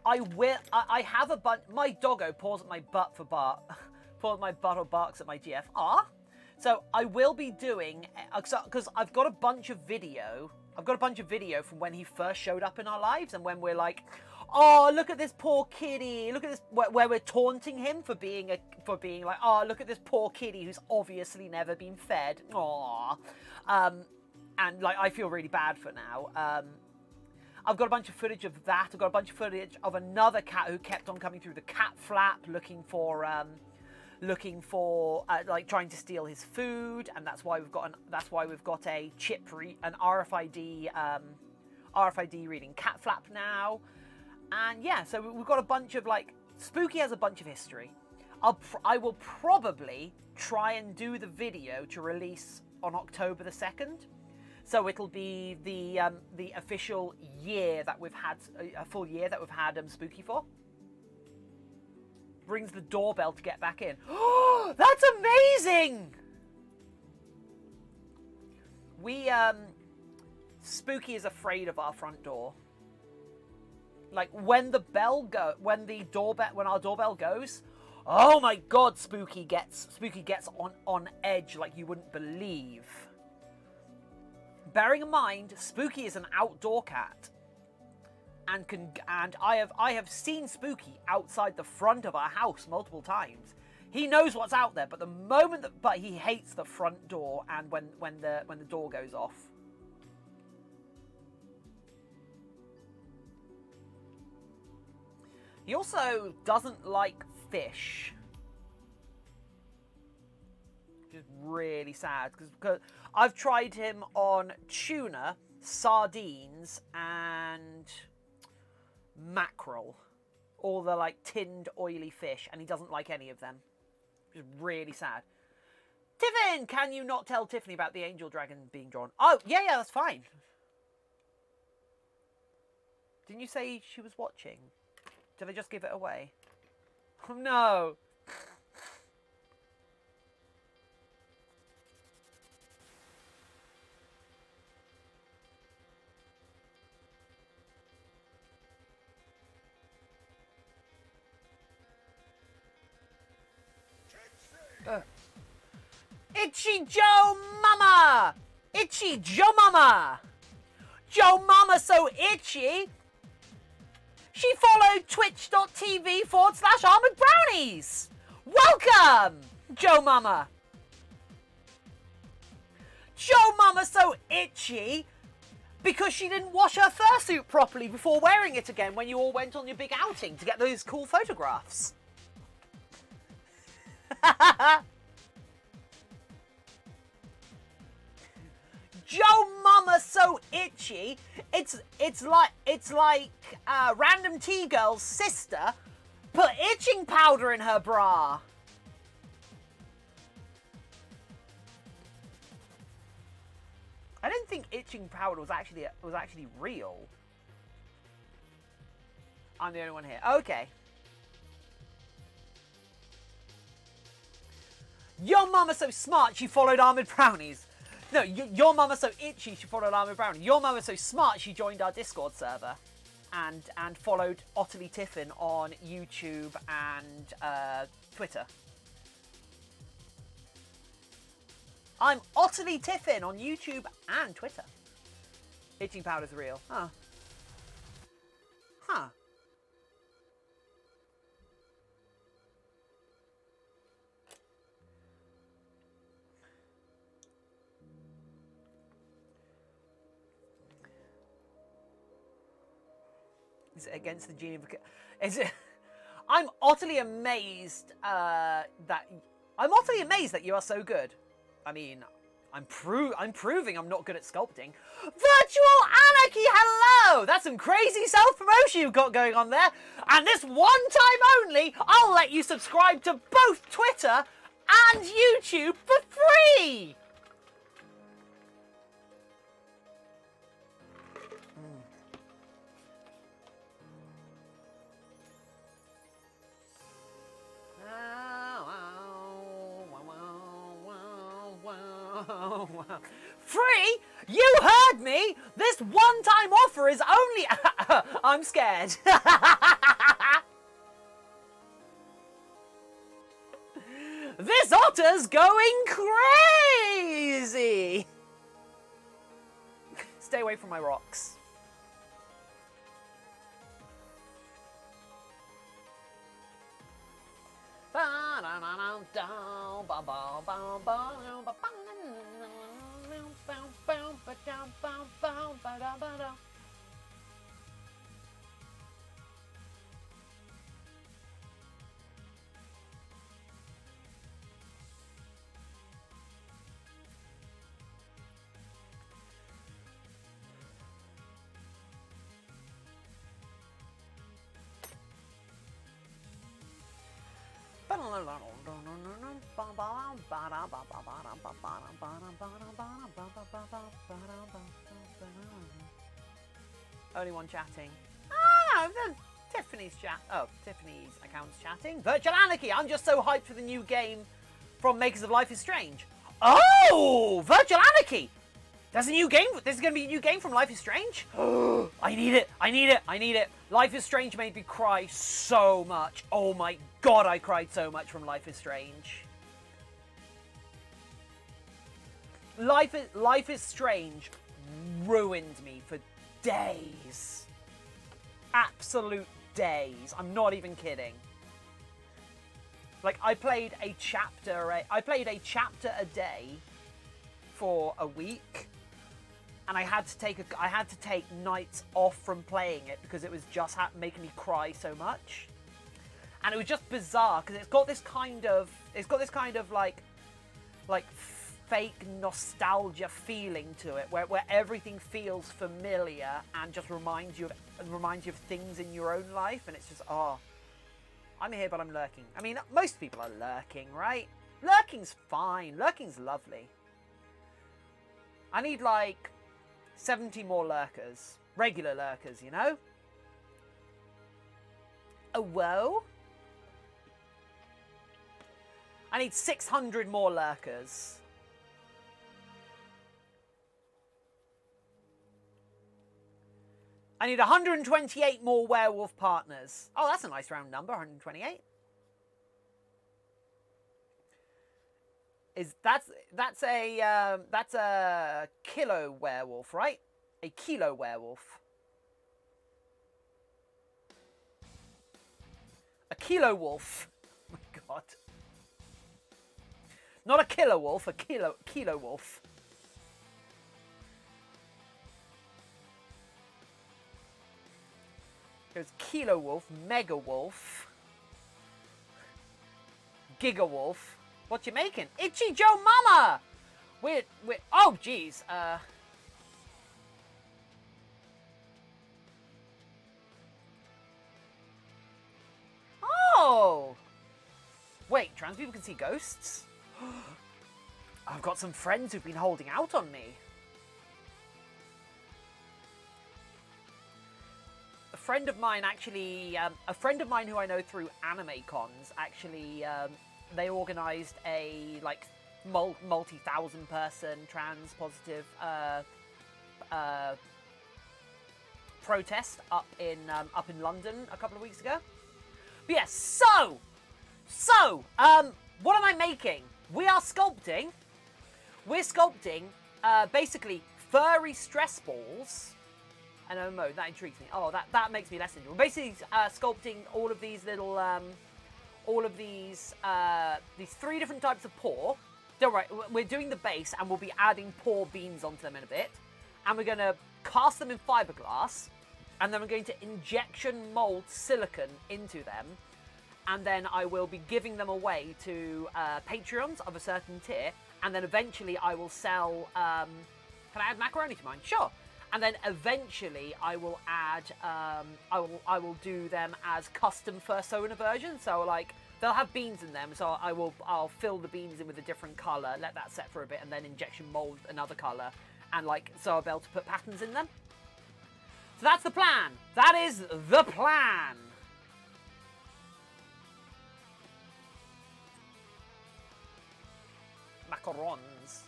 I have a bunch. My doggo paws at my butt for bark. Paws at my butt or barks at my GF. Ah. So I will be doing, because I've got a bunch of video. I've got a bunch of video from when he first showed up in our lives, and when we're like, oh, look at this poor kitty. Look at this, where we're taunting him for being like, oh, look at this poor kitty who's obviously never been fed. Aww. And like, I feel really bad for now. I've got a bunch of footage of that. I've got a bunch of footage of another cat who kept on coming through the cat flap, looking for like trying to steal his food, and that's why we've got a chip an RFID reading cat flap now. And yeah, so we've got a bunch of, like, Spooky has a bunch of history. I will probably try and do the video to release on October the 2nd. So it'll be the official year that we've had, a full year that we've had Spooky for. Rings the doorbell to get back in. Oh, that's amazing! Spooky is afraid of our front door. Like, when our doorbell goes, oh my god, Spooky gets on edge like you wouldn't believe. Bearing in mind, Spooky is an outdoor cat, and I have seen Spooky outside the front of our house multiple times. He knows what's out there, but he hates the front door and when the door goes off. He also doesn't like fish. Which is really sad, because I've tried him on tuna, sardines, and mackerel. All the, like, tinned, oily fish, and he doesn't like any of them. Which is really sad. Tiffin! Can you not tell Tiffany about the angel dragon being drawn? Oh, yeah, that's fine. Didn't you say she was watching? Did I just give it away? Oh no! Itchy Joe Mama! Itchy Joe Mama! Joe Mama so itchy! She followed twitch.tv/ArmouredBrownies! Welcome, Joe Mama! Joe Mama so itchy because she didn't wash her fursuit properly before wearing it again when you all went on your big outing to get those cool photographs. Joe Mama so itchy, it's like Random T-Girl's sister put itching powder in her bra. I didn't think itching powder was actually real. I'm the only one here. Okay. Your mama's so smart she followed Armoured Brownies. No, your mama's so itchy she followed Armoured Brownies. Your mama's so smart she joined our Discord server and followed Otterly Tiffin on YouTube and Twitter. I'm Otterly Tiffin on YouTube and Twitter. Itching powder's real. Huh. Huh. Is it against the gene of... Is it... I'm utterly amazed that you are so good. I mean, I'm proving I'm not good at sculpting. Virtual Anarchy, hello! That's some crazy self-promotion you've got going on there. And this one time only, I'll let you subscribe to both Twitter and YouTube for free! Oh, wow. Free? You heard me! This one-time offer is only... I'm scared. This otter's going crazy! Stay away from my rocks. Only one chatting. Oh no, Tiffany's chat. Oh, Tiffany's account's chatting. Virtual Anarchy. I'm just so hyped for the new game from makers of Life is Strange. Oh, Virtual Anarchy. There's a new game. This is going to be a new game from Life is Strange. I need it. I need it. I need it. Life is Strange made me cry so much. Oh my god, I cried so much from Life is Strange. Life is Strange ruined me for days. Absolute days. I'm not even kidding. Like, I played a chapter a day for a week. And I had to take nights off from playing it because it was just making me cry so much, and it was just bizarre because it's got this kind of like fake nostalgia feeling to it, where everything feels familiar and just reminds you of things in your own life, and it's just I'm here but I'm lurking. I mean, most people are lurking, right? Lurking's fine. Lurking's lovely. I need like 70 more lurkers. Regular lurkers, you know? Oh, whoa. I need 600 more lurkers. I need 128 more werewolf partners. Oh, that's a nice round number, 128. That's a kilo werewolf, right? A kilo werewolf. A kilo wolf. Oh my god. Not a killer wolf, a kilo wolf. There's kilo wolf, mega wolf, giga wolf. What you making? Itchy Joe Mama! We're oh geez. Oh! Wait, trans people can see ghosts? I've got some friends who've been holding out on me. A friend of mine actually, a friend of mine who I know through anime cons actually, they organised a like multi-thousand person trans positive protest up in London a couple of weeks ago. But yes, so what am I making? We are sculpting. We're sculpting basically furry stress balls. And oh no, that intrigues me. Oh, that makes me less interested. We're basically sculpting all of these little these 3 different types of paw. Don't worry, we're doing the base and we'll be adding paw beans onto them in a bit. And we're going to cast them in fiberglass. And then we're going to injection mold silicone into them. And then I will be giving them away to Patreons of a certain tier. And then eventually I will sell... can I add macaroni to mine? Sure. And then eventually I will add... I will do them as custom Fursona versions. So like they'll have beans in them. So I'll fill the beans in with a different colour. Let that set for a bit. And then injection mold another colour. And like so I'll be able to put patterns in them. So that's the plan. That is the plan. Macarons.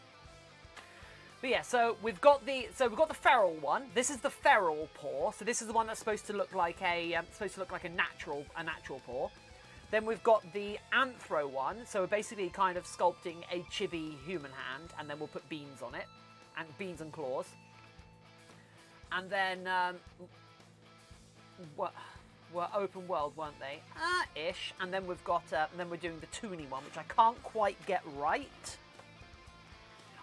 But yeah, so we've got the feral one. This is the feral paw. So this is the one that's supposed to look like a natural paw. Then we've got the anthro one. So we're basically kind of sculpting a chibi human hand, and then we'll put beans on it, and beans and claws. And then what? Were open world, weren't they? Ish. And then we've got, and then we're doing the toony one, which I can't quite get right.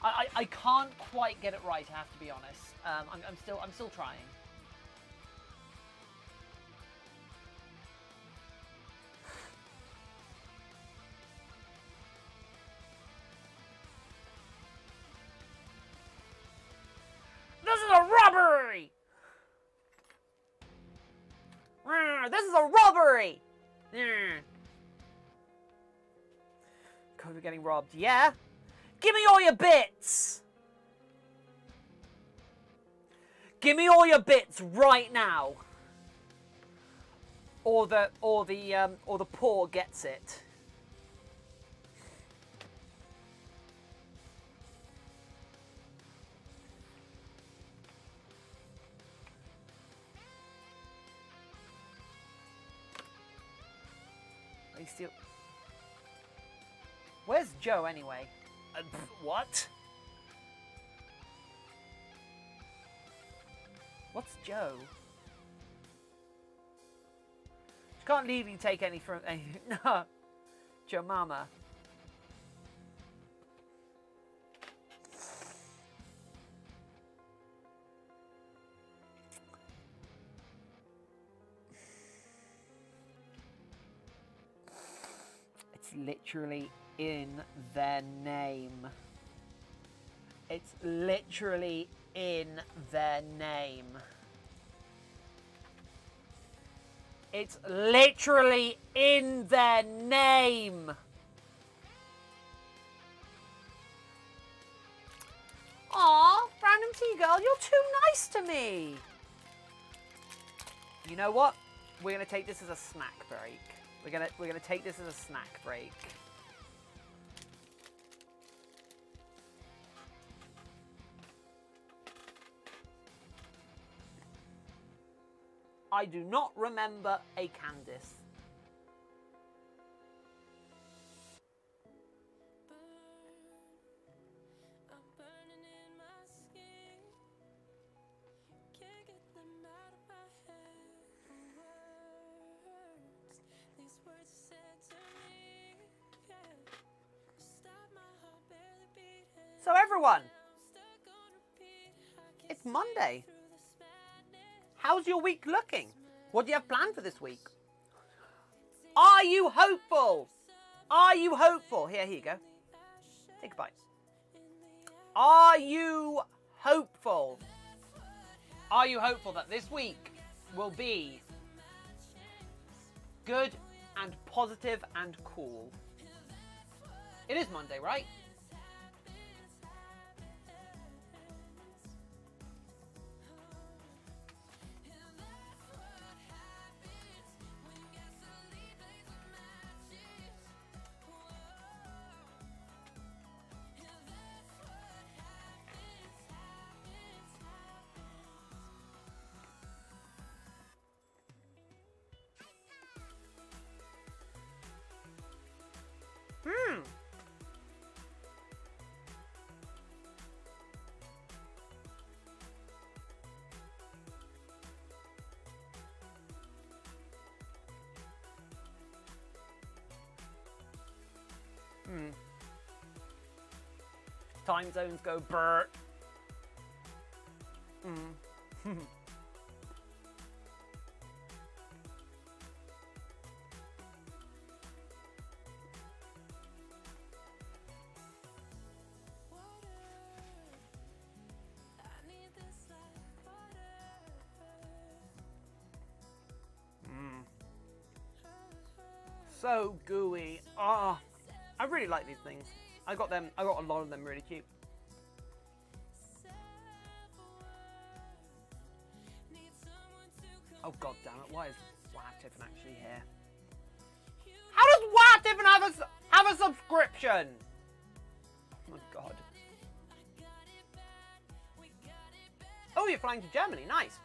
I can't quite get it right, I have to be honest. I'm still trying. This is a robbery! This is a robbery! God, we're getting robbed. Yeah? Give me all your bits! Give me all your bits right now! Or the poor gets it. Still... Where's Joe anyway? What? What's Joe? She can't leave you take any from any. No, Joe Mama. Literally in their name. It's literally in their name. It's literally in their name. Aw, random tea girl, you're too nice to me. You know what? We're gonna take this as a snack break. We're gonna take this as a snack break. I do not remember a Candice. So everyone, it's Monday. How's your week looking? What do you have planned for this week? Are you hopeful? Are you hopeful? Here you go. Take a bite. Are you hopeful? Are you hopeful that this week will be good and positive and cool? It is Monday, right? Time zones go brr. So gooey. Ah, I really like these things. I got a lot of them really cheap. Oh god damn it! Why is Tiffin actually here? How does Tiffin have a subscription? Oh my god. you're flying to Germany. Nice.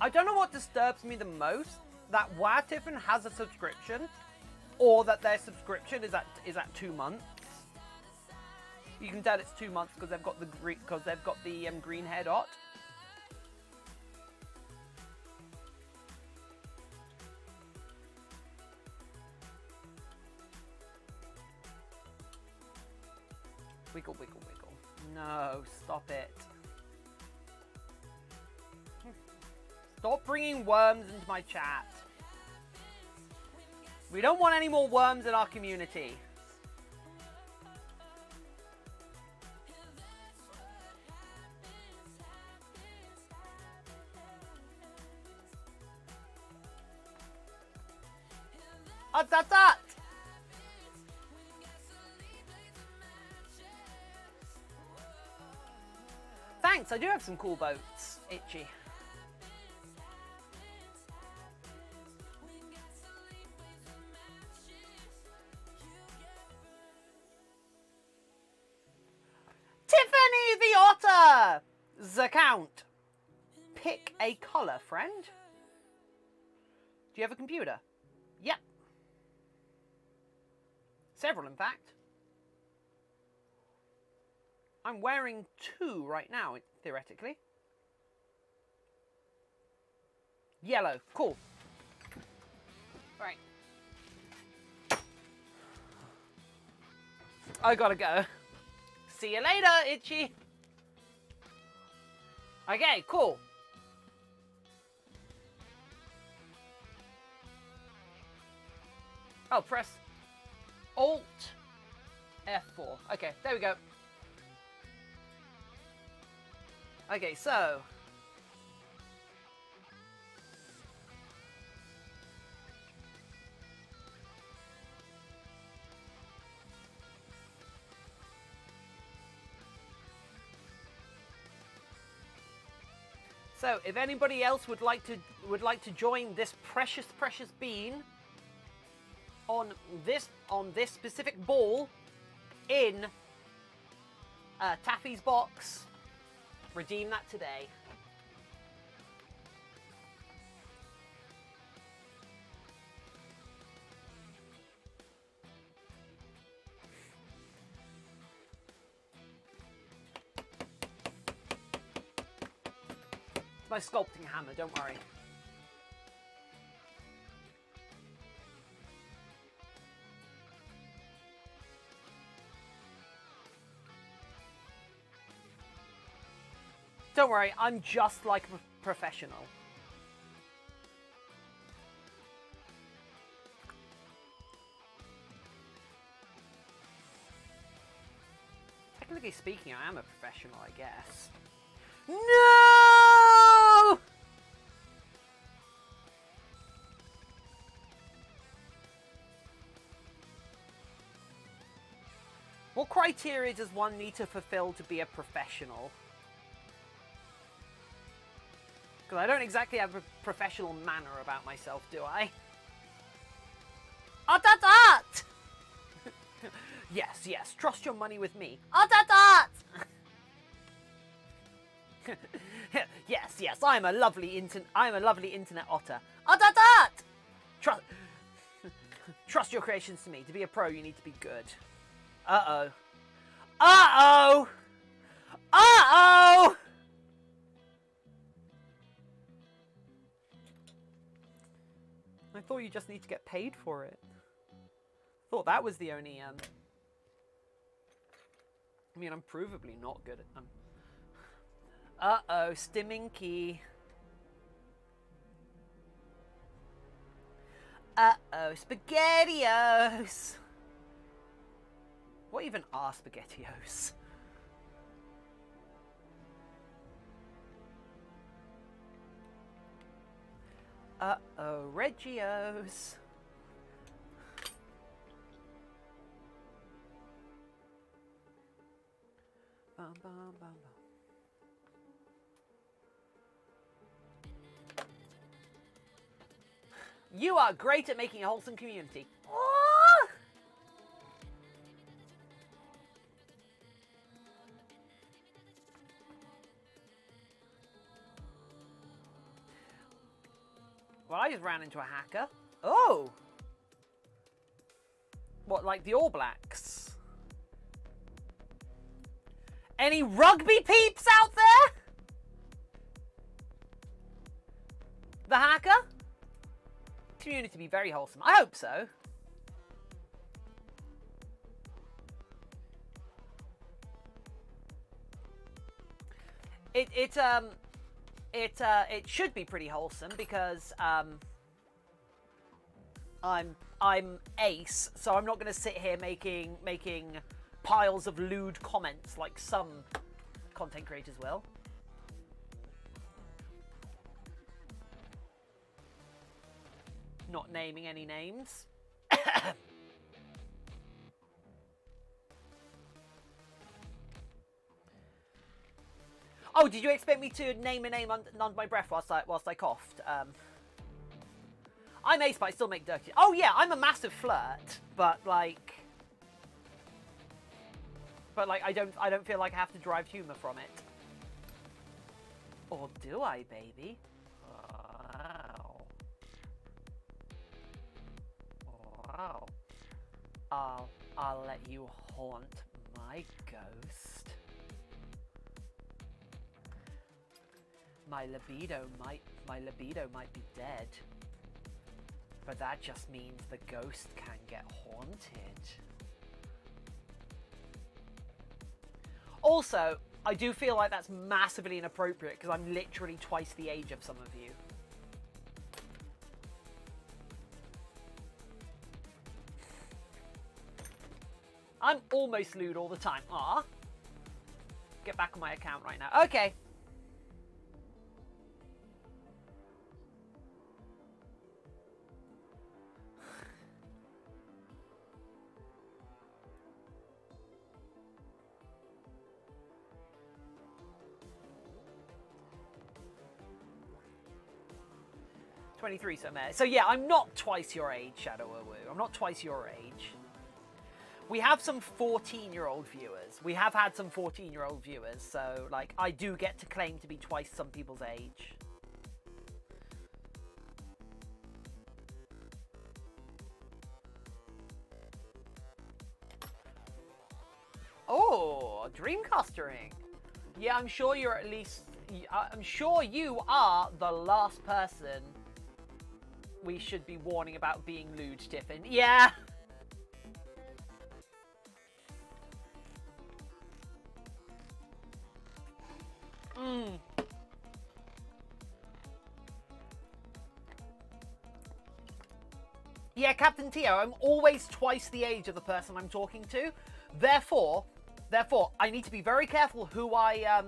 I don't know what disturbs me the most, that WoW Tiffin has a subscription, or that their subscription is at 2 months. You can tell it's 2 months because they've got the green hair dot. Wiggle, wiggle, wiggle. No, stop it. Stop bringing worms into my chat. We don't want any more worms in our community. That. Thanks, I do have some cool boats, Itchy. Tiffany the Otter! Account. Pick a colour, friend. Do you have a computer? Yep. Several, in fact. I'm wearing 2 right now, theoretically. Yellow. Cool. Right. I gotta go. See you later, Itchy. Okay, cool. Oh, press Alt F4. Okay, there we go. Okay, so if anybody else would like to join this precious bean on this specific ball in Taffy's box, redeem that today. It's my sculpting hammer, don't worry. Don't worry, I'm just like a professional. Technically speaking, I am a professional, I guess. No! What criteria does one need to fulfill to be a professional? Because I don't exactly have a professional manner about myself, do I? At! Yes, yes, trust your money with me. At! Yes, yes, I'm a lovely internet otter. At! Trust your creations to me. To be a pro, you need to be good. Uh-oh. Uh-oh! Uh-oh! I thought you just need to get paid for it. Thought that was the only, I mean, I'm provably not good at them. Uh-oh, stimming key. Uh-oh, SpaghettiOs. What even are SpaghettiOs? Uh-oh, Reggios. Bum, bum, bum, bum. You are great at making a wholesome community. Aww. Well, I just ran into a hacker. Oh! What, like the All Blacks? Any rugby peeps out there? The hacker? Community be very wholesome. I hope so. It should be pretty wholesome because I'm ace, so I'm not going to sit here making piles of lewd comments like some content creators will. Not naming any names. Oh, did you expect me to name a name under my breath whilst I coughed? I'm ace, but I still make dirty. Oh yeah, I'm a massive flirt, but like I don't feel like I have to derive humour from it. Or do I, baby? Wow. Wow. I'll let you haunt my ghost. My libido might be dead. But that just means the ghost can get haunted. Also, I do feel like that's massively inappropriate because I'm literally twice the age of some of you. I'm almost lewd all the time. Ah, get back on my account right now. Okay. So yeah, I'm not twice your age, Shadow Woo. I'm not twice your age. We have some 14-year-old viewers. We have had some 14-year-old viewers, so like I do get to claim to be twice some people's age. Oh, Dreamcastering. Yeah, I'm sure you're at least... I'm sure you are the last person we should be warning about being lewd, Tiffin. Yeah! Yeah, Captain Tio, I'm always twice the age of the person I'm talking to. Therefore, I need to be very careful who I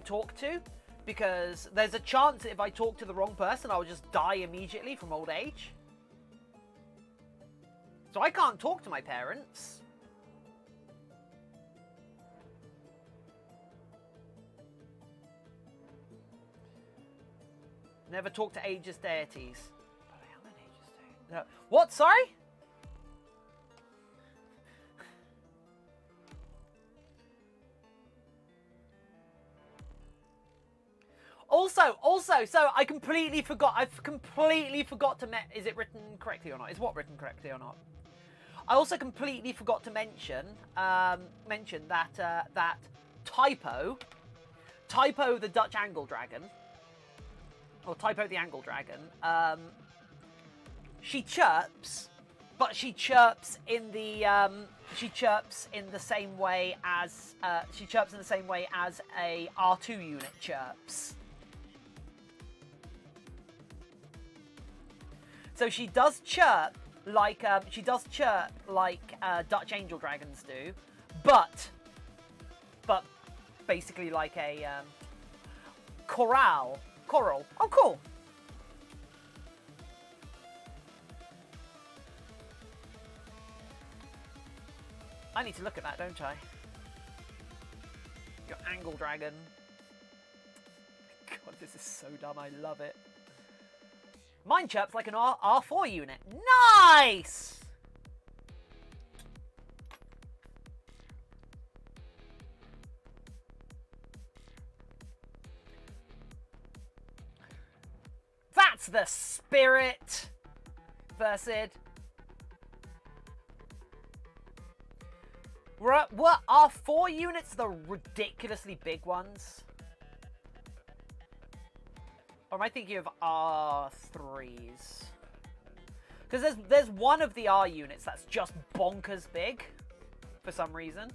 talk to, because there's a chance that if I talk to the wrong person, I'll just die immediately from old age. So I can't talk to my parents. Never talk to ageist deities. But I am an ageist deity. No. What? Sorry? Also, so I completely forgot. I've completely forgot to is it written correctly or not? Is what written correctly or not? I also completely forgot to mention that Typo the Dutch Angle Dragon, or Typo the Angle Dragon, she chirps, but she chirps in the same way as a R2 unit chirps. So she does chirp like Dutch Angel Dragons do, but basically like a coral. Oh, cool. I need to look at that, don't I? Your angle dragon. God, this is so dumb. I love it. Mine chirps like an R4 unit. Nice! That's the spirit, Versid. What are 4 units the ridiculously big ones? Or am I thinking of R3s? Because there's one of the R units that's just bonkers big for some reason.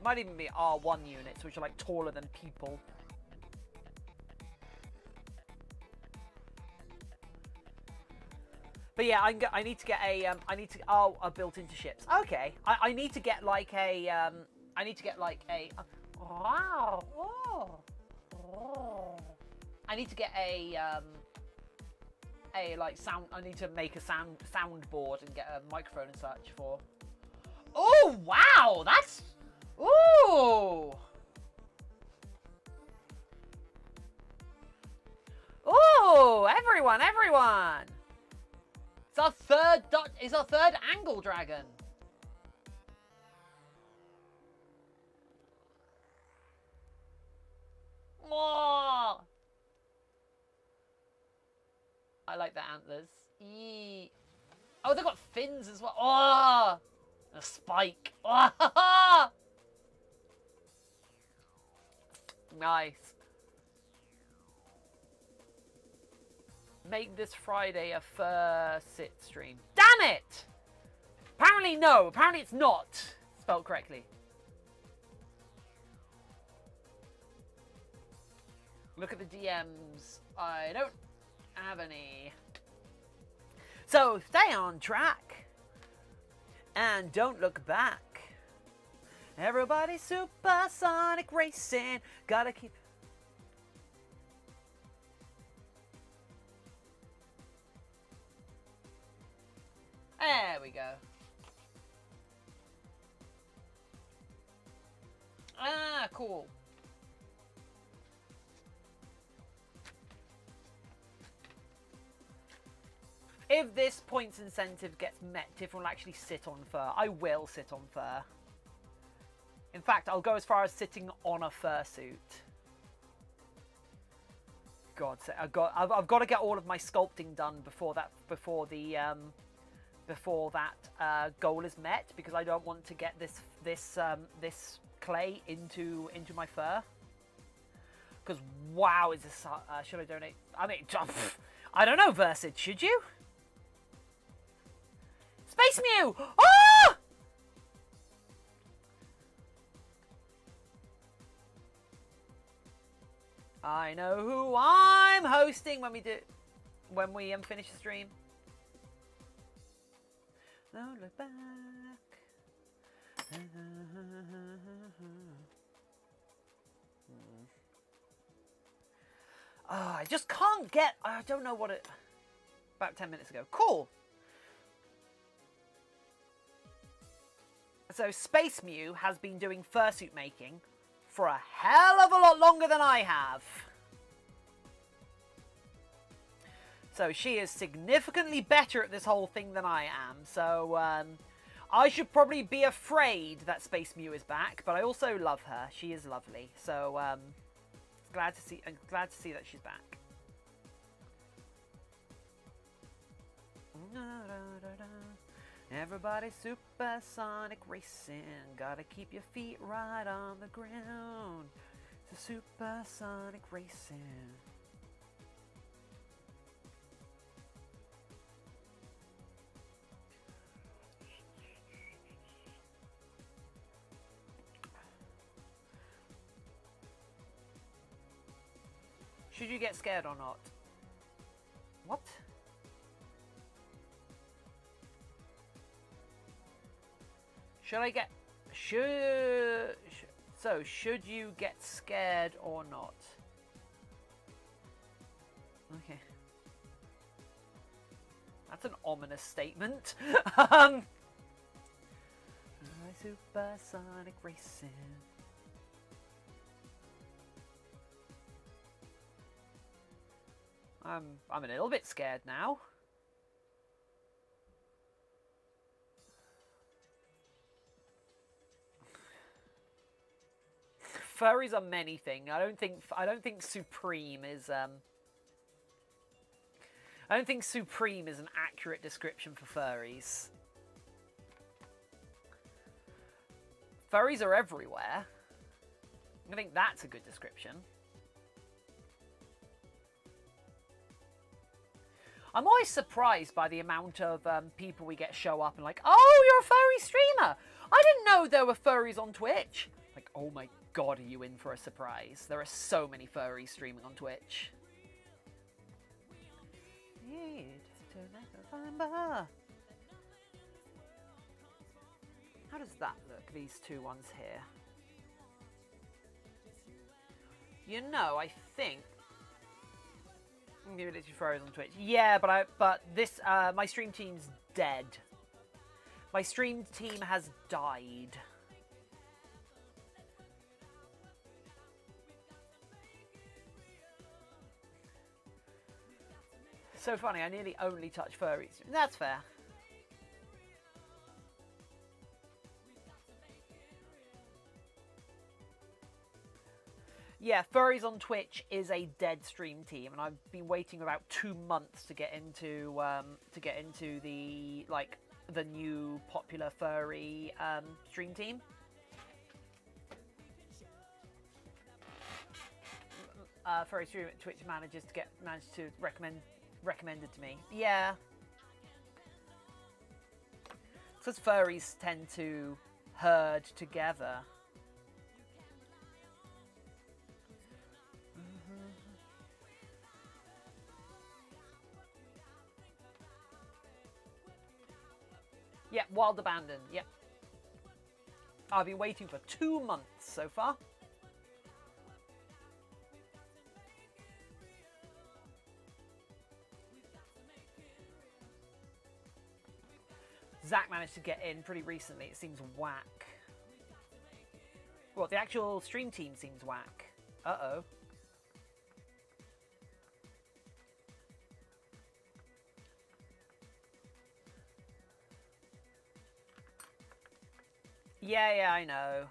Might even be R1 units, which are like taller than people. But yeah, I need to get a a built into ships. Okay, I need to get like a I need to get like a wow. Oh. I need to get a like sound. I need to make a soundboard and get a microphone and such for. Oh wow, that's ooh. Ooh, everyone. It's our third angle dragon. Oh, I like the antlers. Eee. Oh, they've got fins as well. Oh, a spike. Oh. Nice. Make this Friday a fur sit stream. Damn it! Apparently no. Apparently it's not spelled correctly. Look at the DMs. I don't have any. So stay on track. And don't look back. Everybody supersonic racing. Gotta keep... There we go. Ah, cool. If this points incentive gets met, Tiffin will actually sit on fur. I will sit on fur. In fact, I'll go as far as sitting on a fursuit. God, I've got to get all of my sculpting done before that goal is met, because I don't want to get this clay into my fur. Because wow, is this? Should I donate? I mean, I don't know, Versid. Should you? Space Mew! Oh! I know who I'm hosting when we finish the stream. Don't look back. Oh, I just can't get. I don't know what it. About 10 minutes ago. Cool. So Space Mew has been doing fursuit making for a hell of a lot longer than I have. So she is significantly better at this whole thing than I am. So I should probably be afraid that Space Mew is back, but I also love her. She is lovely. So I'm glad to see that she's back. Everybody supersonic racing. Gotta keep your feet right on the ground. It's a supersonic racing. Should you get scared or not? What? Should I get... So, should you get scared or not? Okay. That's an ominous statement. Supersonic racing. I'm a little bit scared now. Furries are many things. I don't think supreme is I don't think supreme is an accurate description for furries. Furries are everywhere. I think that's a good description. I'm always surprised by the amount of people we get show up and like, oh, you're a furry streamer. I didn't know there were furries on Twitch. Like, oh my god, are you in for a surprise? There are so many furries streaming on Twitch. How does that look, these two ones here? You know, I think... Maybe literally furries on Twitch. Yeah, but this, my stream team's dead. My stream team has died. So funny, I nearly only touch furries. That's fair. Yeah, furries on Twitch is a dead stream team, and I've been waiting about 2 months to get into the the new popular furry stream team. Furry stream at Twitch managed to recommend it to me. Yeah, because furries tend to herd together. Yeah, Wild Abandon, yep. I've been waiting for 2 months so far. Zach managed to get in pretty recently. It seems whack. Well, the actual stream team seems whack. Uh-oh. Yeah, I know.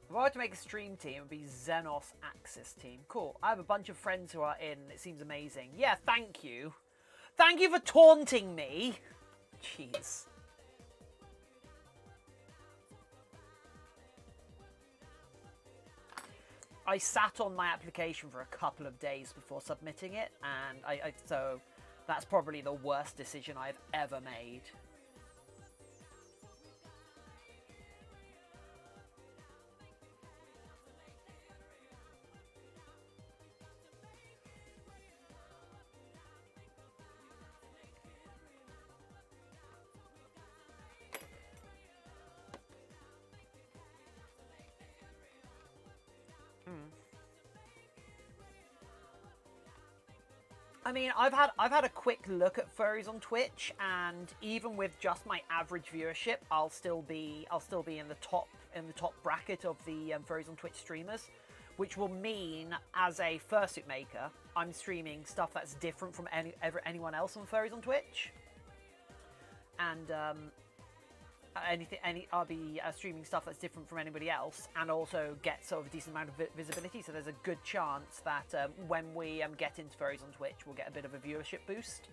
If I were to make a stream team, it would be Xenos Axis team. Cool. I have a bunch of friends who are in. It seems amazing. Yeah, thank you. Thank you for taunting me. Jeez. I sat on my application for a couple of days before submitting it, and so that's probably the worst decision I've ever made. I mean, I've had a quick look at furries on Twitch, and even with just my average viewership, I'll still be in the top bracket of the furries on Twitch streamers, which will mean as a fursuit maker, I'm streaming stuff that's different from anyone else on furries on Twitch, and I'll be streaming stuff that's different from anybody else, and also get sort of a decent amount of visibility. So there's a good chance that when we get into furries on Twitch, we'll get a bit of a viewership boost.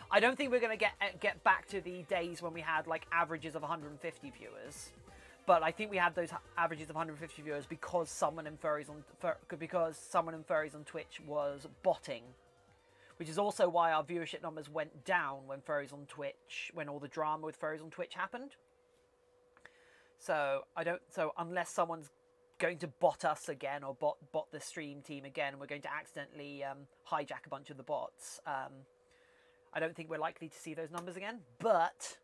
I don't think we're going to get back to the days when we had like averages of 150 viewers, but I think we had those averages of 150 viewers because someone in furries on Twitch was botting. Which is also why our viewership numbers went down when when all the drama with furries on Twitch happened. So unless someone's going to bot us again or bot the stream team again, and we're going to accidentally hijack a bunch of the bots, I don't think we're likely to see those numbers again. But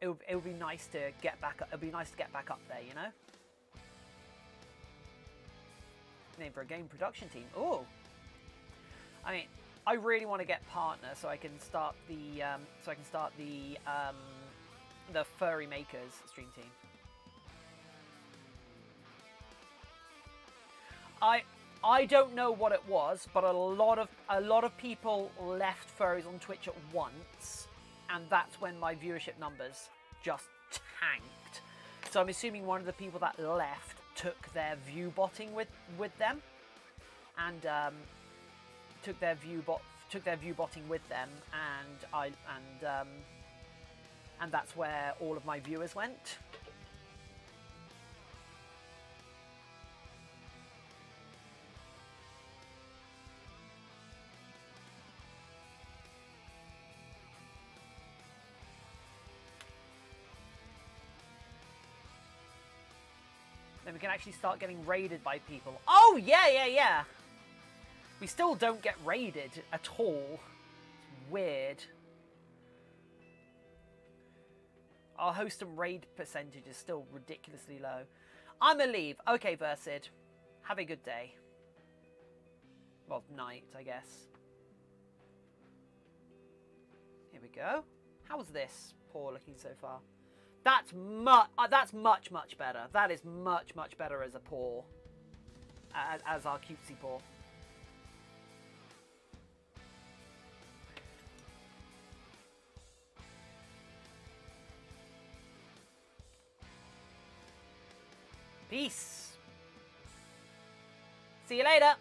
it would be nice to get back up. It'd be nice to get back up there, you know. Name for a game production team. Oh, I mean, I really want to get partner so I can start the the furry makers stream team. I don't know what it was, but a lot of people left furries on Twitch at once, and that's when my viewership numbers just tanked. So I'm assuming one of the people that left took their view botting with them, and took their view botting with them, and that's where all of my viewers went. Then we can actually start getting raided by people. Oh, yeah. We still don't get raided at all. It's weird. Our host and raid percentage is still ridiculously low. I'm a leave. Okay, Versid. Have a good day. Well, night, I guess. Here we go. How's this paw looking so far? That's much better. That is much better as a paw. As our cutesy paw. Peace. See you later. I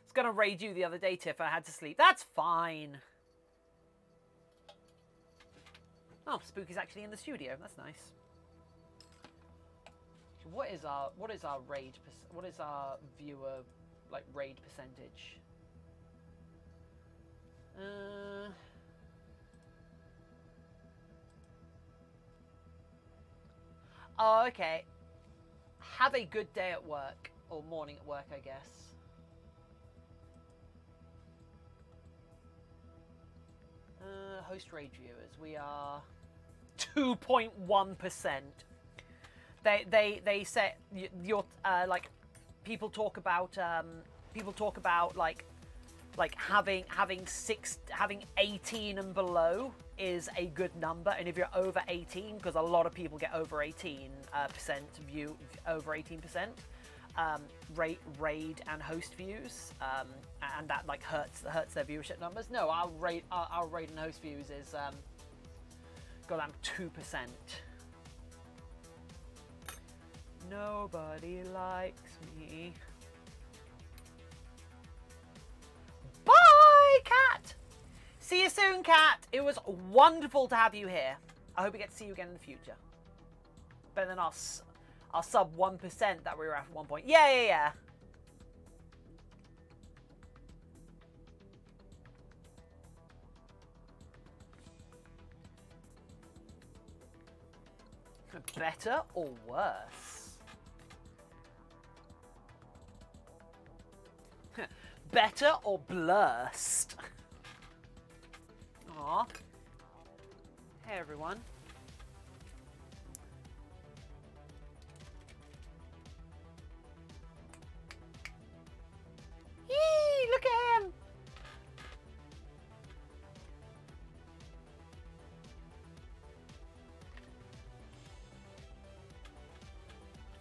was gonna raid you the other day, Tiff. I had to sleep. That's fine. Oh, Spooky's actually in the studio. That's nice. What is our viewer raid percentage? Oh, okay. Have a good day at work, or morning at work, I guess. Host raid viewers. We are 2.1%. They say you're like people talk about like having 18 and below is a good number, and if you're over 18, because a lot of people get over 18% view over 18%. Raid and host views, and that like hurts their viewership numbers. No, our raid and host views is got down 2%. Nobody likes me. Bye, Cat. See you soon, Cat. It was wonderful to have you here. I hope we get to see you again in the future. Better than us. Our sub 1% that we were at one point. Yeah. Better or worse? Better or blurst? Aw. Hey, everyone. Yee, look at him!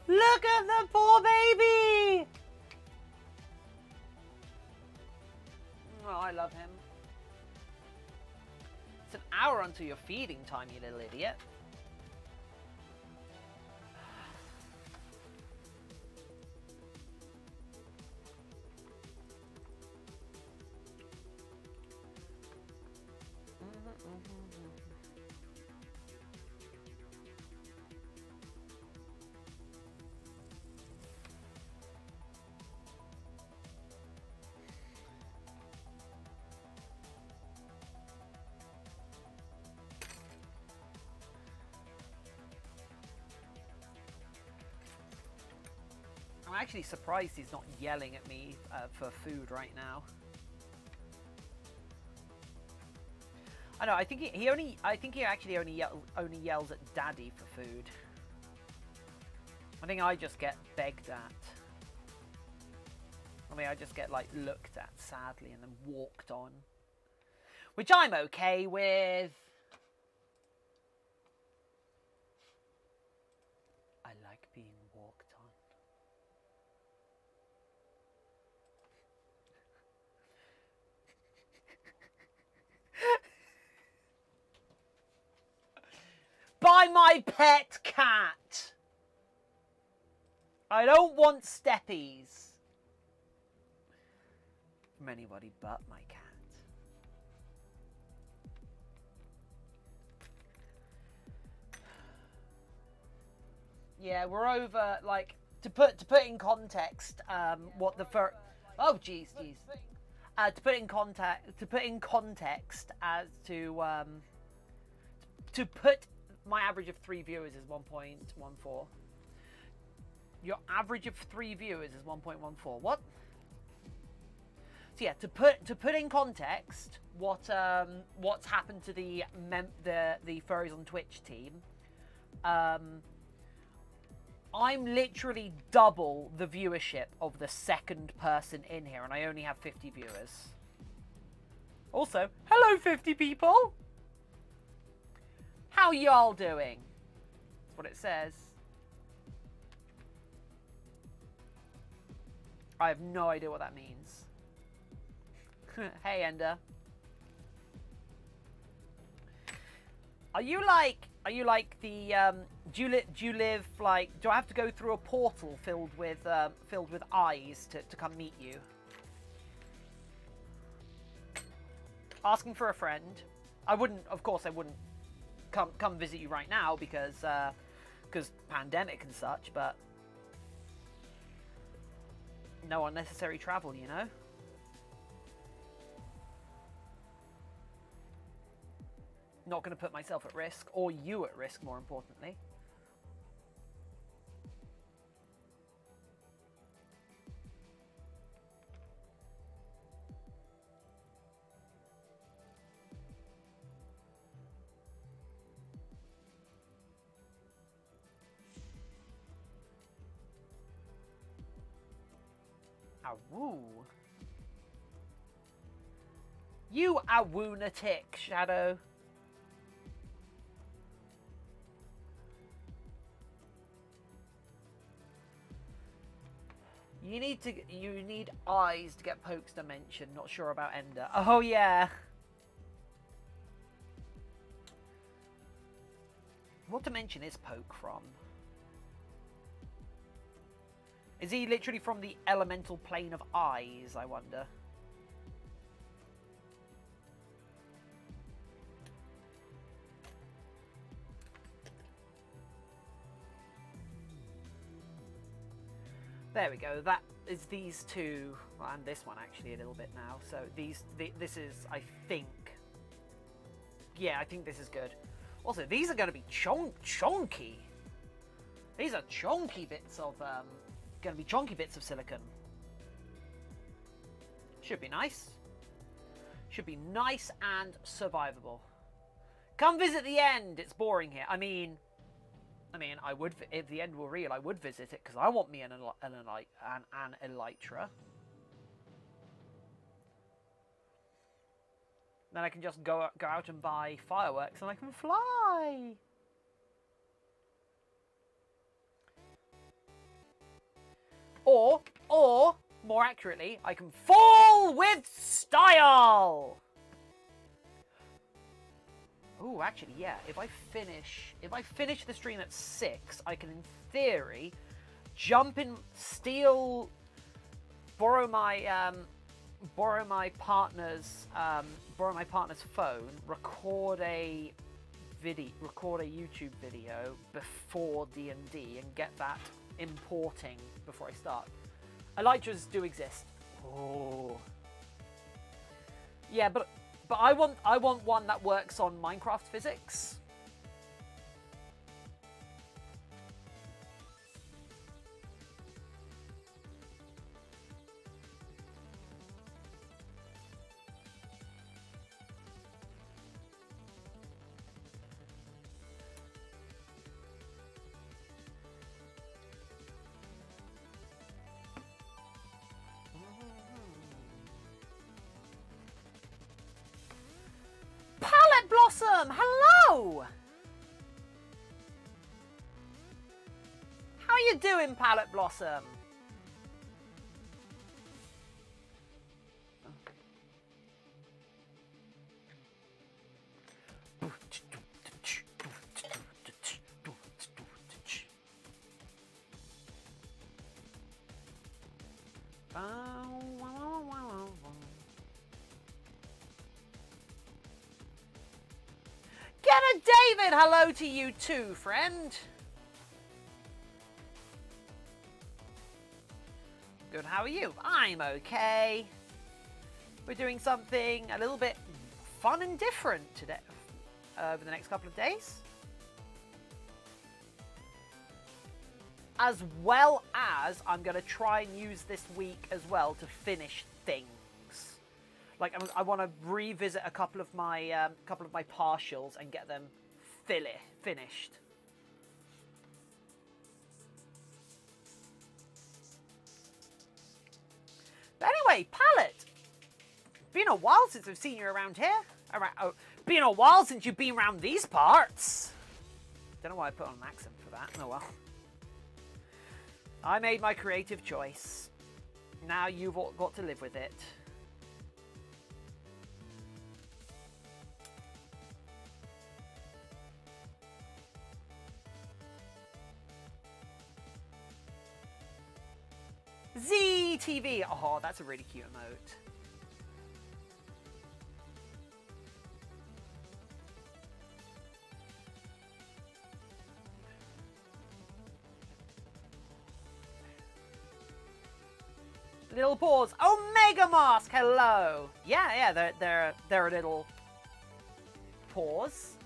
Look at the poor baby! Oh, I love him. It's an hour until your feeding time, you little idiot. I'm actually surprised he's not yelling at me for food right now. I know. I think he actually only yells at Daddy for food. I think I just get begged at. I mean, I just get like looked at sadly and then walked on, which I'm okay with. I like being walked on. By my pet cat. I don't want steppies from anybody but my cat. Yeah, we're over. Like to put in context, what the first. Oh, jeez. To put in context as to put my average of 3 viewers is 1.14. Your average of 3 viewers is 1.14. What? So yeah, to put in context what's happened to the Furries on Twitch team, I'm literally double the viewership of the second person in here, and I only have 50 viewers. Also, hello 50 people! How y'all doing? That's what it says. I have no idea what that means. Hey, Ender. Are you like the do you live like, do I have to go through a portal filled with eyes to come meet you? Asking for a friend. I wouldn't, of course I wouldn't come visit you right now because pandemic and such, but no unnecessary travel, you know? Not going to put myself at risk, or you at risk, more importantly. Awoo. You awoonatic, Shadow. You need eyes to get Poke's dimension. Not sure about Ender. Oh yeah. What dimension is Poke from? Is he literally from the elemental plane of eyes, I wonder? There we go. That is these two, and this one actually a little bit now. So this is, I think, yeah, I think this is good. Also, these are going to be chonky. These are chonky bits of going to be chonky bits of silicon. Should be nice. Should be nice and survivable. Come visit the end. It's boring here. I mean, I would, if the end were real, I would visit it because I want me an elytra. Then I can just go out and buy fireworks and I can fly. Or more accurately, I can fall with style. Oh, actually, yeah. If I finish the stream at 6, I can, in theory, jump in, steal, borrow my partner's phone, record a YouTube video before D&D, and get that importing before I start. Elytras do exist. Oh, yeah, but I want one that works on Minecraft physics. Blossom, hello! How you doing, Palette Blossom? Get a David, hello to you too, friend. Good, how are you? I'm okay. We're doing something a little bit fun and different today, over the next couple of days. As well as I'm going to try and use this week as well to finish things. Like I want to revisit a couple of my partials and get them finished. But anyway, Palette, been a while since I've seen you around here. Been a while since you've been around these parts. Don't know why I put on an accent for that. Oh well. I made my creative choice. Now you've all got to live with it. ZTV. Oh, that's a really cute emote. Little paws. Omega Mask, hello. Yeah, they're little paws.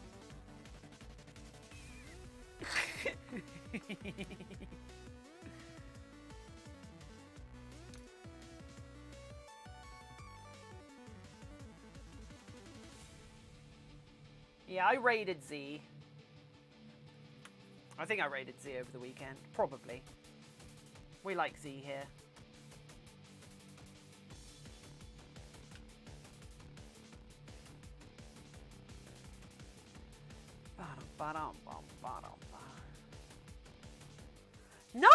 Yeah, I raided Z. I think I raided Z over the weekend. Probably. We like Z here. No!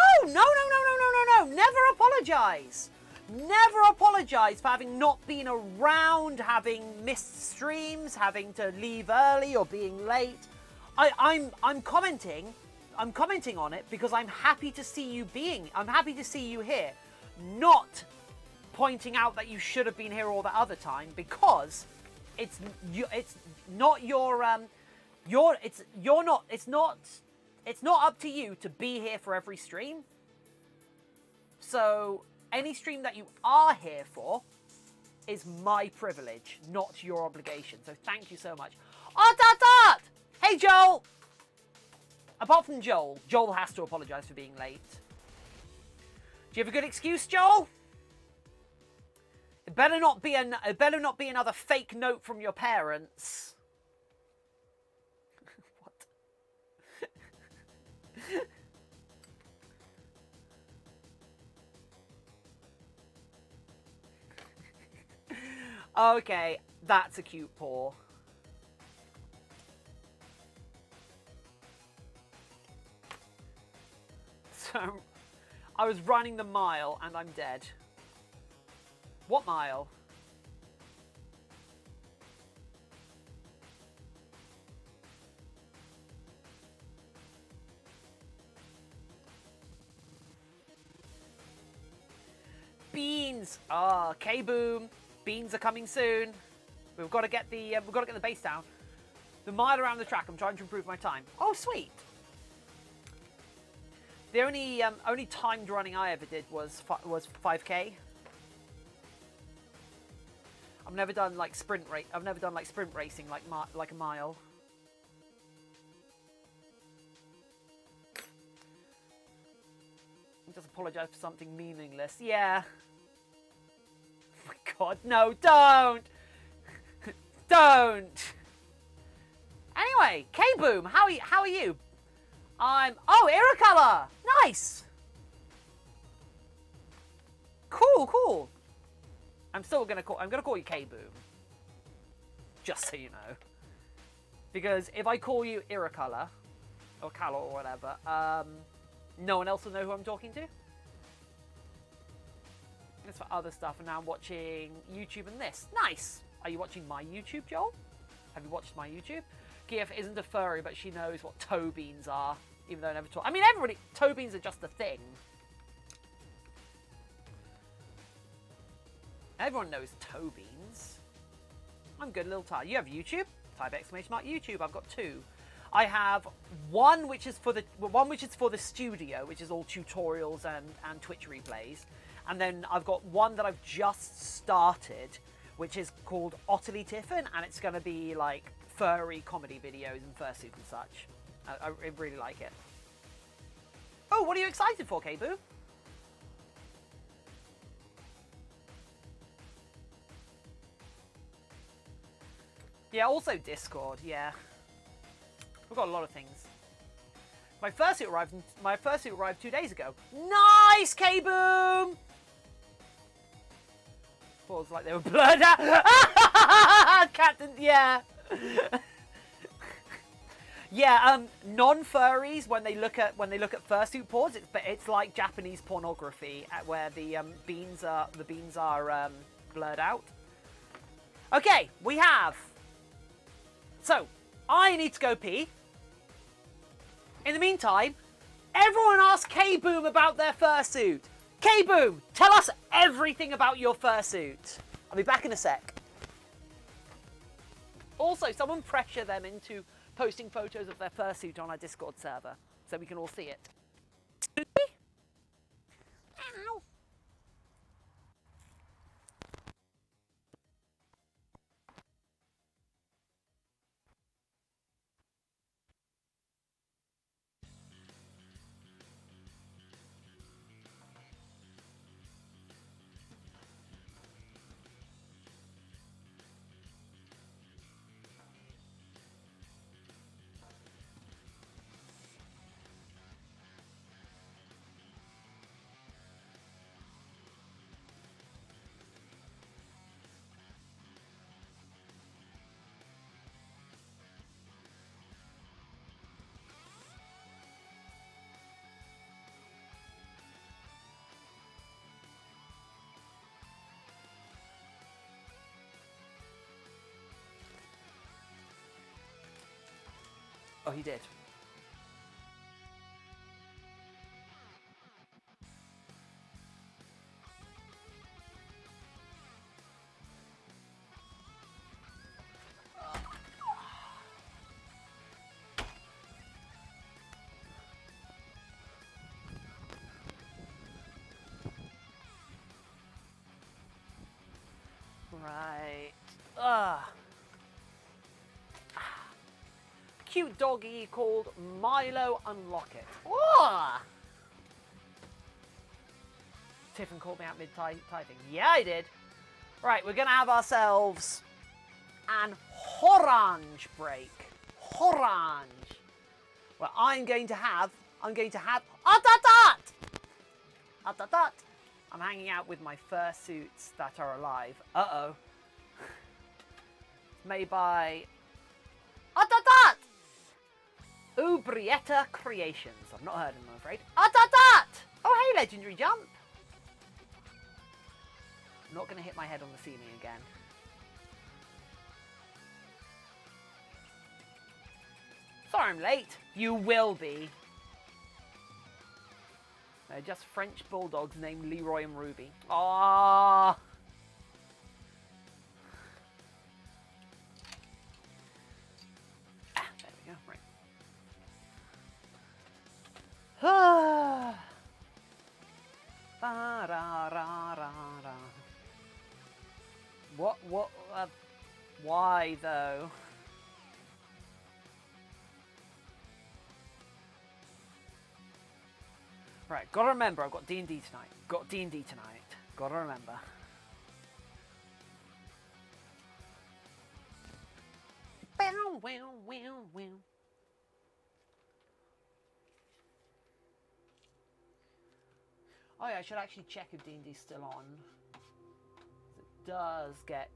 Never apologize. Never apologize for having not been around, having missed streams, having to leave early or being late. I'm commenting on it because I'm happy to see you here, not pointing out that you should have been here all the other time, because it's not up to you to be here for every stream. So any stream that you are here for is my privilege, not your obligation. So thank you so much. Art! Hey, Joel! Apart from Joel has to apologise for being late. Do you have a good excuse, Joel? It better not be another fake note from your parents. What? Okay, that's a cute paw. So, I was running the mile and I'm dead. What mile? Beans! Ah, K-Boom. Beans are coming soon. We've got to get the base down. The mile around the track. I'm trying to improve my time. Oh, sweet. The only timed running I ever did was 5K. I've never done like sprint racing like a mile. Just apologise for something meaningless. Yeah. Oh my God, no! Don't. Don't. Anyway, K-Boom, how are you? Oh, Iracala! Nice! Cool. I'm gonna call you K-Boom. Just so you know. Because if I call you Iracala, or Calo or whatever, no one else will know who I'm talking to. As for other stuff, and now I'm watching YouTube and this. Nice! Are you watching my YouTube, Joel? Have you watched my YouTube? Kiev isn't a furry, but she knows what toe beans are, even though I never talk. I mean, everybody, toe beans are just a thing. Everyone knows toe beans. I'm good, a little tired. You have YouTube? Type exclamation mark YouTube. I've got 2. I have one which is for the studio, which is all tutorials and Twitch replays. And then I've got one that I've just started, which is called Otterly Tiffin, and it's going to be like furry comedy videos and fursuit and such. I really like it. Oh, what are you excited for, K-Boo? Yeah, also Discord, yeah. We've got a lot of things. My fursuit arrived 2 days ago. Nice, K-Boom! Thought like they were blurred out. Captain, yeah. Yeah, non-furries when they look at fursuit porns, it's like Japanese pornography where the beans are blurred out. Okay, we have. So, I need to go pee. In the meantime, everyone ask K-Boom about their fursuit. K-Boom, tell us everything about your fursuit. I'll be back in a sec. Also, someone pressure them into posting photos of their fursuit on our Discord server so we can all see it. Ow. Oh, he did. Right. Cute doggy called Milo Unlock-It. Oh! Tiffin called me out mid-typing. Yeah, I did. Right, we're going to have ourselves an orange break. Orange. Well, I'm going to have Atatat! Atatat! I'm hanging out with my fursuits that are alive. Uh-oh. Made by Atatat! Ubrietta Creations. I've not heard of them, I'm afraid. Atatat! Oh, hey, Legendary Jump. I'm not going to hit my head on the ceiling again. Sorry I'm late. You will be. They're just French bulldogs named Leroy and Ruby. Ah. There we go. Right. Ah. What? Why though? Right, gotta remember, I've got D&D tonight. Got D&D tonight. Gotta remember. Oh yeah, I should actually check if D&D's still on. It does get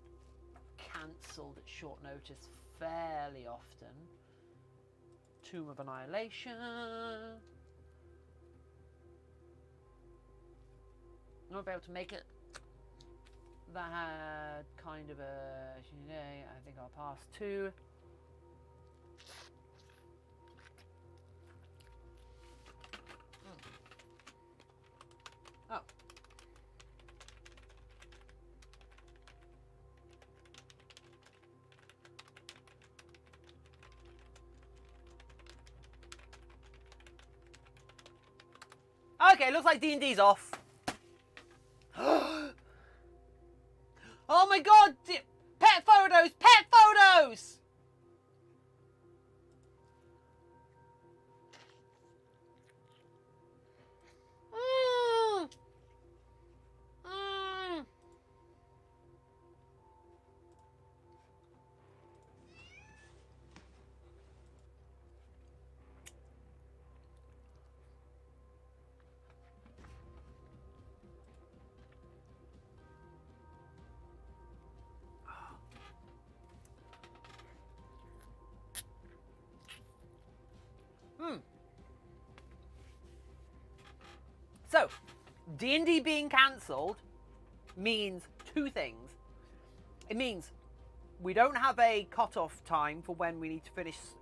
cancelled at short notice fairly often. Tomb of Annihilation. Not be able to make it. That had kind of a... I think I'll pass 2. Oh. Okay, looks like D&D's off. Oh my god! Pet photos! Pet photos! Mm. Mm. So, D&D being cancelled means 2 things. It means we don't have a cut-off time for when we need to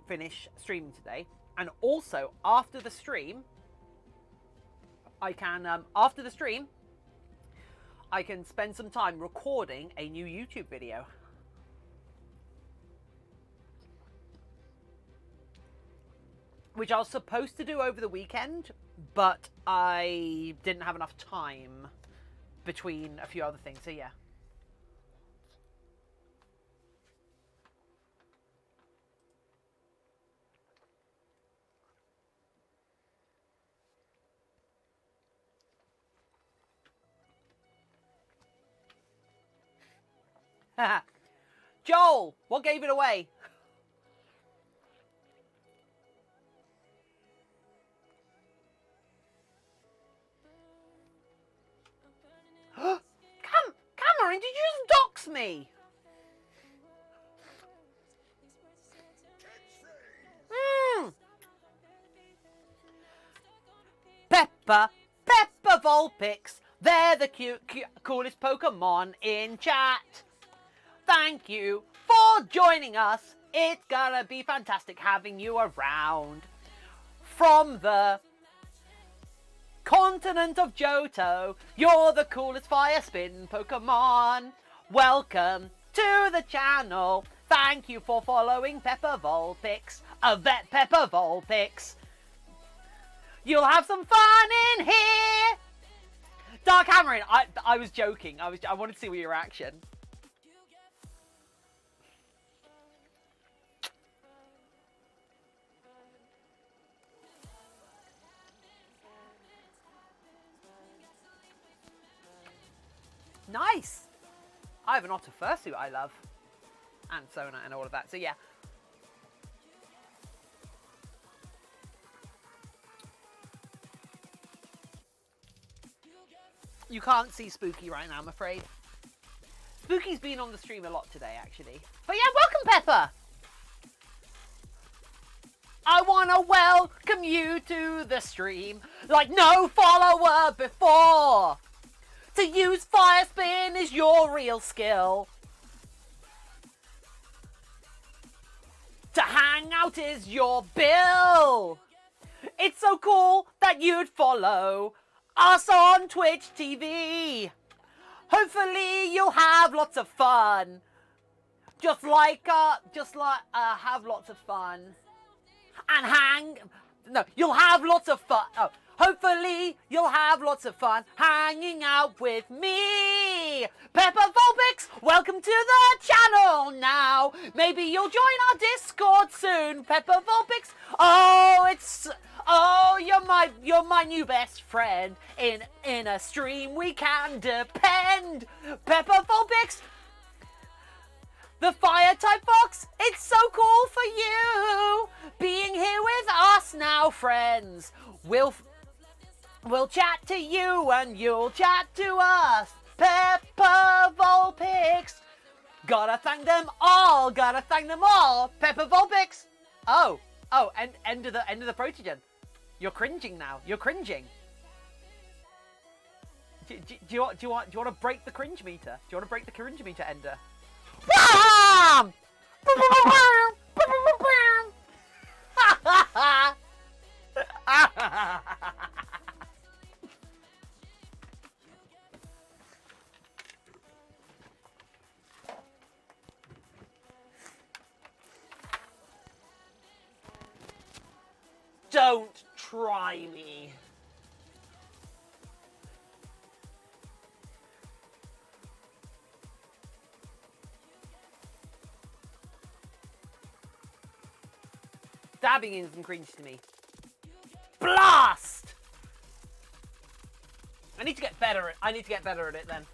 finish streaming today, and also after the stream, I can spend some time recording a new YouTube video. Which I was supposed to do over the weekend, but I didn't have enough time between a few other things, so yeah. Joel, what gave it away? Cameron, did you just dox me? Pepper Vulpix, they're the coolest Pokemon in chat. Thank you for joining us. It's gonna be fantastic having you around. From the continent of Johto, you're the coolest fire spin Pokemon. Welcome to the channel. Thank you for following Pepper Vulpix, Vet Pepper Vulpix. You'll have some fun in here. Dark Hammering, I was joking. I wanted to see your reaction. Nice! I have an otter fursuit I love. And Sona and all of that, so yeah. You can't see Spooky right now, I'm afraid. Spooky's been on the stream a lot today, actually. But yeah, welcome, Pepper! I want to welcome you to the stream like no follower before. To use Fire Spin is your real skill. To hang out is your bill. It's so cool that you'd follow us on Twitch TV. Hopefully you'll have lots of fun. Just like have lots of fun. And you'll have lots of fun. Oh, hopefully you'll have lots of fun hanging out with me. Pepper Vulpix, welcome to the channel now. Maybe you'll join our Discord soon. Pepper Vulpix, you're my new best friend. In a stream we can depend. Pepper Vulpix, the fire type fox, it's so cool for you being here with us now, friends. We'll chat to you and you'll chat to us. Pepper Vulpix, Gotta thank them all. Gotta thank them all. Pepper Vulpix. Oh, and end of the protogen. You're cringing now. You're cringing. Do you want to break the cringe meter? Do you want to break the cringe meter, Ender? Bam! Don't try me. Dabbing isn't cringe to me. Blast! I need to get better at it then.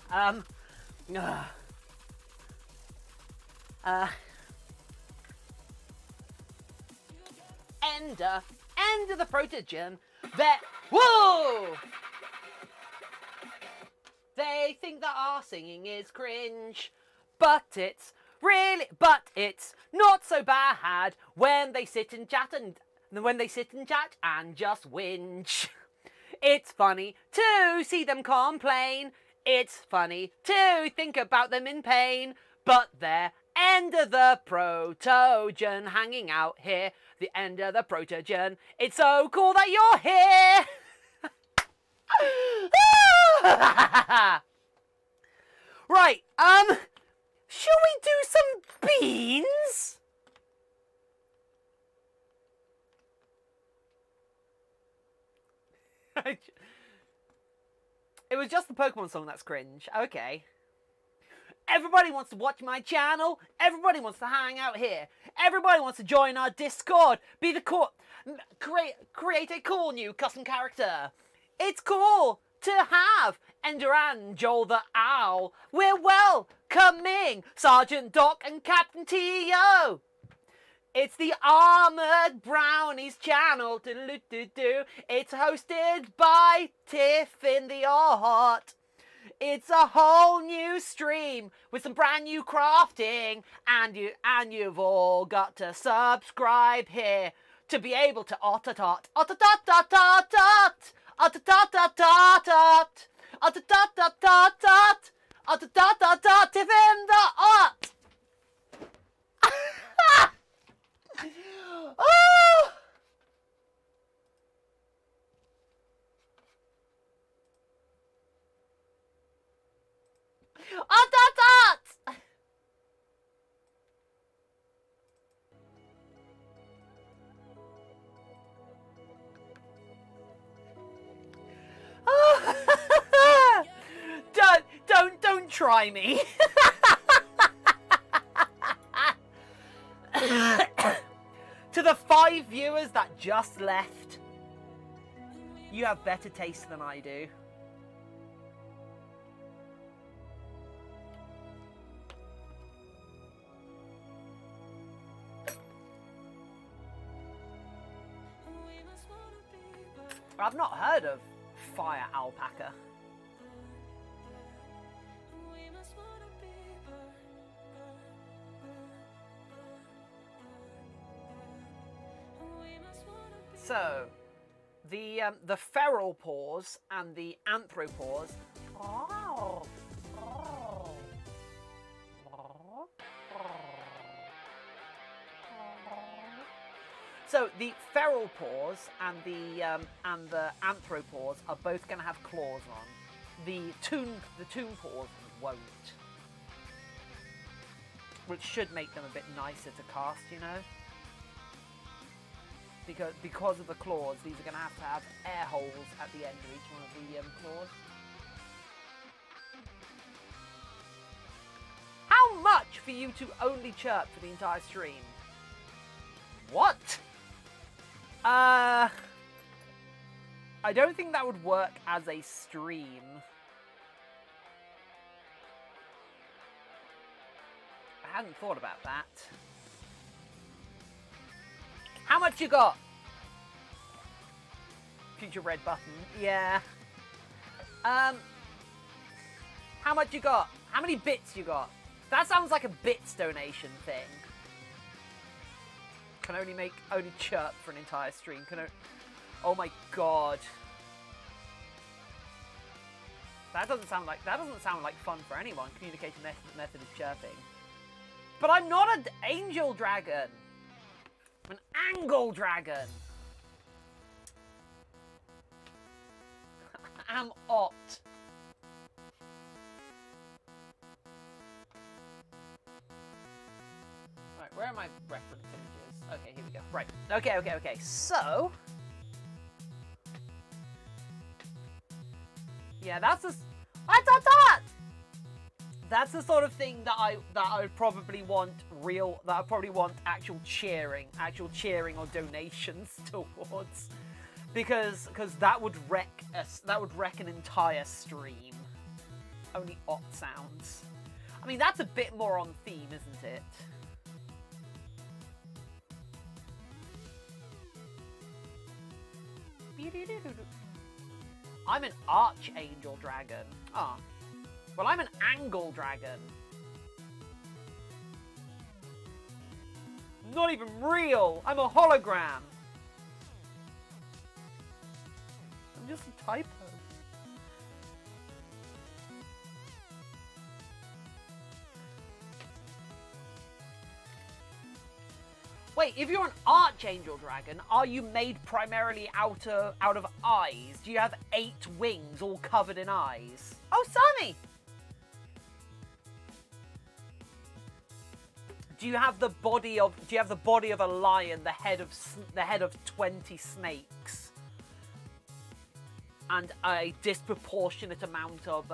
End of the protogen. Whoa! They think that our singing is cringe, but it's not so bad when they sit and chat and just whinge. It's funny to see them complain. It's funny to think about them in pain. But they're end of the protogen hanging out here. The end of the protogen. It's so cool that you're here. Right, shall we do some beans? It was just the Pokemon song that's cringe. Okay. Everybody wants to watch my channel. Everybody wants to hang out here. Everybody wants to join our Discord. Create a cool new custom character. It's cool to have Ender and Joel the Owl. We're welcoming Sergeant Doc and Captain T.O. It's the Armored Brownies channel. It's hosted by Tiffin the Art. It's a whole new stream with some brand new crafting, and you've all got to subscribe here to be able to Tiffin the Art. Oh! Don't try me. To the 5 viewers that just left, you have better taste than I do. I've not heard of Fire Alpaca. So, the feral paws and the anthropause. So the feral paws and the anthropause are both going to have claws on. The toon paws won't, which should make them a bit nicer to cast, you know. Because of the claws, these are going to have air holes at the end of each one of the claws. How much for you to only chirp for the entire stream? What? I don't think that would work as a stream. I hadn't thought about that. How much you got? Future red button. Yeah. How much you got? How many bits you got? That sounds like a bits donation thing. Can only chirp for an entire stream. Oh my god. That doesn't sound like fun for anyone. Communication method of chirping. But I'm not an angel dragon. I'm an angle dragon. I'm Ot. Right, where are my reference images? Okay, here we go. Right. Okay. So, yeah, that's the sort of thing that I would probably want actual cheering or donations towards, because that would wreck an entire stream. Only Ot sounds. I mean, that's a bit more on theme, isn't it? I'm an archangel dragon. Ah. Well, I'm an angle dragon. Not even real. I'm a hologram. I'm just a typo. Wait, if you're an archangel dragon, are you made primarily out of eyes? Do you have 8 wings all covered in eyes? Oh, Sunny! Do you have the body of a lion, the head of 20 snakes, and a disproportionate amount of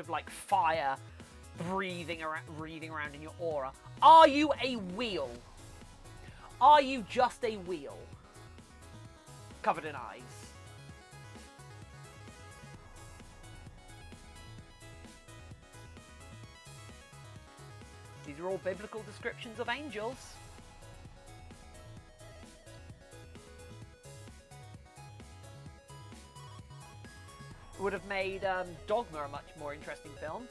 like fire breathing around in your aura? Are you a wheel? Are you just a wheel covered in eyes? These are all biblical descriptions of angels. It would have made Dogma a much more interesting film.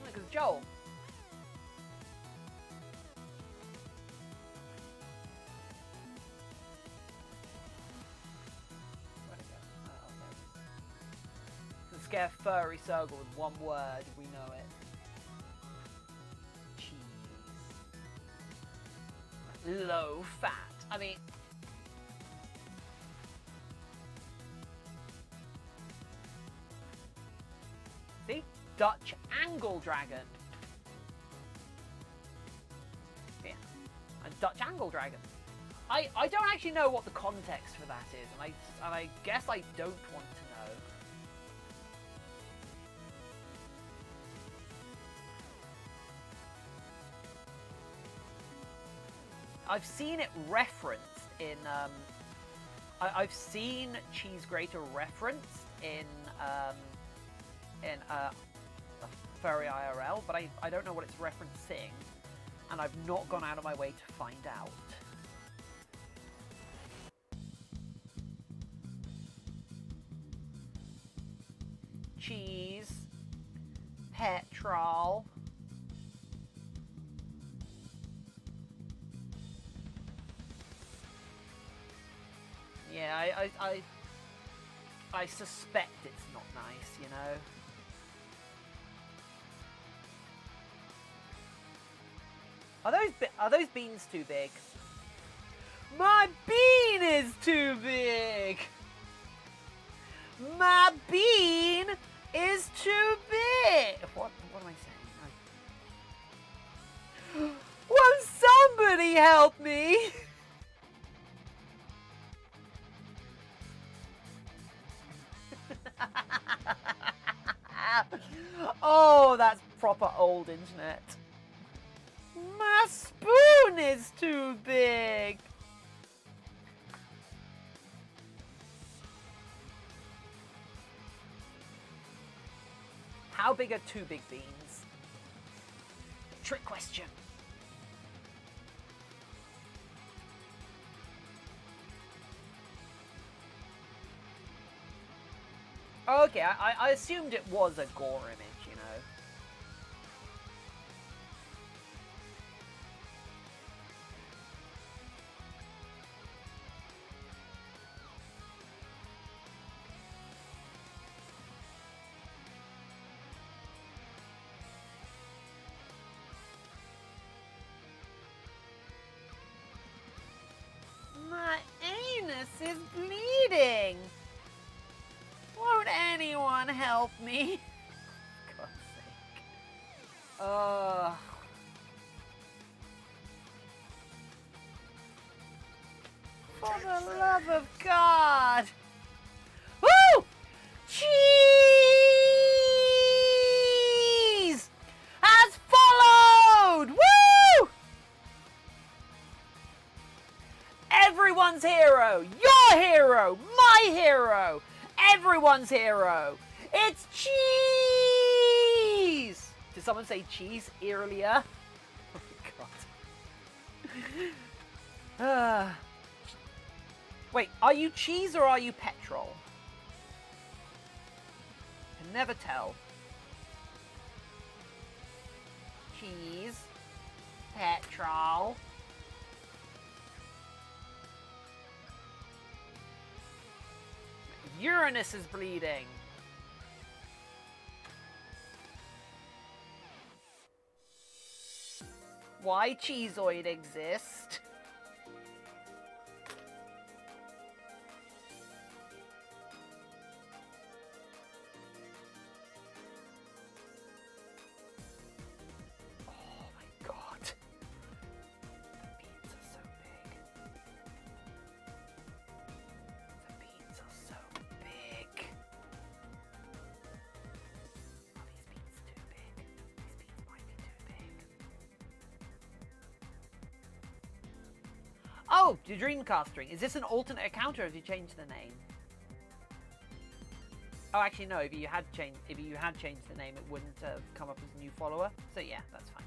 Because Joel. Can scare furry circle with one word, we know it. Cheese. Low fat. I mean, see? Dutch angle dragon. Yeah, a Dutch angle dragon. I don't actually know what the context for that is, and I guess I don't want to know. I've seen it referenced in I've seen cheese grater referenced in Furry IRL, but I don't know what it's referencing, and I've not gone out of my way to find out. Cheese, petrol. Yeah, I suspect it's not nice, you know. Are those beans too big? My bean is too big! My bean is too big! What am I saying? Won't somebody help me? Oh, that's proper old internet. My spoon is too big. How big are 2 big beans? Trick question. Okay, I assumed it was a gore image, you know. My anus is bleeding. Won't anyone help me? For God's sake. For the love of God. Woo! Cheese has followed. Woo! Everyone's hero. Your hero. My hero. Everyone's hero. It's cheese. Did someone say cheese earlier? Oh God. Wait, are you cheese or are you petrol? Can never tell. Cheese. Petrol. Uranus is bleeding. Why cheeseoid exist? Oh my God. The beans are so big. The beans are so big. Are these beans too big? These beans might be too big. Oh, your Dreamcasting. Is this an alternate account or have you changed the name? Oh, actually, no. If you had changed the name, it wouldn't have come up as a new follower. So yeah, that's fine.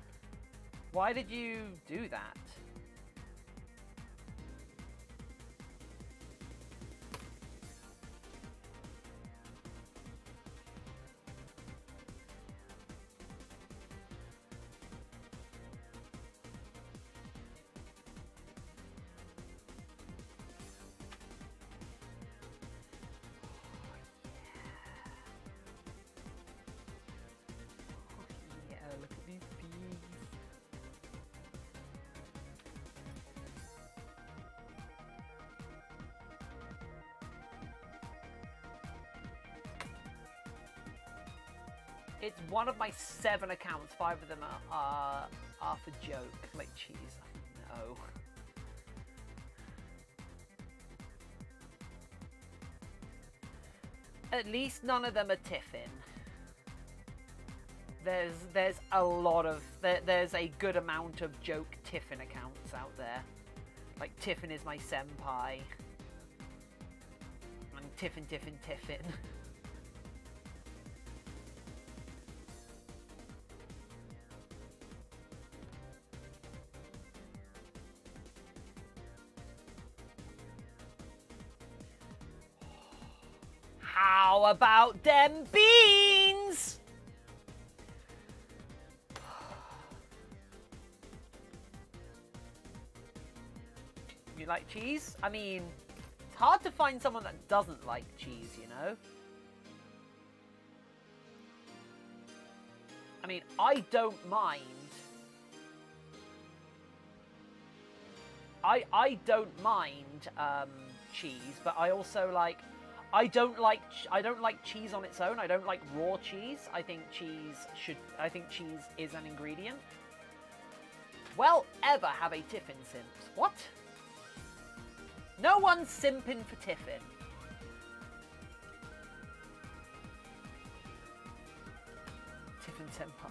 Why did you do that? Look at these beans. It's one of my 7 accounts. 5 of them are for joke. Like cheese. No. At least none of them are Tiffin. There's a lot of there's a good amount of joke Tiffin accounts out there. Like Tiffin is my senpai. And Tiffin. How about them beans? You like cheese? I mean, it's hard to find someone that doesn't like cheese, you know? I mean, I don't mind. I don't mind cheese, but I also like. I don't like cheese on its own. I don't like raw cheese. I think cheese is an ingredient. Well, ever have a Tiffin simps? What? No one's simping for Tiffin. Tiffin senpai.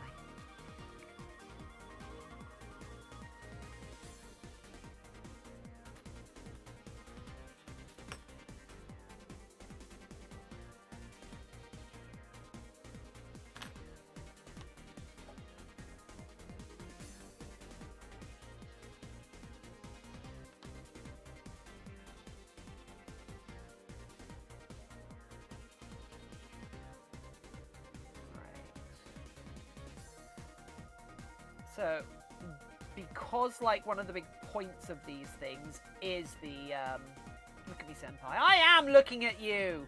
So, because like one of the big points of these things is the look at me, senpai. I am looking at you.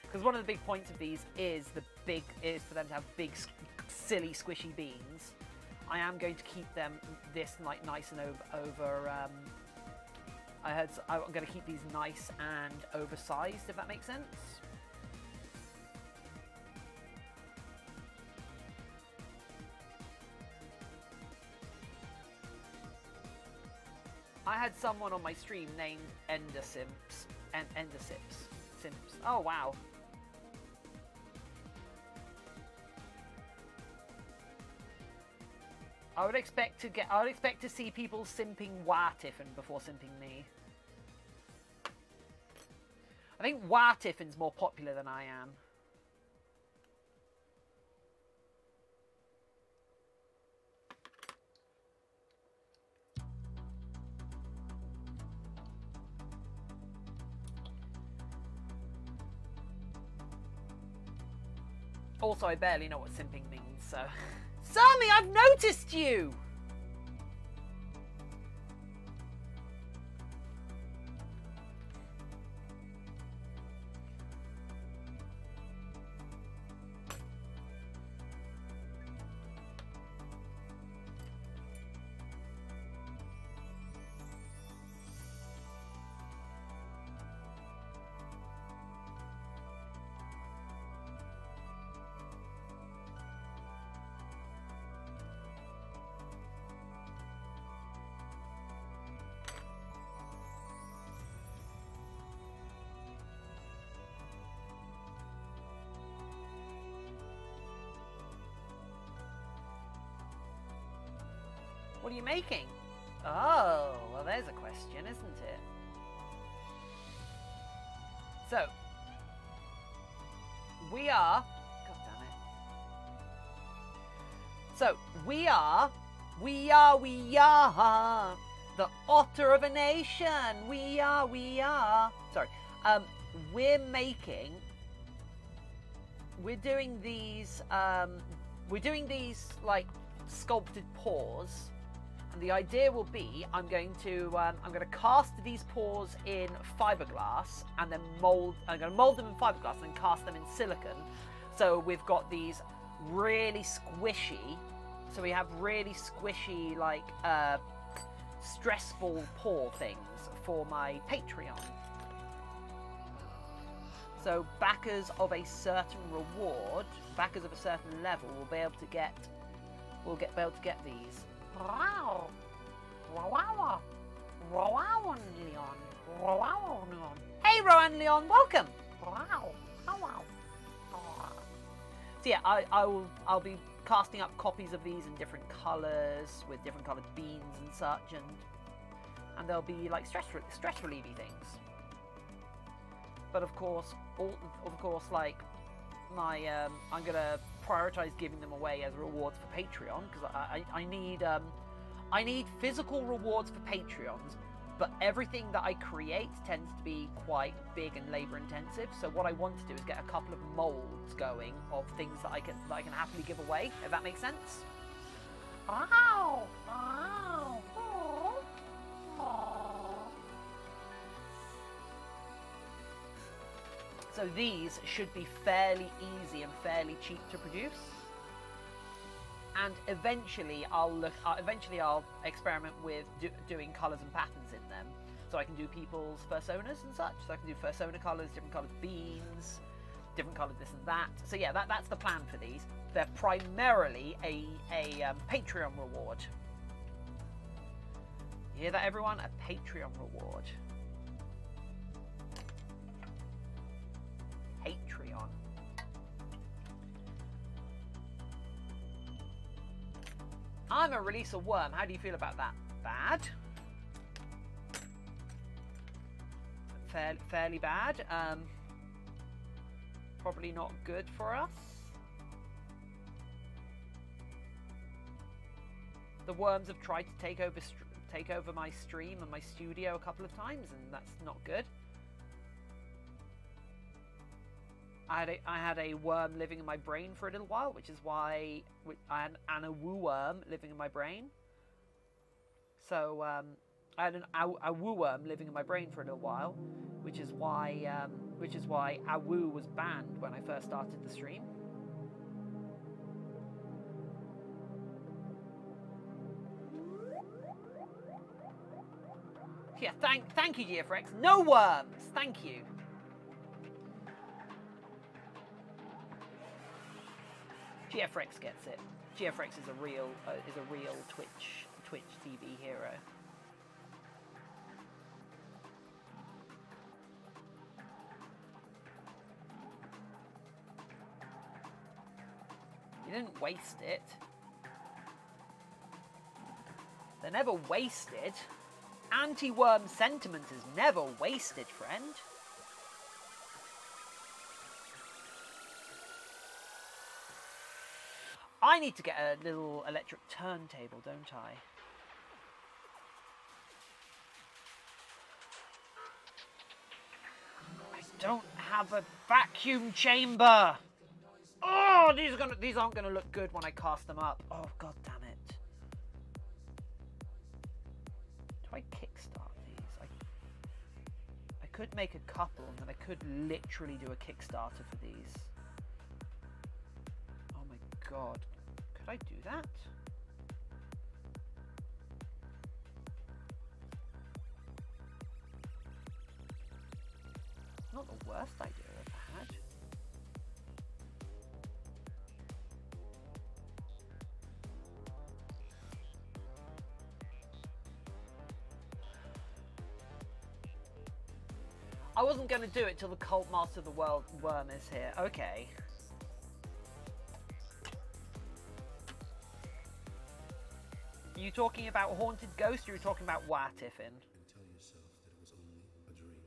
Because one of the big points of these is for them to have big, silly, squishy beans. I am going to keep them this like nice and over. I'm going to keep these nice and oversized, if that makes sense. I had someone on my stream named Endersips. Simps. Oh wow. I would expect to see people simping Tiffin before simping me. I think Tiffin's more popular than I am. Also, I barely know what simping means, so... Sammy, I've noticed you! What are you making? Oh, well there's a question, isn't it? So, we are... God damn it. So, we are the otter of a nation. We are. Sorry. We're doing these, like, sculpted paws. And the idea will be I'm going to cast these paws in fiberglass and then I'm going to mold them in fiberglass and cast them in silicon. So we've got these really squishy. So we have really squishy, like stressful paw things for my Patreon. So backers of a certain reward, backers of a certain level, will be able to get these. Wow. Wow. Wow, Leon. Hey, Rowan Leon, welcome. Wow. Wow. So yeah, I'll be casting up copies of these in different colours with different coloured beans and such, and they'll be like stress relieving things. But of course, like my I'm gonna prioritize giving them away as rewards for Patreon, because I need physical rewards for Patreons, but everything that I create tends to be quite big and labor intensive. So what I want to do is get a couple of molds going of things that I can happily give away, if that makes sense. Ow! Ow! So these should be fairly easy and fairly cheap to produce. And eventually I'll experiment with doing colours and patterns in them. So I can do people's personas and such. So I can do persona colours, different coloured beans, different coloured this and that. So yeah, that's the plan for these. They're primarily a Patreon reward. You hear that, everyone? A Patreon reward. Patreon. I'm a release a worm. How do you feel about that? Bad? Fairly bad. Probably not good for us. The worms have tried to take over my stream and my studio a couple of times, and that's not good. I had a worm living in my brain for a little while, which is why I had an AWU worm living in my brain. So I had an AWU worm living in my brain for a little while, which is why AWU was banned when I first started the stream. Yeah, thank you, GFX. No worms, thank you. GFX gets it. GFX is a real Twitch TV hero. You didn't waste it. They're never wasted. Anti-worm sentiment is never wasted, friend. I need to get a little electric turntable, don't I? I don't have a vacuum chamber. Oh, these aren't gonna look good when I cast them up. Oh, god damn it. Do I kickstart these? I could make a couple and then I could literally do a Kickstarter for these. Oh my god. Could I do that? Not the worst idea I've ever had. I wasn't going to do it till the Cult Master of the World worm is here. Okay. Are you talking about Haunted Ghost or are you talking about what, Tiffin? Tell yourself that it was only a dream.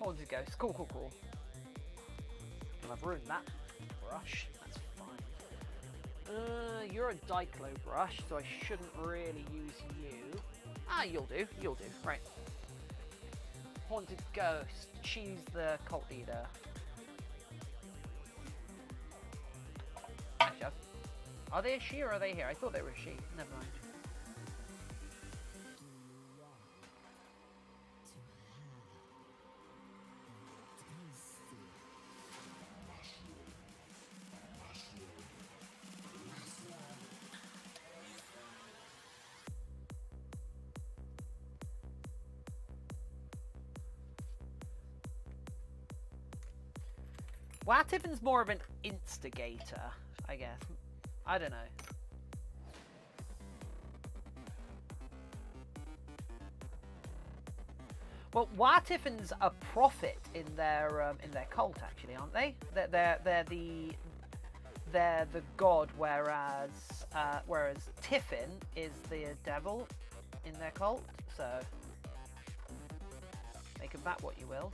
Haunted Ghost. Cool, cool, cool. And I've ruined that brush. That's fine. You're a Diclo brush, so I shouldn't really use you. Ah, you'll do. You'll do. Right. Haunted Ghost. Choose the cult leader. Actually, are they a she or are they here? I thought they were a she. Never mind. Well, Tiffin's more of an instigator, I guess. I don't know. Well, Tiffin's a prophet in their cult, actually, aren't they? They're the god, whereas Tiffin is the devil in their cult. So make of that what you will.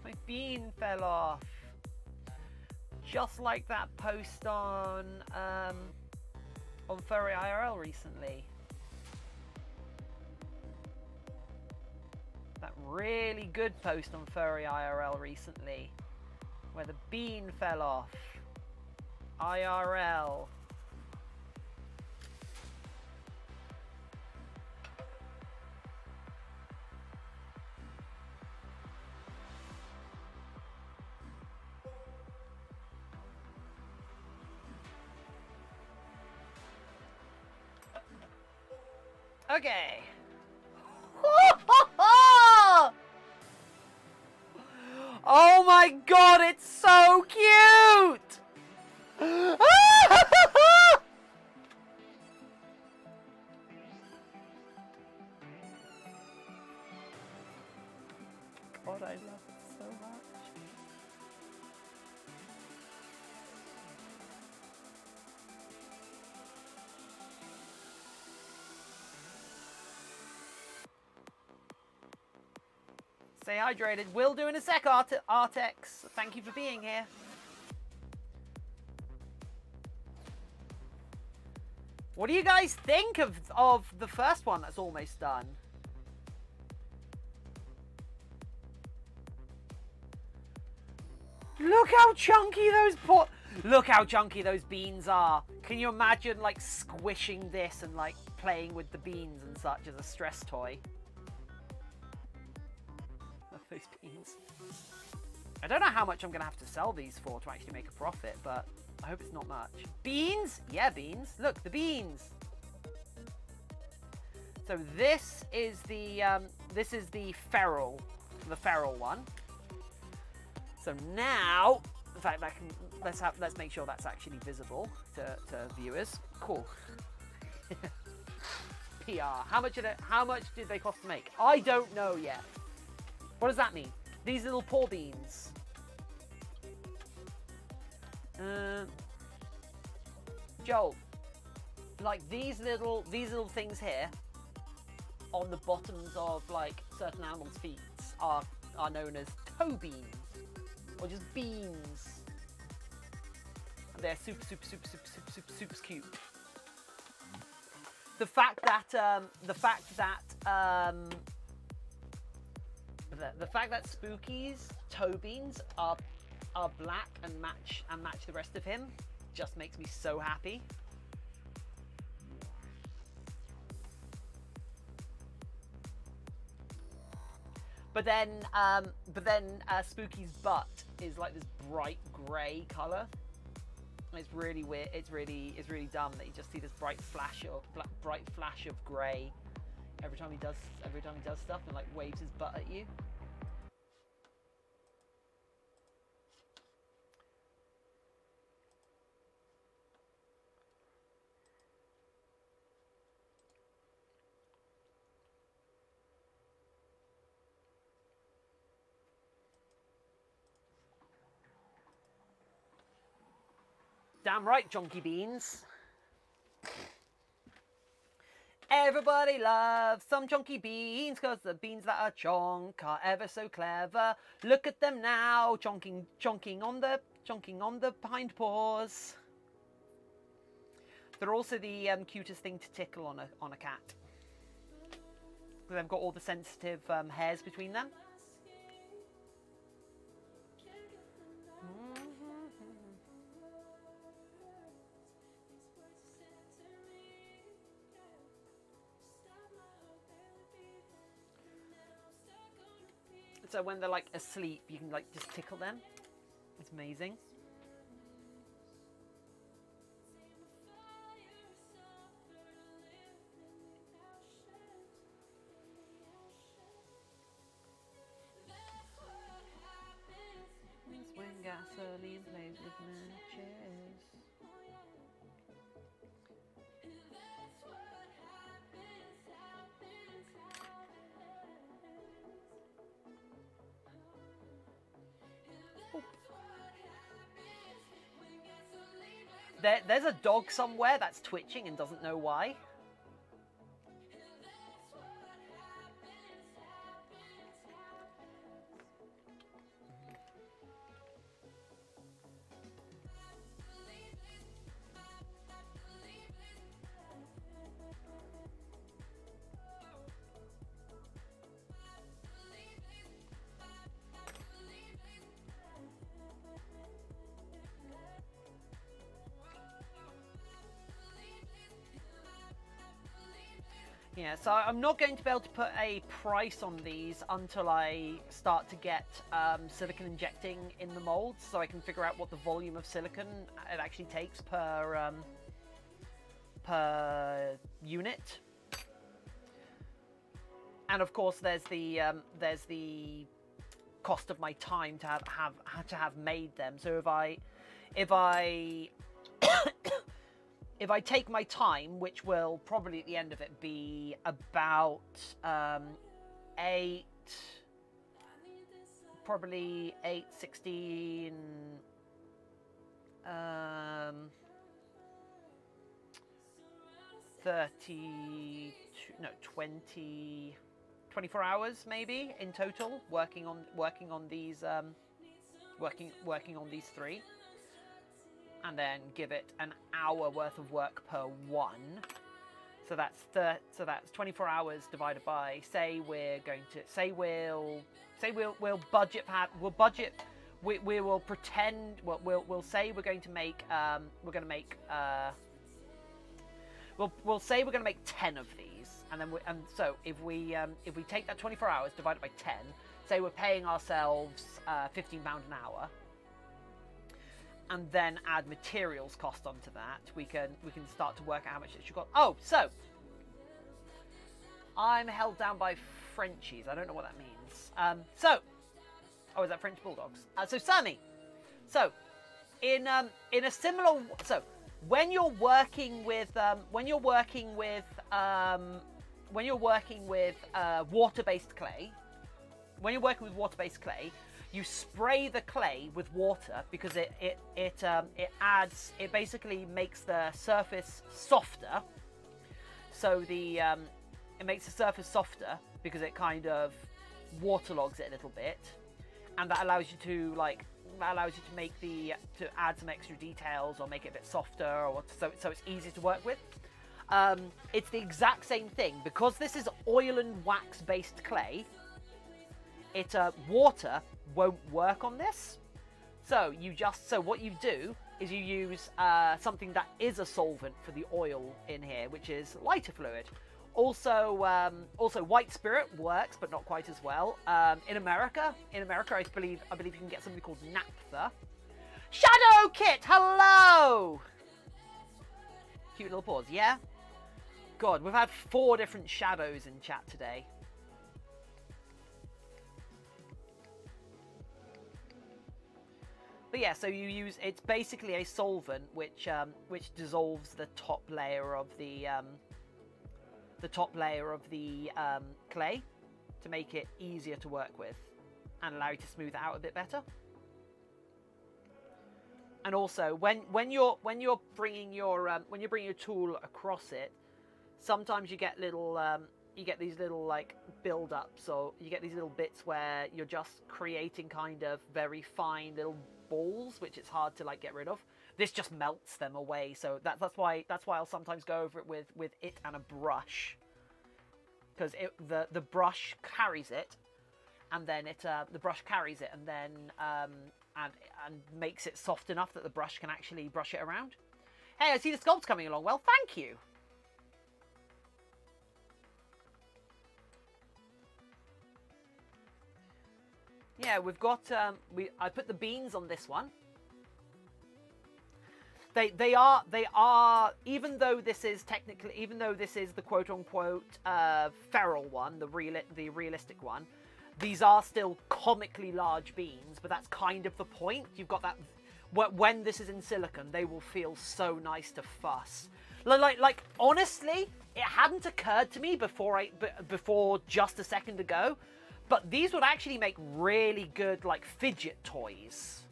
My bean fell off. Just like that post on Furry IRL recently. That really good post on Furry IRL recently, where the bean fell off. IRL. Okay. Oh my god, it's so cute! God, I love it so much. Stay hydrated. Will do in a sec, Artex. Thank you for being here. What do you guys think of the first one that's almost done? Look how chunky those beans are. Can you imagine like squishing this and like playing with the beans and such as a stress toy? Look at those beans. I don't know how much I'm gonna have to sell these for to actually make a profit, but I hope it's not much. Beans? Yeah, beans. Look, the beans. So this is the feral one. So now, in fact, let's make sure that's actually visible to viewers. Cool. PR. How much did they cost to make? I don't know yet. What does that mean? These little paw beans. Joel, like these little things here on the bottoms of like certain animals' feet are known as toe beans. Or just beans. And they're super cute. The fact that Spooky's toe beans are black and match the rest of him just makes me so happy. But then Spooky's butt is like this bright grey colour. It's really weird. It's really dumb that you just see this bright flash of grey every time he does stuff and like waves his butt at you. Damn right, chunky beans. Everybody loves some chunky beans, cause the beans that are chonk are ever so clever. Look at them now, chonking on the hind paws. They're also the cutest thing to tickle on a cat. They've got all the sensitive hairs between them. So when they're like asleep, you can like just tickle them. It's amazing. When gasoline plays with matches. There's a dog somewhere that's twitching and doesn't know why. Yeah, so I'm not going to be able to put a price on these until I start to get silicon injecting in the molds, so I can figure out what the volume of silicon it actually takes per unit. And of course, there's the cost of my time to have made them. So if I if I take my time, which will probably at the end of it be about 16, 30, no, 20, 24 hours maybe in total working on these working on these 3, and then give it an hour worth of work per one. So that's 24 hours divided by, say we're going to we'll say we're going to make we'll say we're going to make 10 of these, and then so if we take that 24 hours divided by 10, say we're paying ourselves £15 an hour, and then add materials cost onto that, we can start to work out how much it should cost. Oh, so I'm held down by Frenchies. I don't know what that means. Oh, is that French bulldogs? So Sunny. So in a similar, so when you're working with water-based clay, you spray the clay with water because it basically makes the surface softer. So it makes the surface softer because it kind of waterlogs it a little bit, and that allows you to to add some extra details or make it a bit softer, or so it's easier to work with. It's the exact same thing because this is oil and wax based clay. Water won't work on this. So what you do is you use something that is a solvent for the oil in here, which is lighter fluid. Also white spirit works, but not quite as well. In America, I believe you can get something called naphtha. Shadow Kit, hello. Cute little pause, yeah. God, we've had 4 different shadows in chat today. But yeah, so you use, it's basically a solvent which dissolves the top layer of the clay to make it easier to work with and allow you to smooth it out a bit better. And also, when you're bringing your tool across it, sometimes you get these little like build-ups, or you get these little bits where you're just creating kind of very fine little balls, which it's hard to like get rid of. This just melts them away, so that's why I'll sometimes go over it with it and a brush, because the brush carries it, and then the brush carries it, and then and makes it soft enough that the brush can actually brush it around. Hey, I see the sculpt's coming along. Well, thank you. Yeah, we've got I put the beans on this one. They are even though this is the quote unquote feral one, the realistic one, these are still comically large beans, but that's kind of the point. You've got that when this is in silicone, they will feel so nice to fuss. Like honestly, it hadn't occurred to me before just a second ago, but these would actually make really good like fidget toys.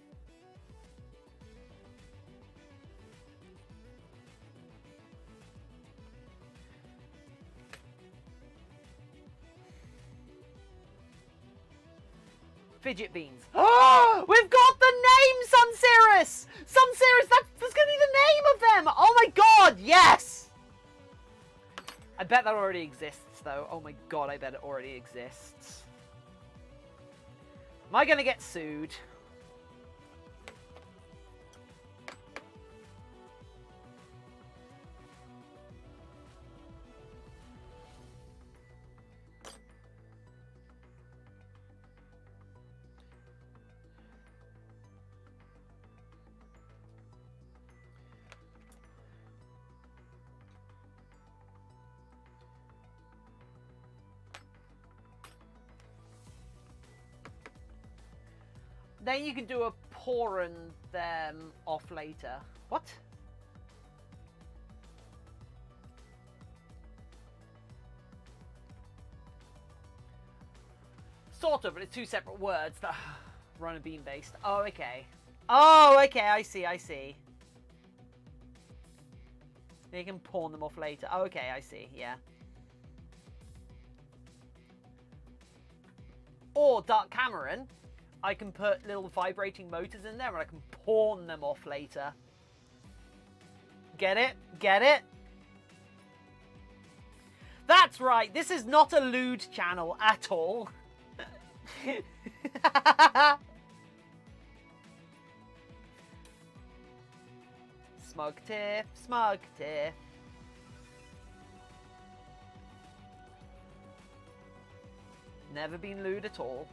Fidget beans. Oh, we've got the name, Sunseris! Sunseris, that's gonna be the name of them! Oh my god, yes! I bet that already exists, though. Oh my god, I bet it already exists. Am I gonna get sued? Then you can do a pouring them off later. What? Sort of, but it's two separate words that run a beam based. Oh, okay. Oh, okay, I see, I see. You can pawn them off later. Oh, okay, I see, yeah. Or Dark Cameron, I can put little vibrating motors in there and I can pawn them off later. Get it? Get it? That's right, this is not a lewd channel at all. Smug Tiff, Smug Tiff. Never been lewd at all.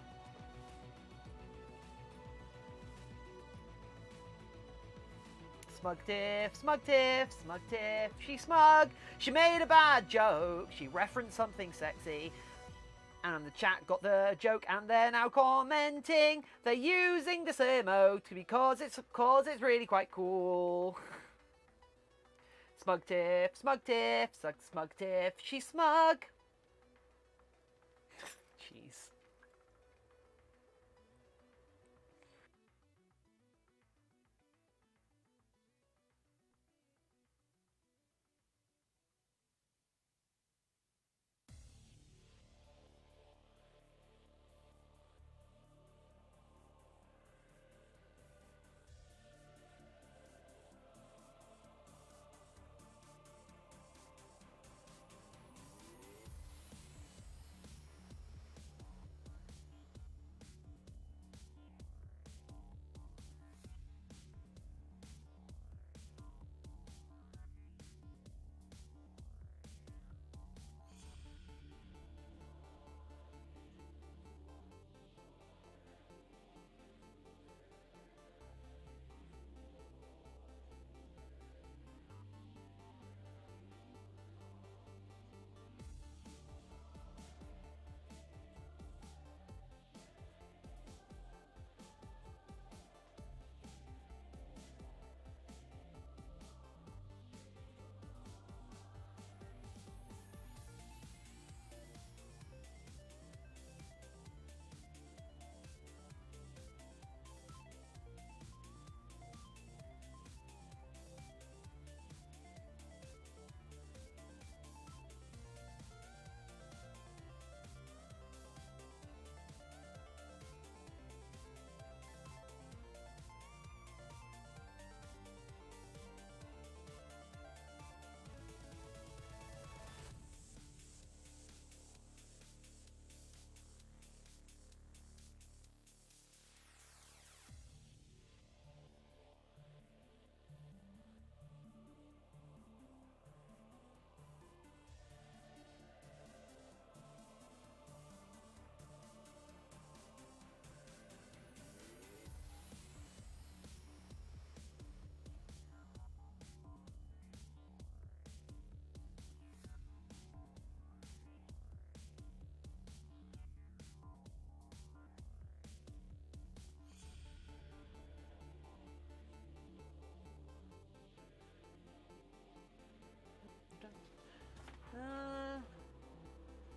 Smug Tiff, Smug Tiff, Smug Tiff. She's smug. She made a bad joke. She referenced something sexy. And the chat got the joke and they're now commenting. They're using this emote because it's really quite cool. Smug Tiff, Smug Tiff, Smug Tiff. She's smug. Jeez.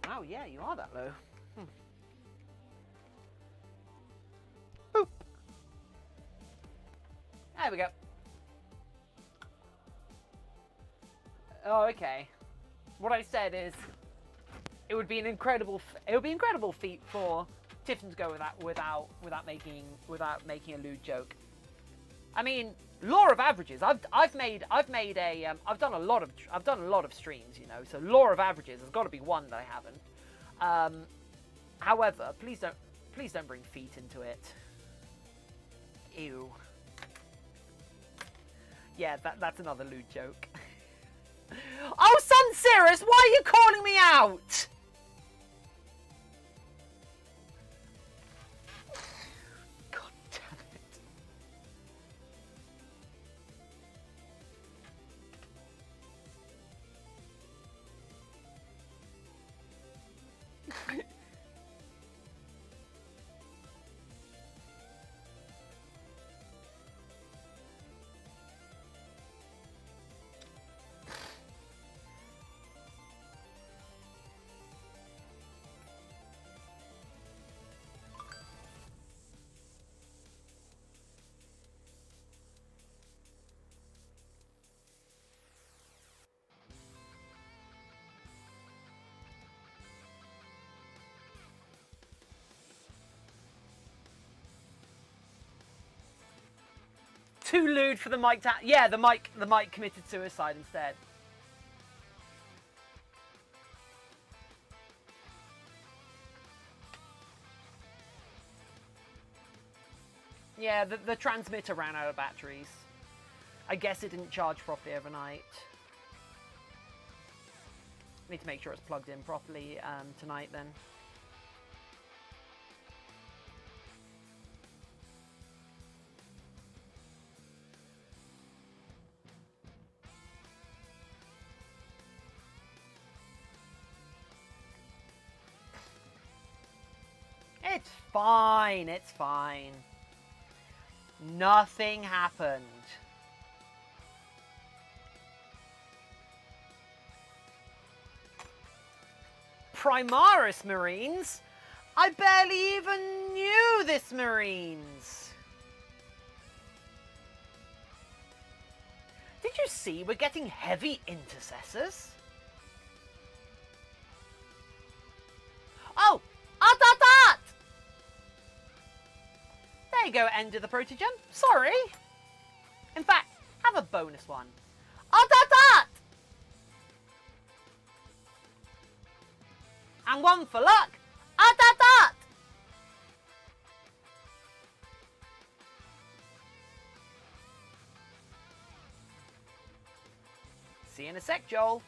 Oh yeah, you are that low. Boop. There we go. Oh, okay. What I said is, it would be an incredible feat for Tiffin to go without making a lewd joke. I mean, law of averages. I've done a lot of streams, you know. So law of averages has got to be one that I haven't. However, please don't bring feet into it. Ew. Yeah, that's another lewd joke. Oh, Sun Cirrus, why are you calling me out? God damn it. too lewd for the mic to... Yeah, the mic committed suicide instead. Yeah, the transmitter ran out of batteries. I guess it didn't charge properly overnight. Need to make sure it's plugged in properly tonight then. It's fine, it's fine. Nothing happened. Primaris Marines? I barely even knew this Marines. Did you see we're getting heavy intercessors? Oh! At! There you go, end of the protogem. Sorry. In fact, have a bonus one. At! And one for luck. At! See you in a sec, Joel.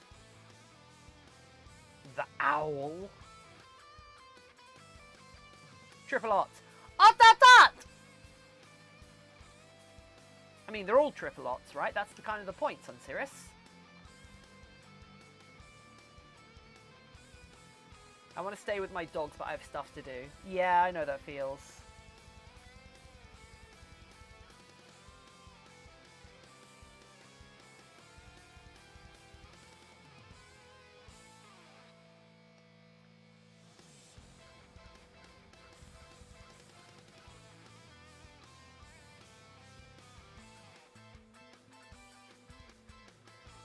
The owl. Triple odds. At! I mean, they're all triple odds, right? That's the kind of the point, Sunsiris. I want to stay with my dogs, but I have stuff to do. Yeah, I know that feels.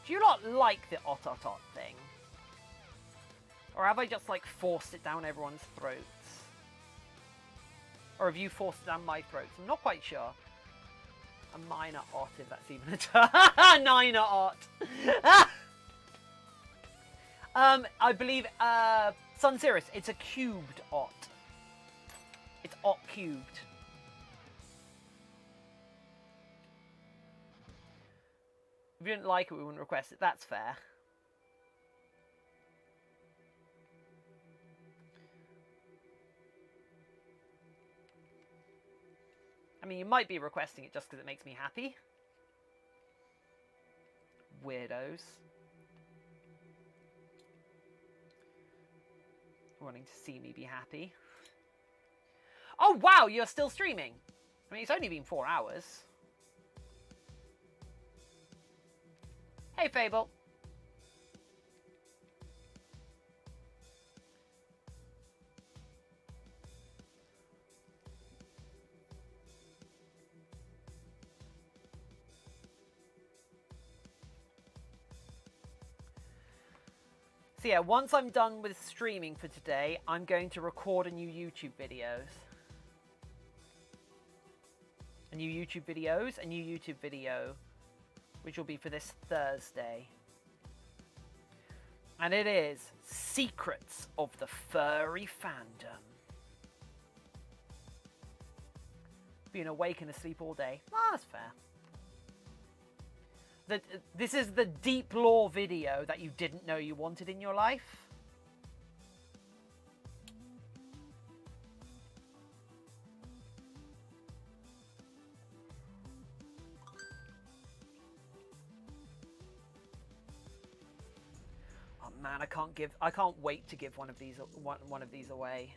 Do you not like the ot thing? Or have I just, like, forced it down everyone's throats? Or have you forced it down my throats? I'm not quite sure. A minor ot, if that's even a term. Minor ot. I believe, Sunsiris, it's a cubed ot. It's ot cubed. If you didn't like it, we wouldn't request it. That's fair. I mean, you might be requesting it just because it makes me happy. Weirdos. Wanting to see me be happy. Oh, wow, you're still streaming. I mean, it's only been 4 hours. Hey, Fable. So yeah, once I'm done with streaming for today, I'm going to record a new YouTube videos. A new YouTube video, which will be for this Thursday. And it is Secrets of the Furry Fandom. Being awake and asleep all day. Ah, that's fair. This is the deep lore video that you didn't know you wanted in your life. Oh man, I can't wait to give one of these away.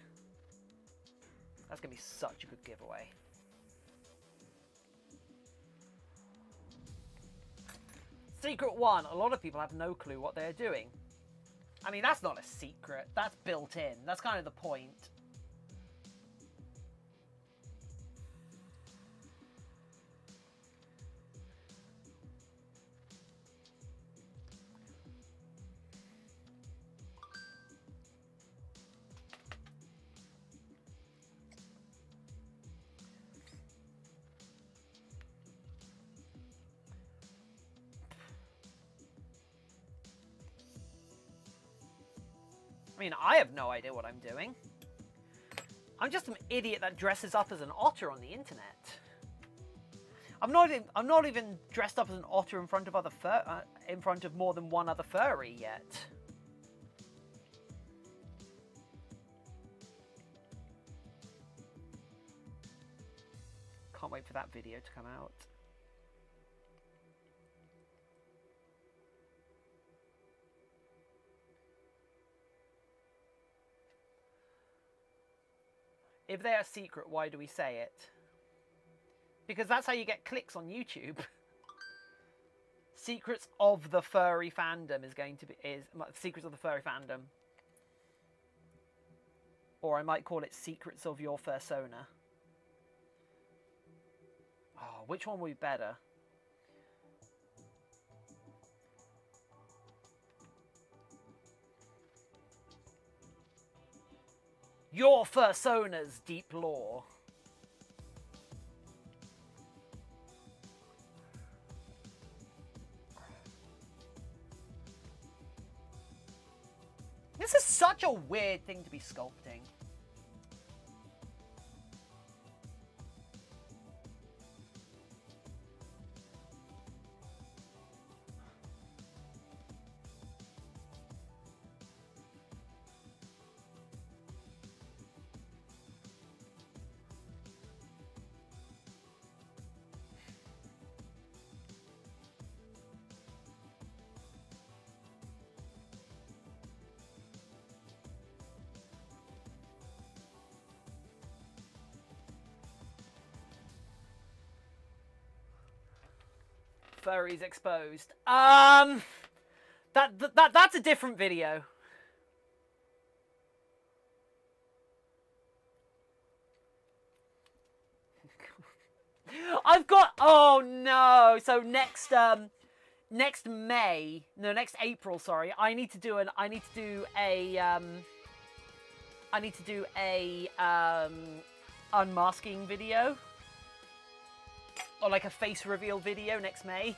That's gonna be such a good giveaway. Secret one, a lot of people have no clue what they're doing. I mean, that's not a secret, that's built in. That's kind of the point. mean, I have no idea what I'm doing. I'm just an idiot that dresses up as an otter on the internet. I'm not even dressed up as an otter in front of in front of more than one other furry yet. Can't wait for that video to come out. If they are secret, why do we say it? Because that's how you get clicks on YouTube. Secrets of the furry fandom Secrets of the furry fandom. Or I might call it Secrets of your fursona. Oh, which one would be better? Your fursona's deep lore. This is such a weird thing to be sculpting. Furries exposed. That's a different video. I've got, oh no. So next April, sorry, I need to do a unmasking video. Or like a face reveal video next May.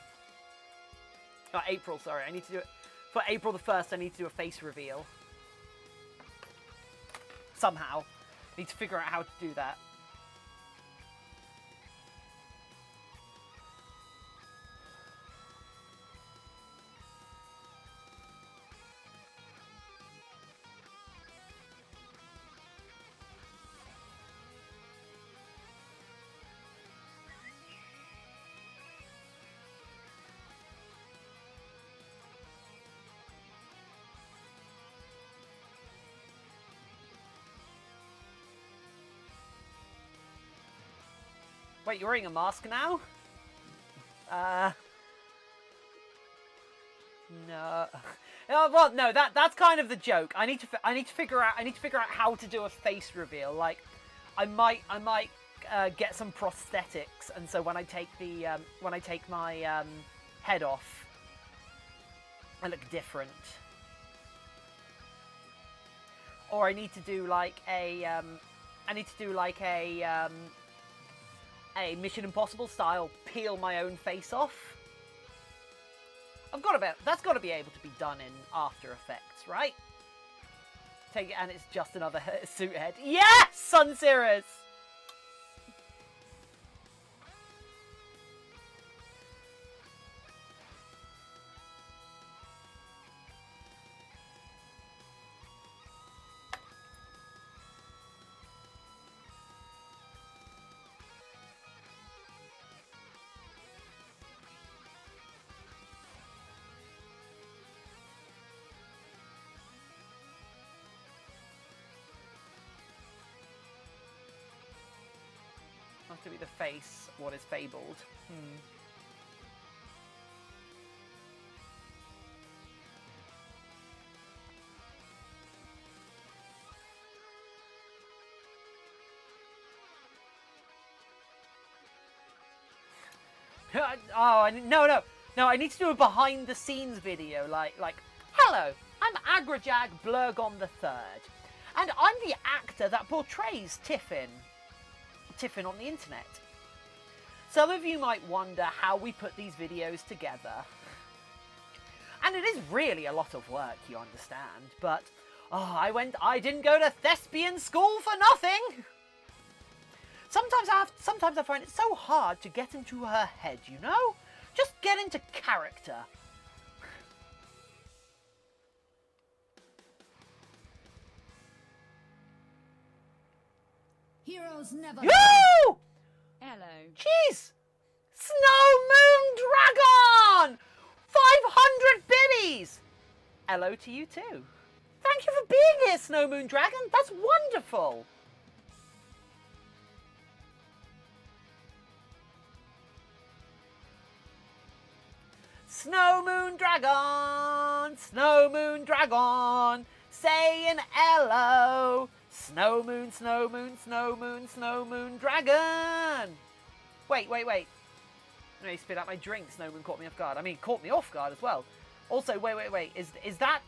Oh, April, sorry. I need to do it. For April the 1st, I need to do a face reveal. Somehow. Need to figure out how to do that. Wait, you're wearing a mask now? No. Well, no. That's kind of the joke. I need to figure out how to do a face reveal. Like, I might get some prosthetics, and so when I take my head off, I look different. Or I need to do like a Mission Impossible style peel my own face off. That's got to be able to be done in After Effects, right? Take it, and it's just another suit head. Yes, Sun Cirrus. To be the face, what is fabled. No, I need to do a behind the scenes video, like, hello, I'm Agrajag Blurgon III, and I'm the actor that portrays Tiffin on the internet. Some of you might wonder how we put these videos together. And it is really a lot of work, you understand, but Oh, I didn't go to thespian school for nothing. Sometimes I find it so hard to get into her head, you know? Just get into character. Heroes never. Yo! Hello. Jeez! Snow Moon Dragon! 500 biddies! Hello to you too. Thank you for being here, Snow Moon Dragon. That's wonderful. Snow Moon Dragon, saying hello. Snow Moon, Snow Moon, Snow Moon, Snow Moon Dragon. Wait. No, he spit out my drink. Snow Moon caught me off guard. I mean, caught me off guard as well. Also, wait. Is that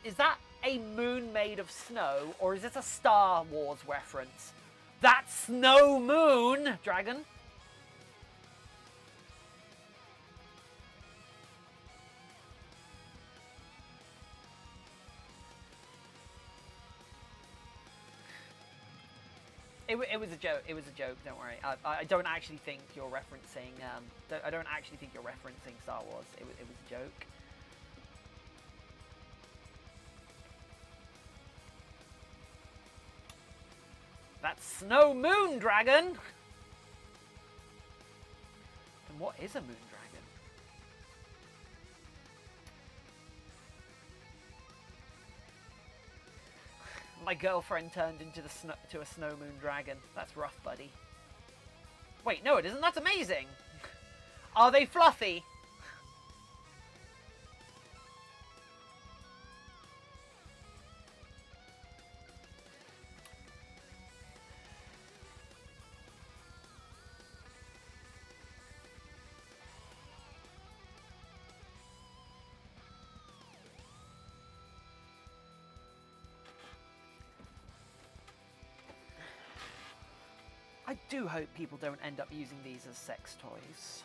a moon made of snow, or is this a Star Wars reference? That's Snow Moon Dragon. It was a joke. It was a joke. Don't worry. I don't actually think you're referencing. I don't actually think you're referencing Star Wars. It was a joke. That's Snow Moon Dragon. And what is a moon dragon? My girlfriend turned into a Snow Moon Dragon. That's rough, buddy. Wait, no, it isn't. That's amazing. Are they fluffy? I do hope people don't end up using these as sex toys.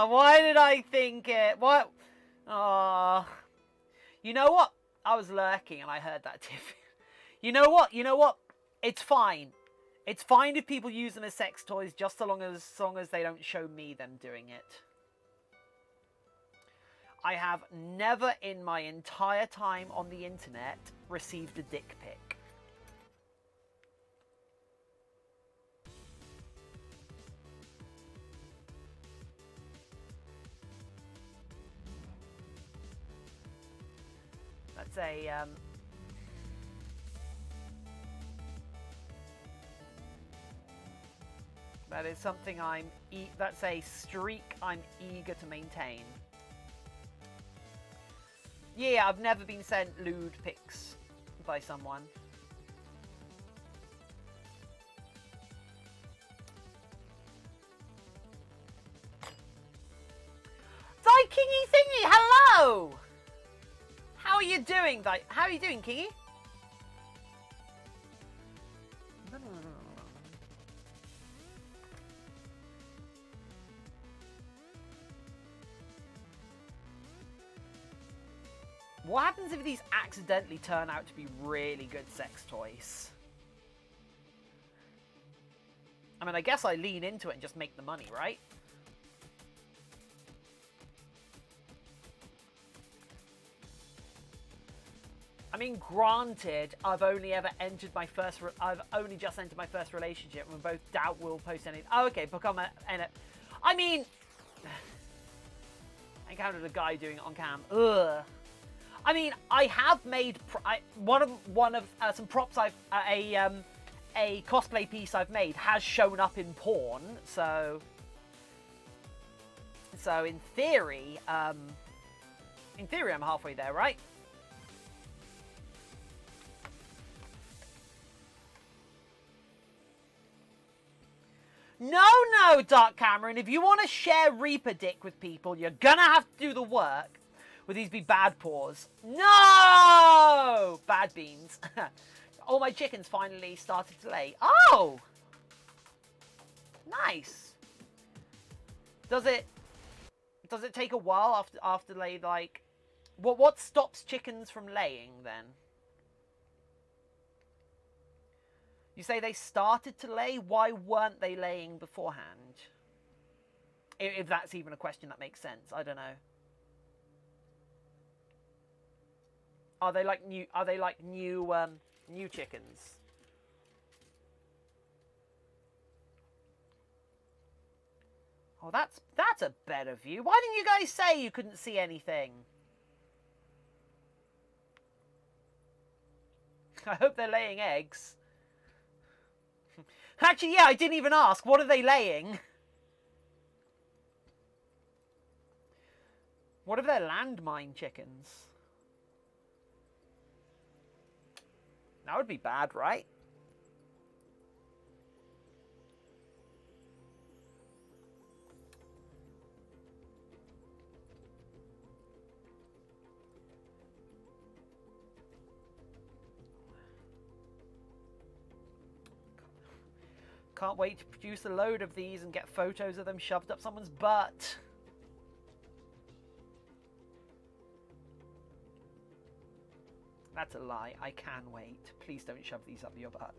Why did I think it? What? You know what? I was lurking and I heard that, Tiffin. You know what? It's fine. It's fine if people use them as sex toys, just so long as they don't show me them doing it. I have never in my entire time on the internet received a dick pic. That's a that is something that's a streak I'm eager to maintain. Yeah, I've never been sent lewd pics by someone. Kingy Thingy, hello! How are you doing? How are you doing, Kingy? What happens if these accidentally turn out to be really good sex toys? I mean, I guess I lean into it and just make the money, right? I mean, granted, I've only just entered my first relationship, and we both doubt we'll post anything. Oh, okay, become I mean, I encountered a guy doing it on cam. Ugh. I mean, I have made one of some props a cosplay piece I've made has shown up in porn, so in theory I'm halfway there, right? No, Dark Cameron, if you want to share Reaper Dick with people, you're gonna have to do the work. Would these be bad paws? No! Bad beans. All my chickens finally started to lay. Oh! Nice. Does it take a while after they, like... What stops chickens from laying, then? You say they started to lay? Why weren't they laying beforehand? If that's even a question that makes sense. I don't know. Are they like new chickens? Oh, that's a better view. Why didn't you guys say you couldn't see anything? I hope they're laying eggs. Actually, yeah, I didn't even ask. What are they laying? What if they're landmine chickens? That would be bad, right? Can't wait to produce a load of these and get photos of them shoved up someone's butt. That's a lie. I can wait. Please don't shove these up your butt.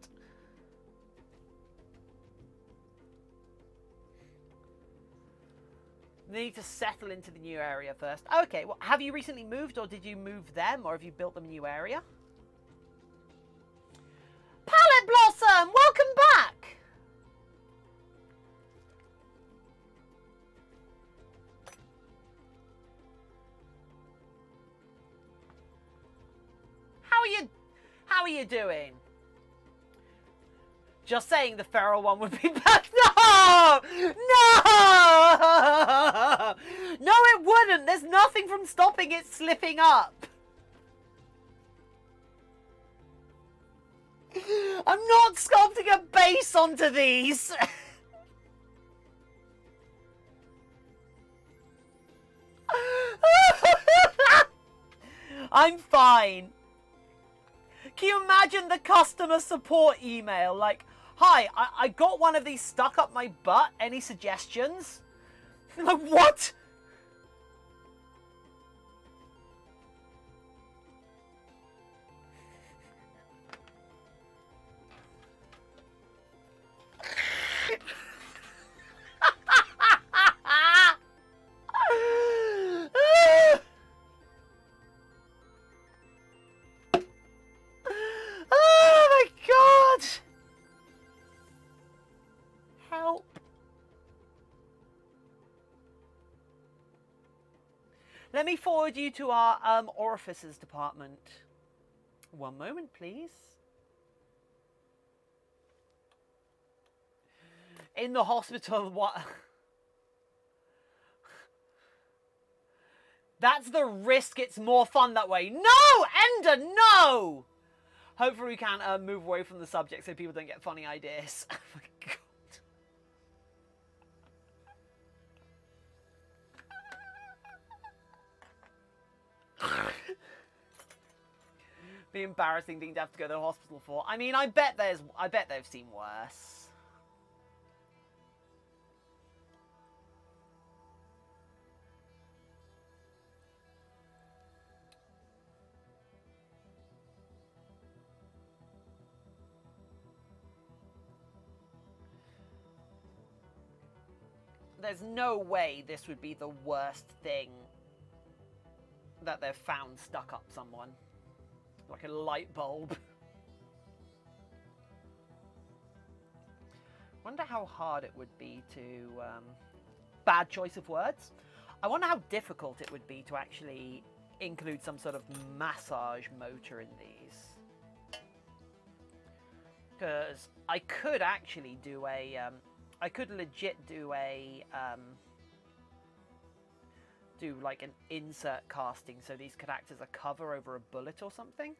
Need to settle into the new area first. Okay, well, have you recently moved, or did you move them, or have you built them a new area? Palette Blossom, welcome back! How are you doing? Just saying the feral one would be back. No! No! No, it wouldn't. There's nothing from stopping it slipping up. I'm not sculpting a base onto these. I'm fine. Can you imagine the customer support email? Like, hi, I got one of these stuck up my butt. Any suggestions? Like, what? Let me forward you to our orifices department. One moment, please. In the hospital, what? That's the risk. It's more fun that way. No, Ender, no! Hopefully we can move away from the subject so people don't get funny ideas. Oh my God. The embarrassing thing to have to go to the hospital for. I mean, I bet they've seen worse. There's no way this would be the worst thing that they've found stuck up someone. Like a light bulb. Wonder how hard it would be to... bad choice of words. I wonder how difficult it would be to actually include some sort of massage motor in these. Because I could actually do a, I could legit do a, do like an insert casting so these could act as a cover over a bullet or something.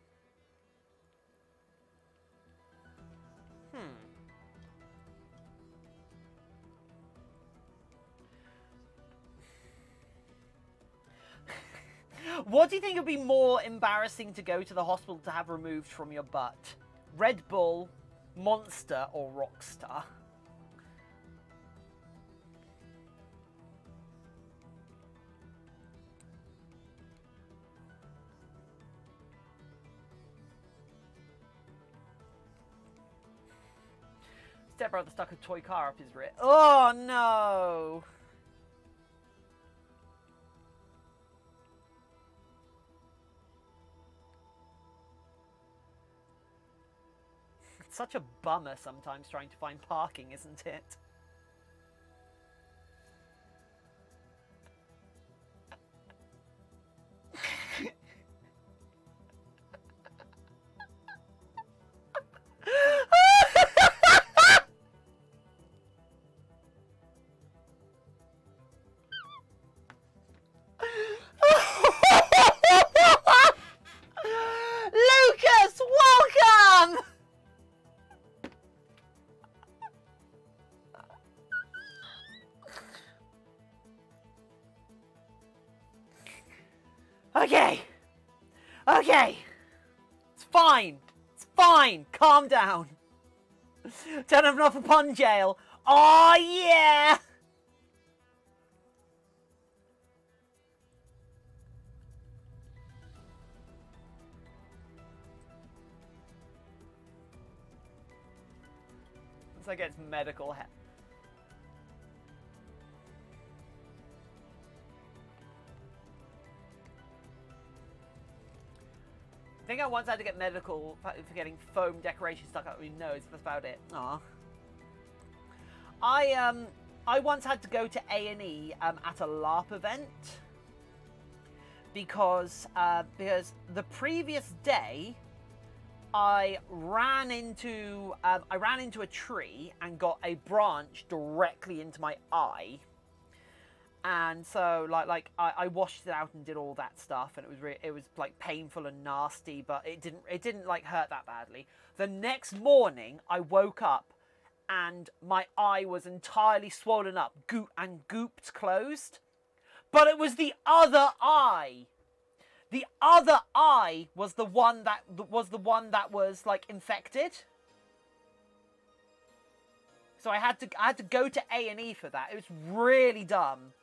What do you think would be more embarrassing to go to the hospital to have removed from your butt? Red Bull, Monster, or Rockstar? Stepbrother stuck a toy car up his rear. Oh no! It's such a bummer sometimes trying to find parking, isn't it? Lucas, welcome! Okay. Okay. It's fine. It's fine. Calm down. Turn off upon jail. Oh, yeah. Once I get medical help. I think I once had to get medical for getting foam decoration stuck up my nose. That's about it. Aw. I once had to go to A&E at a LARP event because the previous day I ran into a tree and got a branch directly into my eye. And so, I washed it out and did all that stuff, and it was like painful and nasty, but it didn't like hurt that badly. The next morning, I woke up, and my eye was entirely swollen up, gooped closed, but it was the other eye. The other eye was the one that was like infected. So I had to go to A&E for that. It was really dumb.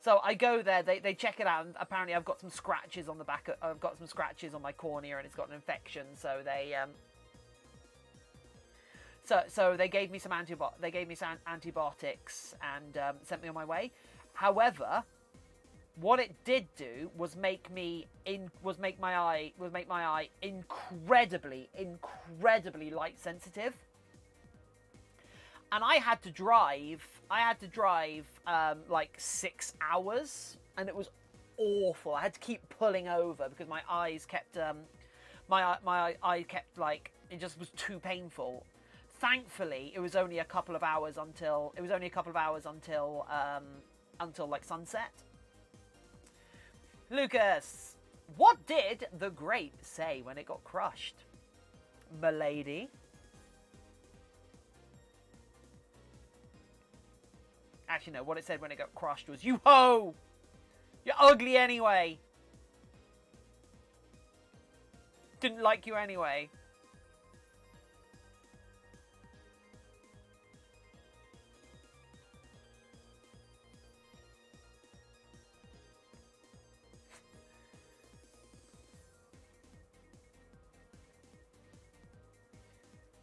So I go there, they check it out, and apparently I've got some scratches on the back. I've got some scratches on my cornea, and it's got an infection. So they so they gave me some antibiotics and sent me on my way. However, what it did do was make my eye incredibly light sensitive. And I had to drive like 6 hours, and it was awful. I had to keep pulling over because my eyes kept, my eye kept like, it just was too painful. Thankfully, it was only a couple of hours until like sunset. Lucas, what did the grape say when it got crushed? M'lady. Actually, no, what it said when it got crushed was, "You ho! You're ugly anyway. Didn't like you anyway."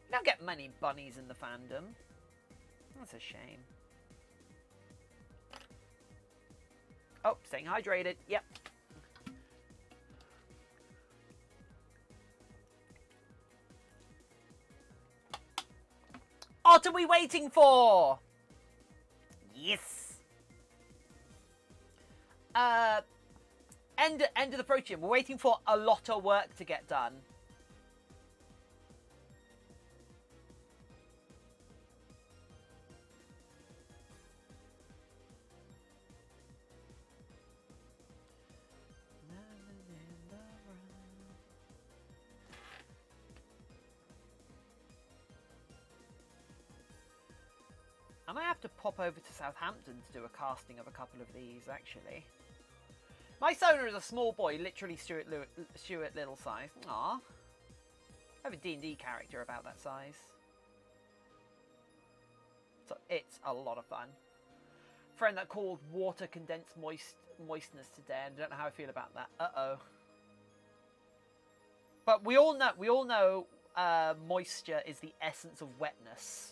You don't get many bunnies in the fandom. That's a shame. Oh, staying hydrated. Yep. What are we waiting for? Yes. End of the protein. We're waiting for a lot of work to get done. I might have to pop over to Southampton to do a casting of a couple of these, actually. My Sona is a small boy, literally Stuart Little size. Aww. I have a D&D character about that size. So it's a lot of fun. Friend that called water condensed moistness today, and I don't know how I feel about that. Uh-oh. But we all know moisture is the essence of wetness.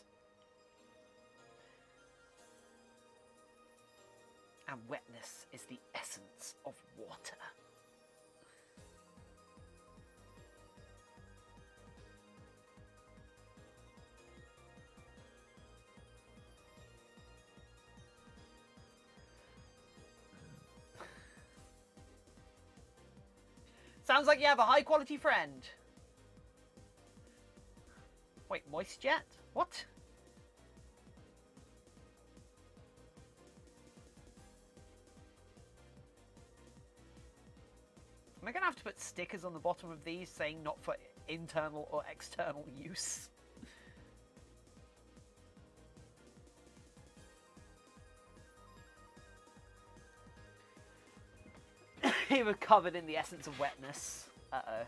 And wetness is the essence of water. Sounds like you have a high quality friend. Wait, moist jet? What? Am I going to have to put stickers on the bottom of these saying not for internal or external use? He was covered in the essence of wetness. Uh-oh.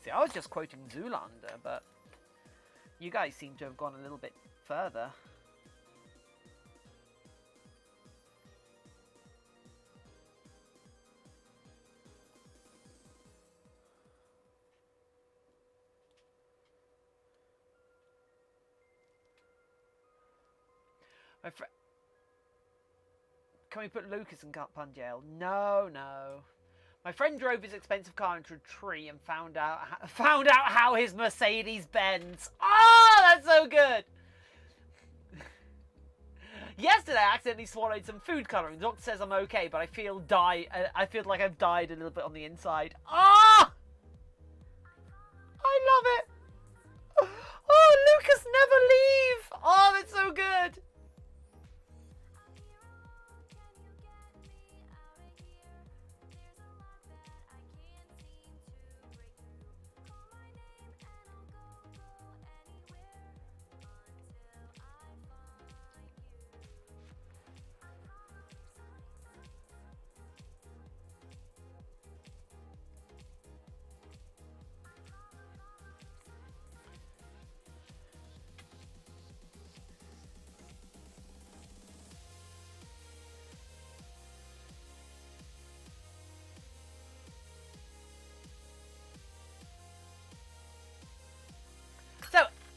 See, I was just quoting Zoolander, but you guys seem to have gone a little bit further. My friend, can we put Lucas in pun jail? No, no. My friend drove his expensive car into a tree and found out how his Mercedes bends. Oh, that's so good. Yesterday, I accidentally swallowed some food coloring. The doctor says I'm okay, but I feel like I've died a little bit on the inside. Ah! I love it. Oh, Lucas, never leave. Oh, that's so good.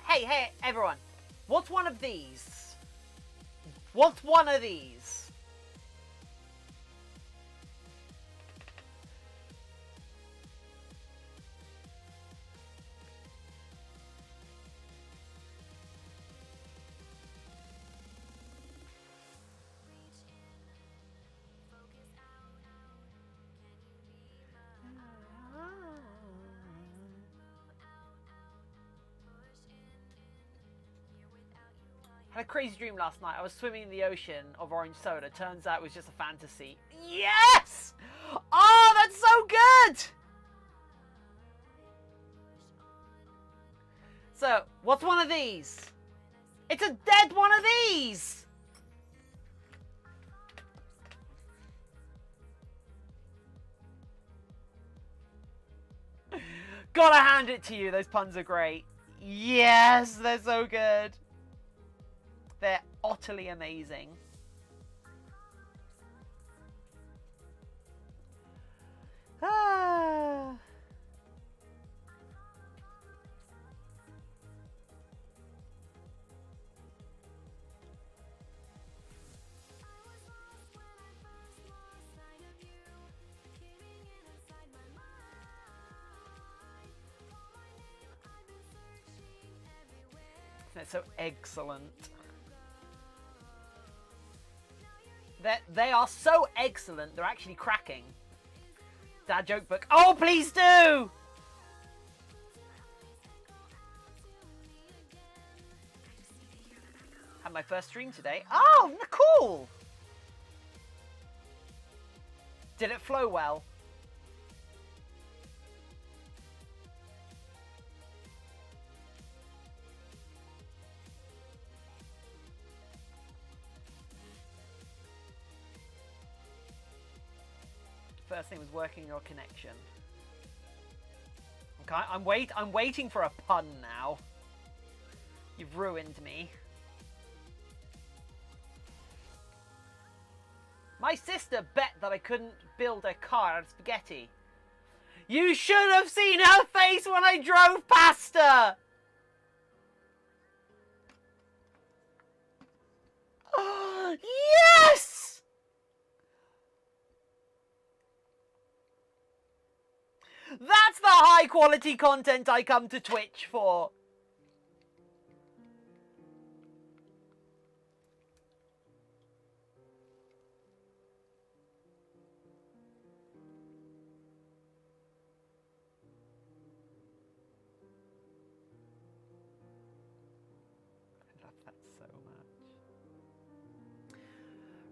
Hey, everyone. What's one of these? What's one of these? I had a crazy dream last night. I was swimming in the ocean of orange soda. Turns out it was just a fantasy. Yes! Oh, that's so good! So, what's one of these? It's a dead one of these! Gotta hand it to you. Those puns are great. Yes, they're so good. They're utterly amazing. Ah. They're so excellent. They are so excellent, they're actually cracking. Dad joke book. Oh, please do! Had my first stream today. Oh, cool! Did it flow well? First thing was working your connection. Okay, I'm waiting for a pun now. You've ruined me. My sister bet that I couldn't build a car out of spaghetti. You should have seen her face when I drove past her! Yes! That's the high quality content I come to Twitch for. I love that so much.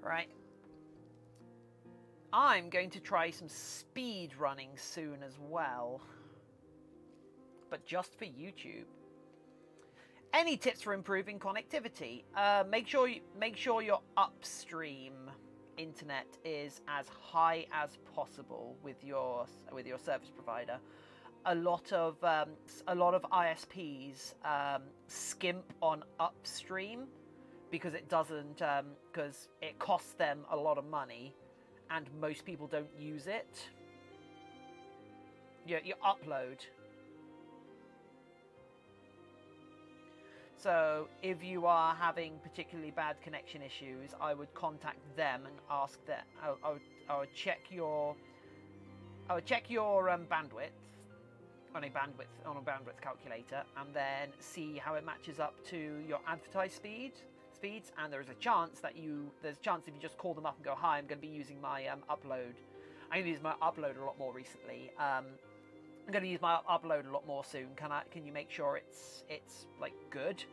Right. I'm going to try some speed running soon as well, but just for YouTube. Any tips for improving connectivity? Make sure your upstream internet is as high as possible with your service provider. A lot of ISPs skimp on upstream because it doesn't because it costs them a lot of money. And most people don't use it. Your upload. So if you are having particularly bad connection issues, I would contact them and ask that. I would check your bandwidth on a bandwidth calculator, and then see how it matches up to your advertised speeds. And there's a chance if you just call them up and go, hi, I'm going to be using my upload. I'm going to use my upload a lot more recently. I'm going to use my upload a lot more soon. Can you make sure it's like good?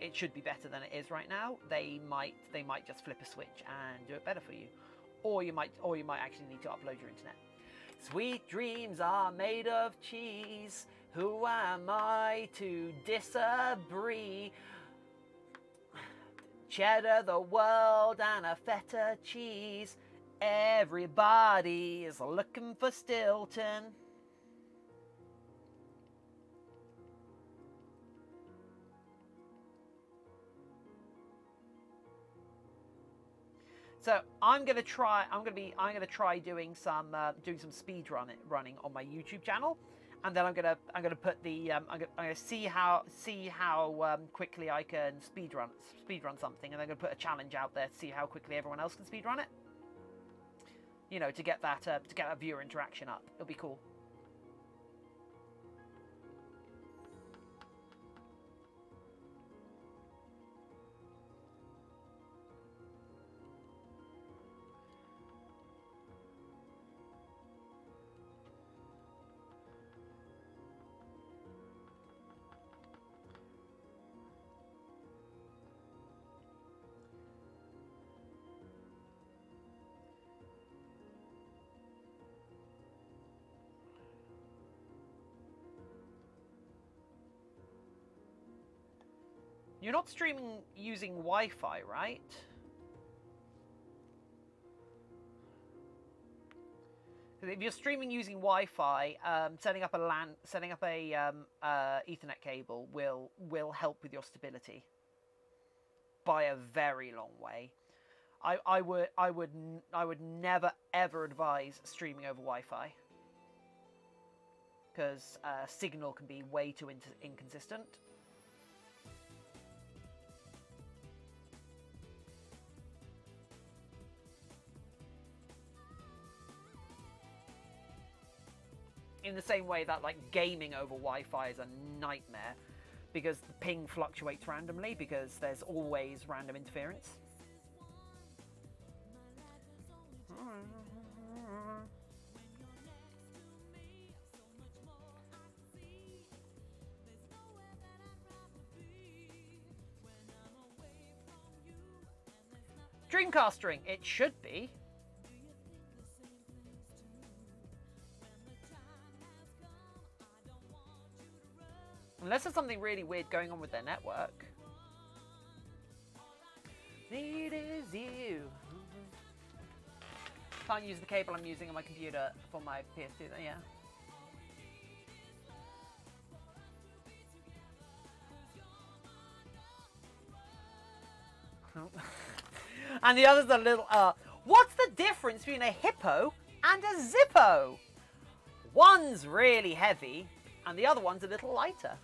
It should be better than it is right now. They might just flip a switch and do it better for you, or you might actually need to upload your internet. Sweet dreams are made of cheese. Who am I to disagree? Cheddar the world and a feta cheese. Everybody is looking for Stilton. So I'm gonna try doing some speed running on my YouTube channel. And then I'm gonna put the I'm gonna see how quickly I can speed run something, and I'm gonna put a challenge out there to see how quickly everyone else can speed run it. You know, to get that viewer interaction up. It'll be cool. You're not streaming using Wi-Fi, right? If you're streaming using Wi-Fi, setting up a Ethernet cable will help with your stability by a very long way. I would never ever advise streaming over Wi-Fi because signal can be way too inconsistent. In the same way that like gaming over Wi-Fi is a nightmare, because the ping fluctuates randomly because there's always random interference. Dreamcast string, it should be. Unless there's something really weird going on with their network. It is you. Can't use the cable I'm using on my computer for my PS2, yeah. And the other's a little, what's the difference between a hippo and a Zippo? One's really heavy, and the other one's a little lighter.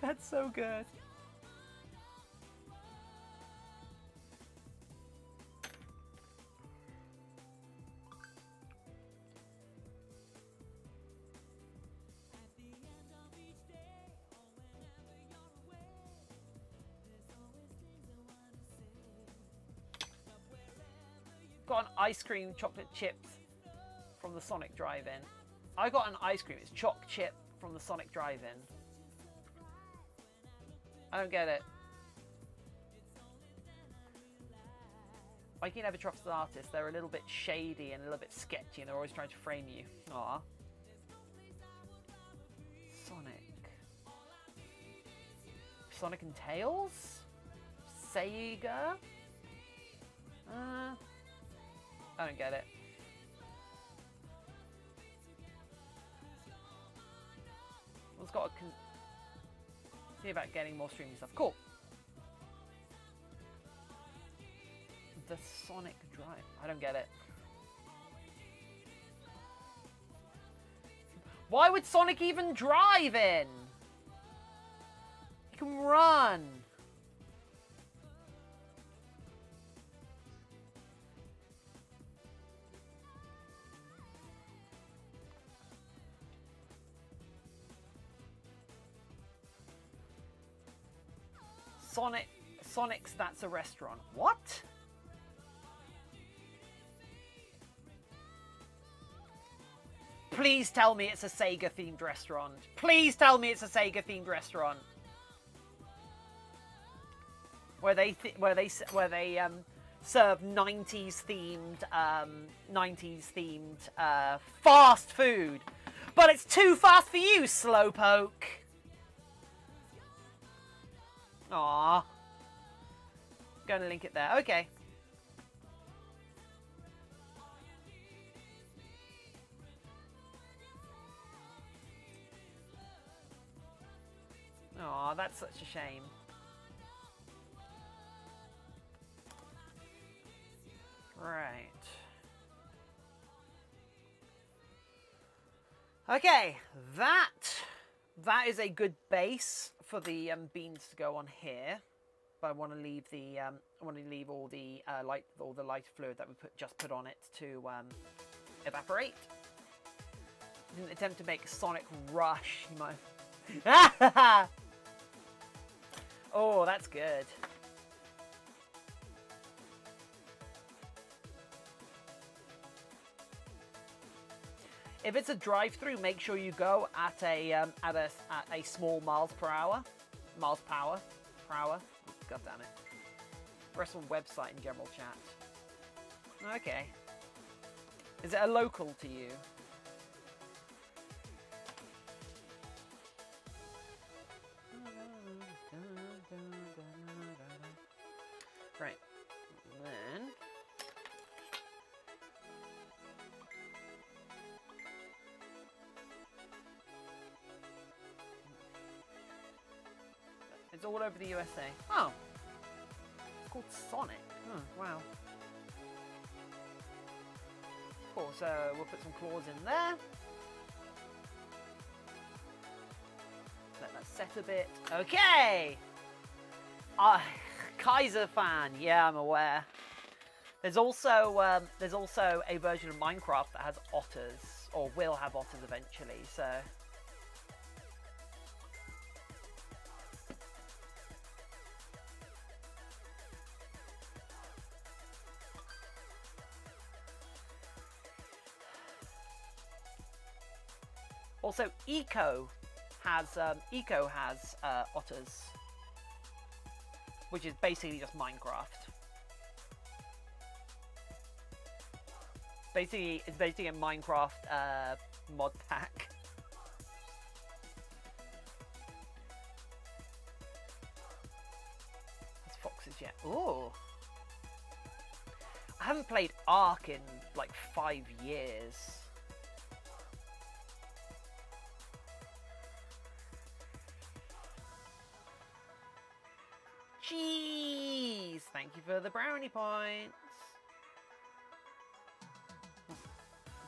That's so good. Got an ice cream chocolate chips from the Sonic Drive-In. I got an ice cream. It's choc chip from the Sonic Drive-In. I don't get it. Like, you never trust the artists. They're a little bit shady and a little bit sketchy, and they're always trying to frame you. Aw. Sonic. Sonic and Tails? Sega? I don't get it. It's got to see about getting more streaming stuff. Cool. The Sonic Drive. I don't get it. Why would Sonic even drive in? He can run. Sonic's That's a Restaurant. What? Please tell me it's a Sega themed restaurant. Please tell me it's a Sega themed restaurant. Where they serve 90s themed fast food. But it's too fast for you, slowpoke. Aww. Gonna link it there. Okay. Aw, that's such a shame. Right. Okay, that is a good base for the beans to go on here. But I want to leave the all the light fluid that we just put on it to evaporate. Didn't attempt to make a Sonic Rush. You might. Oh, that's good. If it's a drive-through, make sure you go at a small miles per hour. Miles per hour. God damn it. Press on website in general chat. Okay. Is it a local to you? Right. And then it's all over the USA. Oh. It's called Sonic. Oh, wow. Cool, so we'll put some claws in there. Let that set a bit. Okay! Kaiser fan. Yeah, I'm aware. There's also a version of Minecraft that has otters, or will have otters eventually, so... Also, Eco has otters, which is basically just Minecraft. It's basically a Minecraft mod pack. That's foxes yet. Ooh. I haven't played Ark in like 5 years. Jeez! Thank you for the brownie points.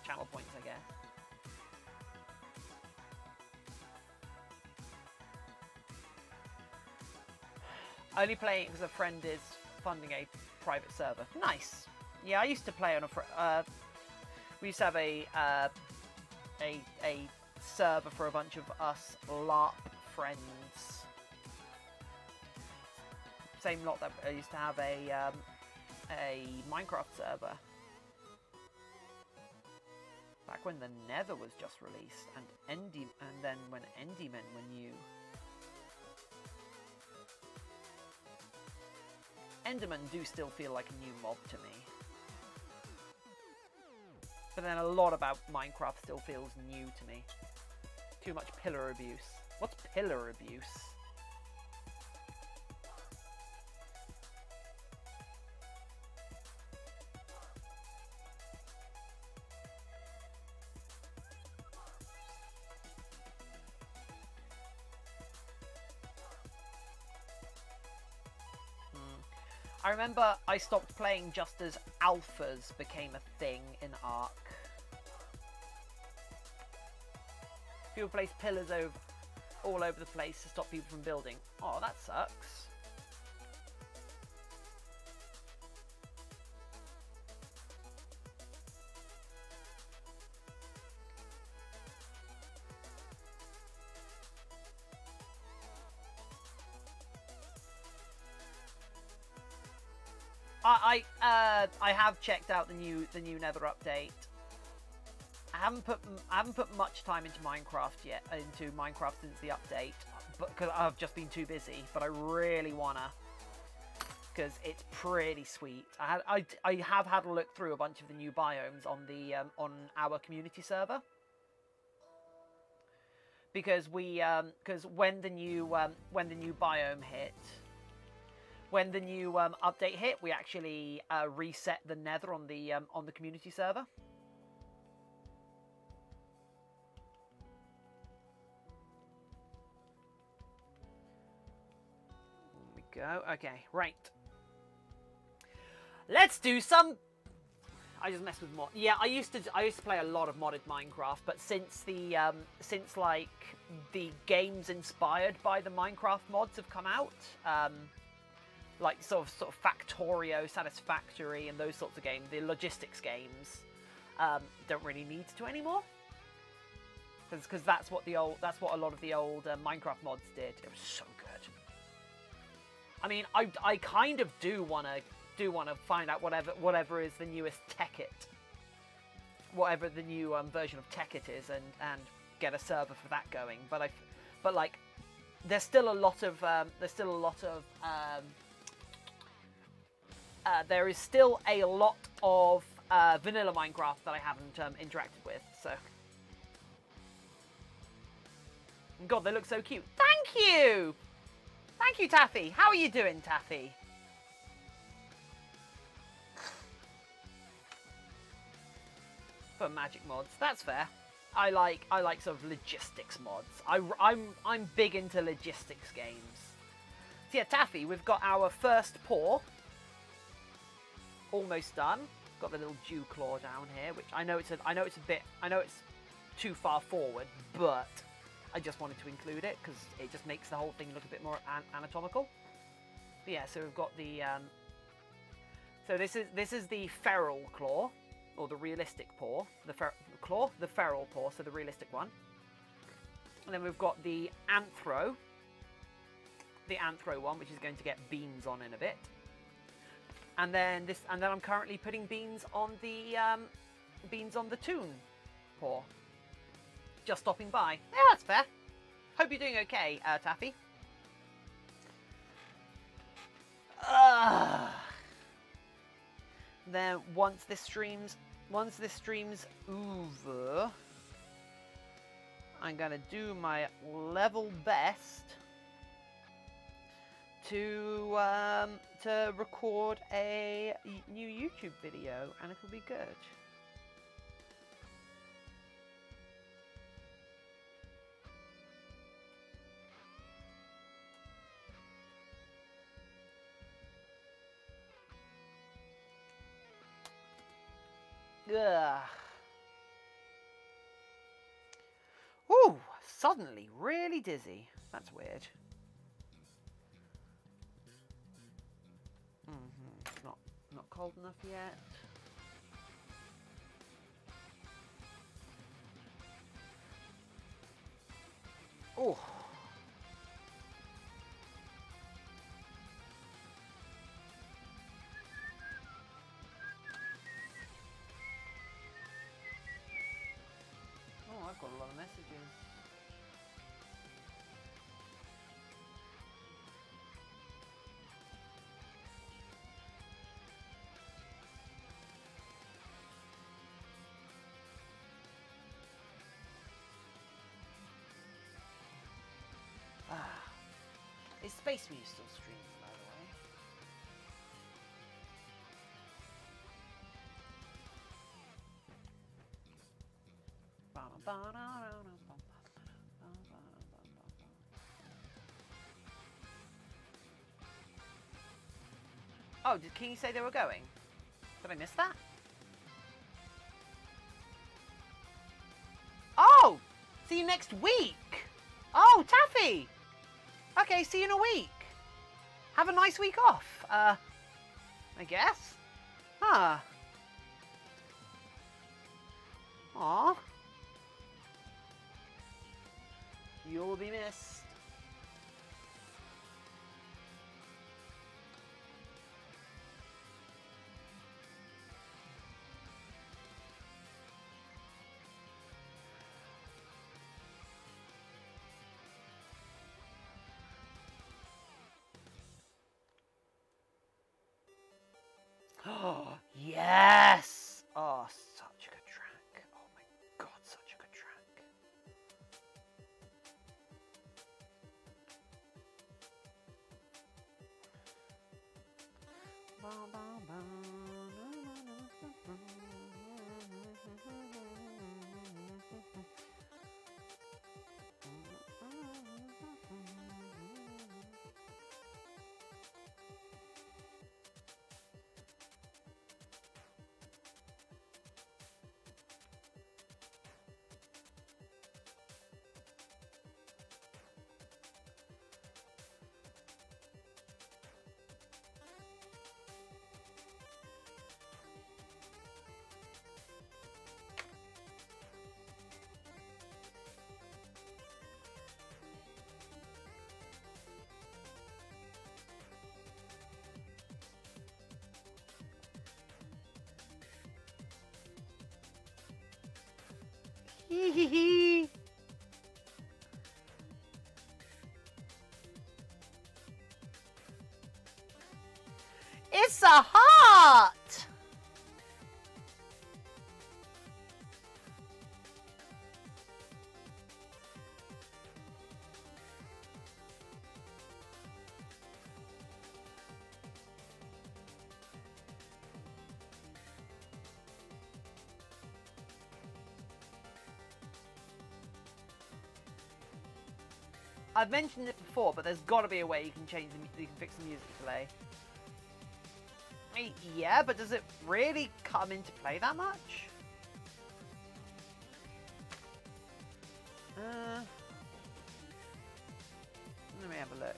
Channel points, I guess. Only playing because a friend is funding a private server. Nice. Yeah, I used to play on a. We used to have a server for a bunch of us LARP friends. Same lot that I used to have a Minecraft server. Back when the Nether was just released, and then when Endymen were new. Endermen do still feel like a new mob to me. But then a lot about Minecraft still feels new to me. Too much pillar abuse. What's pillar abuse? I remember I stopped playing just as alphas became a thing in Ark. People place pillars all over the place to stop people from building. Oh, that sucks. I have checked out the new Nether update. I haven't put much time into Minecraft since the update, because I've just been too busy. But I really wanna, because it's pretty sweet. I have had a look through a bunch of the new biomes on the on our community server, because when the new biome hit. When the new update hit, we actually reset the Nether on the community server. There we go. Okay, right. Let's do some. I just messed with mod. Yeah, I used to play a lot of modded Minecraft, but since like the games inspired by the Minecraft mods have come out. Like sort of Factorio, Satisfactory, and those sorts of games, the logistics games, don't really need to anymore. Because that's what a lot of the old Minecraft mods did. It was so good. I mean, I kind of do wanna find out whatever is the newest Tekkit, whatever the new version of Tekkit is, and get a server for that going. But like, there's still a lot of there is still a lot of vanilla Minecraft that I haven't interacted with, so. God, they look so cute. Thank you! Thank you, Taffy. How are you doing, Taffy? For magic mods, that's fair. I like sort of logistics mods. I'm big into logistics games. So yeah, Taffy, we've got our first pour. Almost done. Got the little dew claw down here, which I know it's too far forward, but I just wanted to include it because it just makes the whole thing look a bit more anatomical. But yeah, so we've got the so this is the feral claw, or the realistic paw. The feral paw, so the realistic one. And then we've got the anthro one, which is going to get beans on in a bit. And then I'm currently putting beans on the toon paw. just stopping by. Yeah, that's fair. Hope you're doing okay, Taffy. Then once this stream's over, I'm gonna do my level best to record a new YouTube video, and it'll be good. Ugh. Ooh, suddenly really dizzy. That's weird. It's not cold enough yet. Oh. Oh, I've got a lot of messages. Is Space Muse still streaming, by the way? Oh, did Kingy say they were going? Did I miss that? Oh! See you next week! Oh, Taffy! Okay, see you in a week. Have a nice week off. I guess. Huh. Aw. You'll be missed. Oh, yes! Oh, such a good track. Oh my god, such a good track. Hee hee hee. It's a heart. I've mentioned it before, but there's got to be a way you can change the, you can fix the music delay. Yeah, but does it really come into play that much? Let me have a look.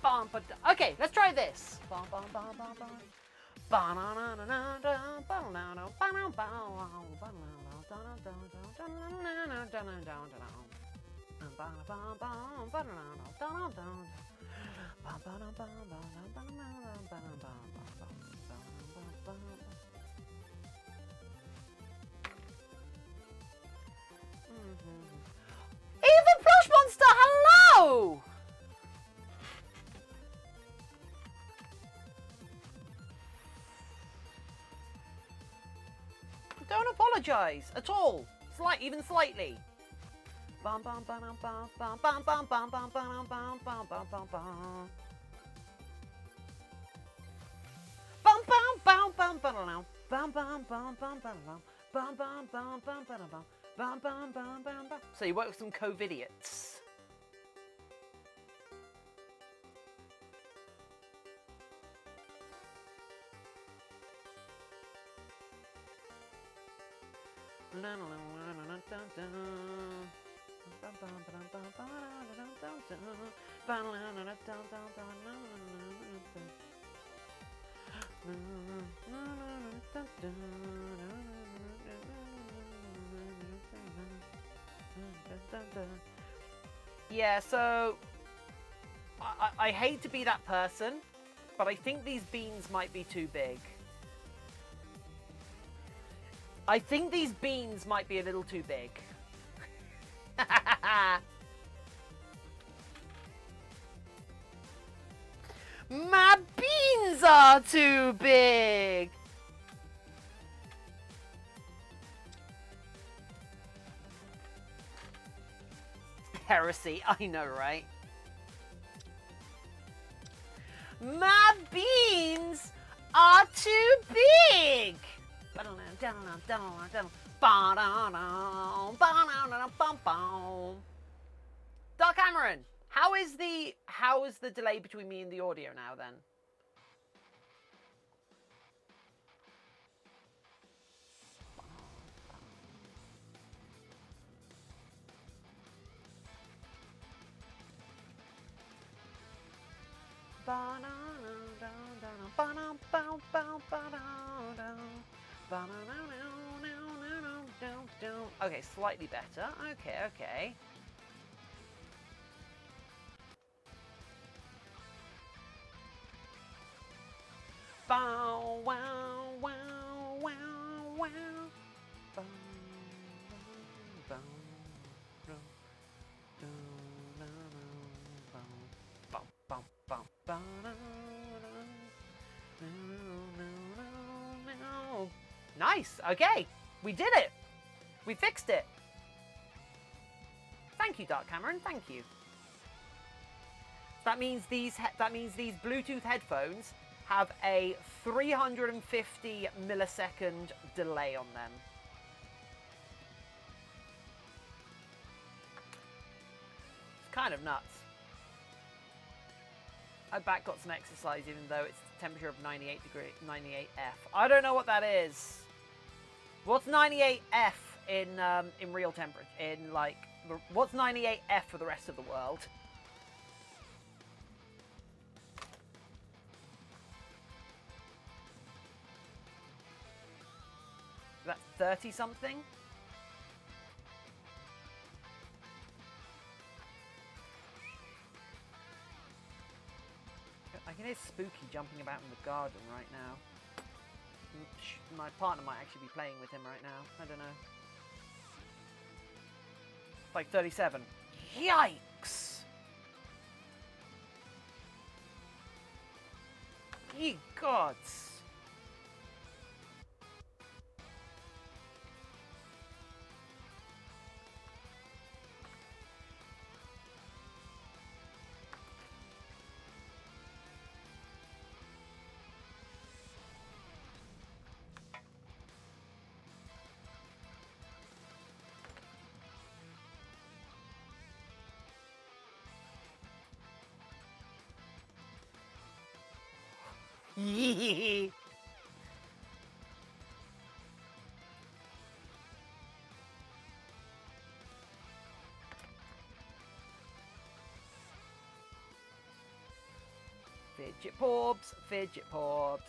Okay, let's try this. Even Plush Monster, hello! Don't apologise at all. Even slightly. Bum bum bum bum bum bum bum bum bum bum bum bum bum bum bum. Bum bum bum bum bum bum bum bum bum bum bum bum bum bum bum bum bum bum bum. So you work with some COVIDiots. Yeah, so I hate to be that person, but I think these beans might be too big. I think these beans might be a little too big. My beans are too big. Heresy, I know, right? My beans are too big. Dark Cameron, how is the delay between me and the audio now then? Okay, slightly better. Okay, okay. Bow wow wow wow wow. Bow, bow, bow, bow, bow, bow, bow, nice. Okay, we did it. We fixed it. Thank you, Dark Cameron. Thank you. That means these Bluetooth headphones have a 350 millisecond delay on them. It's kind of nuts. I back got some exercise even though it's temperature of 98 F. I don't know what that is. What's 98 F in real temperature? In like, what's 98 F for the rest of the world? That's 30 something. I can hear Spooky jumping about in the garden right now. My partner might actually be playing with him right now. I don't know. Like 37. Yikes! Ye gods! Yee. Fidget Porbs, Fidget Porbs.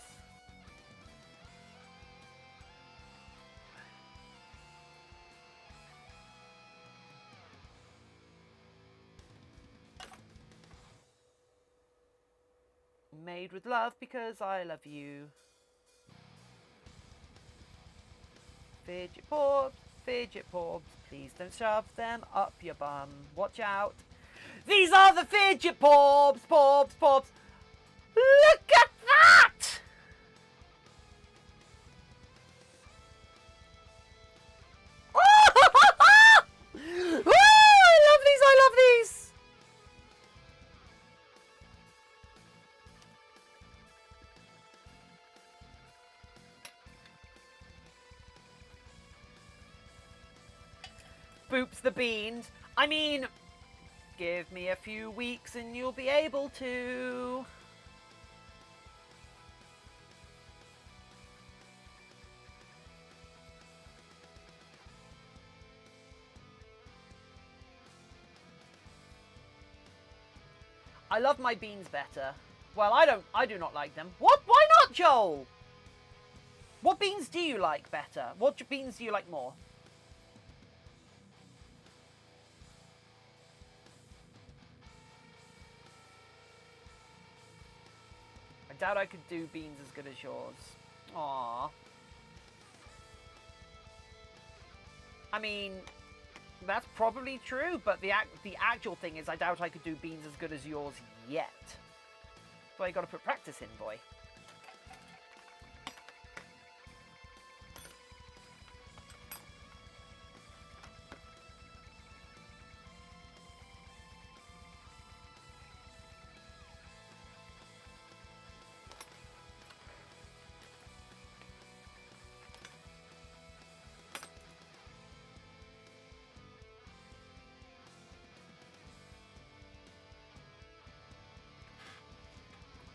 Made with love because I love you. Fidget Porbs, Fidget Porbs. Please don't shove them up your bum. Watch out. These are the Fidget Porbs, Porbs, Porbs. Look at that! Oh, I love these, I love these. Boops the beans. I mean, give me a few weeks and you'll be able to. I love my beans better. Well, I do not like them. What? Why not, Joel? What beans do you like better? What beans do you like more? I doubt I could do beans as good as yours. Aww. I mean, that's probably true, but the actual thing is I doubt I could do beans as good as yours yet. Well, you got to put practice in, boy.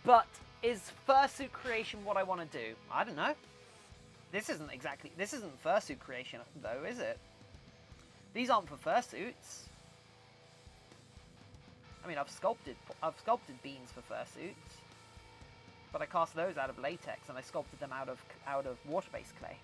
But is fursuit creation what I want to do? I don't know. This isn't fursuit creation though, is it? These aren't for fursuits. I mean, I've sculpted beans for fursuits, but I cast those out of latex and I sculpted them out of water-based clay.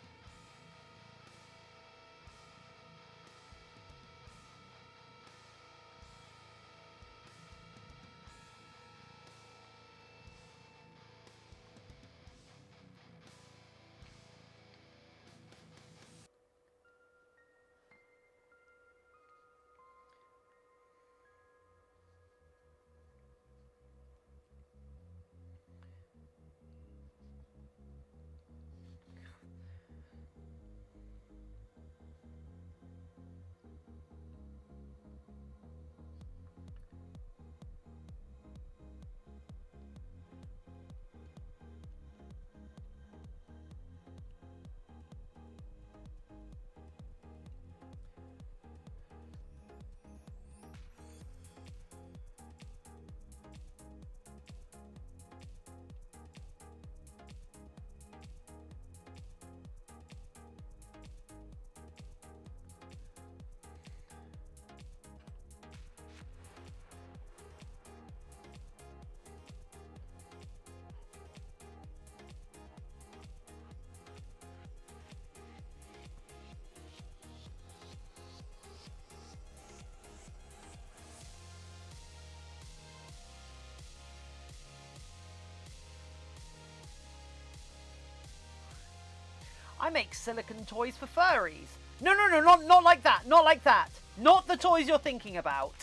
I make silicone toys for furries. No, not like that. Not like that. Not the toys you're thinking about.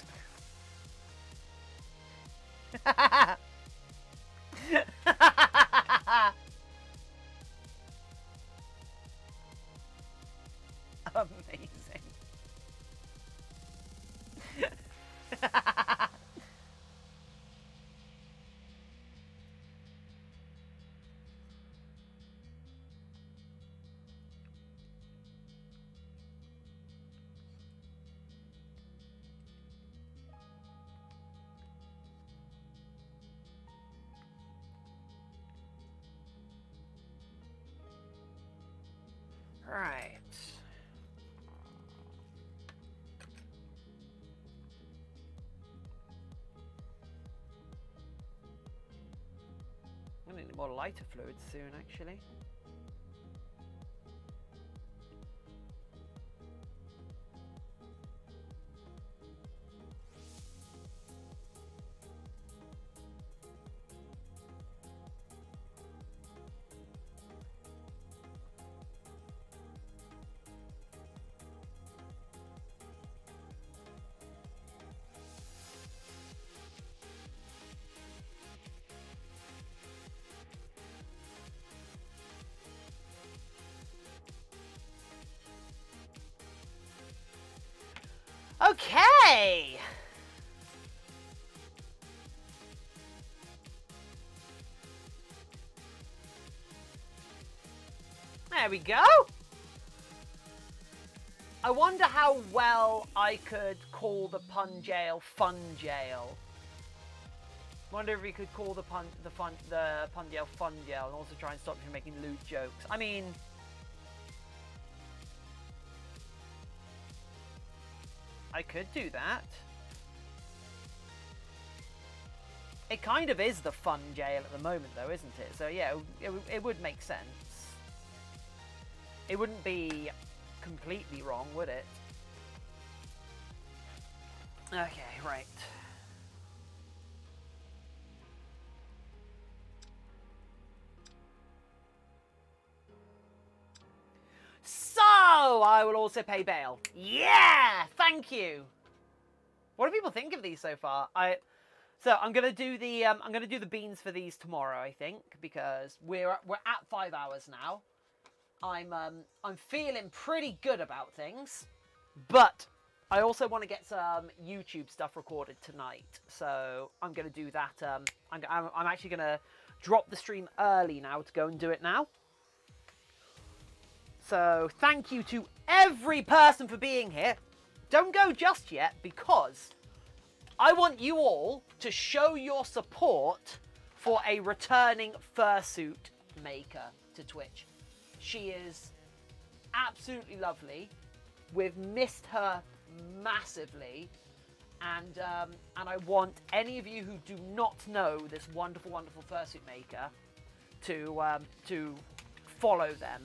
Amazing. Right. bit more lighter fluid soon, actually. Okay. There we go. I wonder how well I could call the pun jail fun jail. Wonder if we could call the pun jail fun jail and also try and stop you from making lewd jokes. I mean, I could do that. It kind of is the fun jail at the moment, though, isn't it? So yeah, it would make sense. It wouldn't be completely wrong, would it? Okay, right. So, I will also pay bail. Yeah! Thank you! What do people think of these so far? So I'm gonna do the beans for these tomorrow, I think, because we're at 5 hours now. I'm feeling pretty good about things, but I also want to get some YouTube stuff recorded tonight, so I'm gonna do that. I'm actually gonna drop the stream early now to go and do it now. So thank you to every person for being here. Don't go just yet, because I want you all to show your support for a returning fursuit maker to Twitch. She is absolutely lovely. We've missed her massively, and I want any of you who do not know this wonderful, wonderful fursuit maker to follow them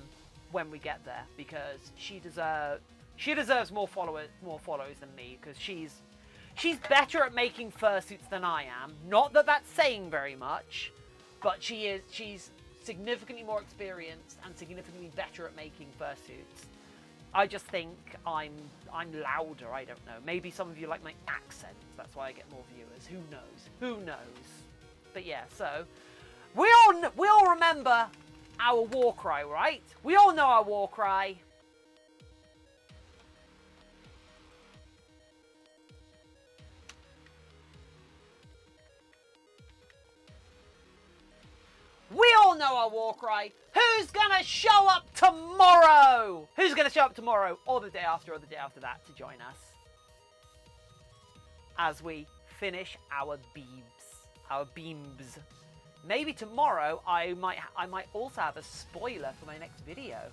when we get there, because she deserves more followers than me, because she's better at making fursuits than I am. Not that that's saying very much, but she's significantly more experienced and significantly better at making fursuits. I just think I'm louder. I don't know. Maybe some of you like my accent. That's why I get more viewers. Who knows? Who knows? But yeah, so we all remember our war cry, right? We all know our war cry. We all know our war cry. Who's gonna show up tomorrow? Who's gonna show up tomorrow, or the day after, or the day after that, to join us as we finish our beams? Maybe tomorrow I might also have a spoiler for my next video.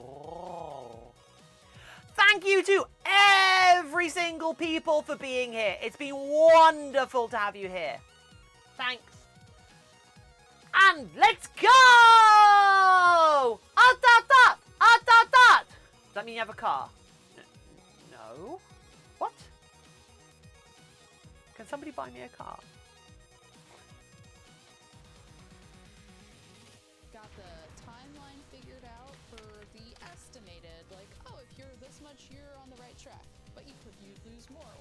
Oh. Thank you to every single people for being here. It's been wonderful to have you here. Thanks. And let's go! Does that mean you have a car? No. What? Can somebody buy me a car? Got the timeline figured out for the estimated, like, oh, if you're this much, you're on the right track. But you could lose more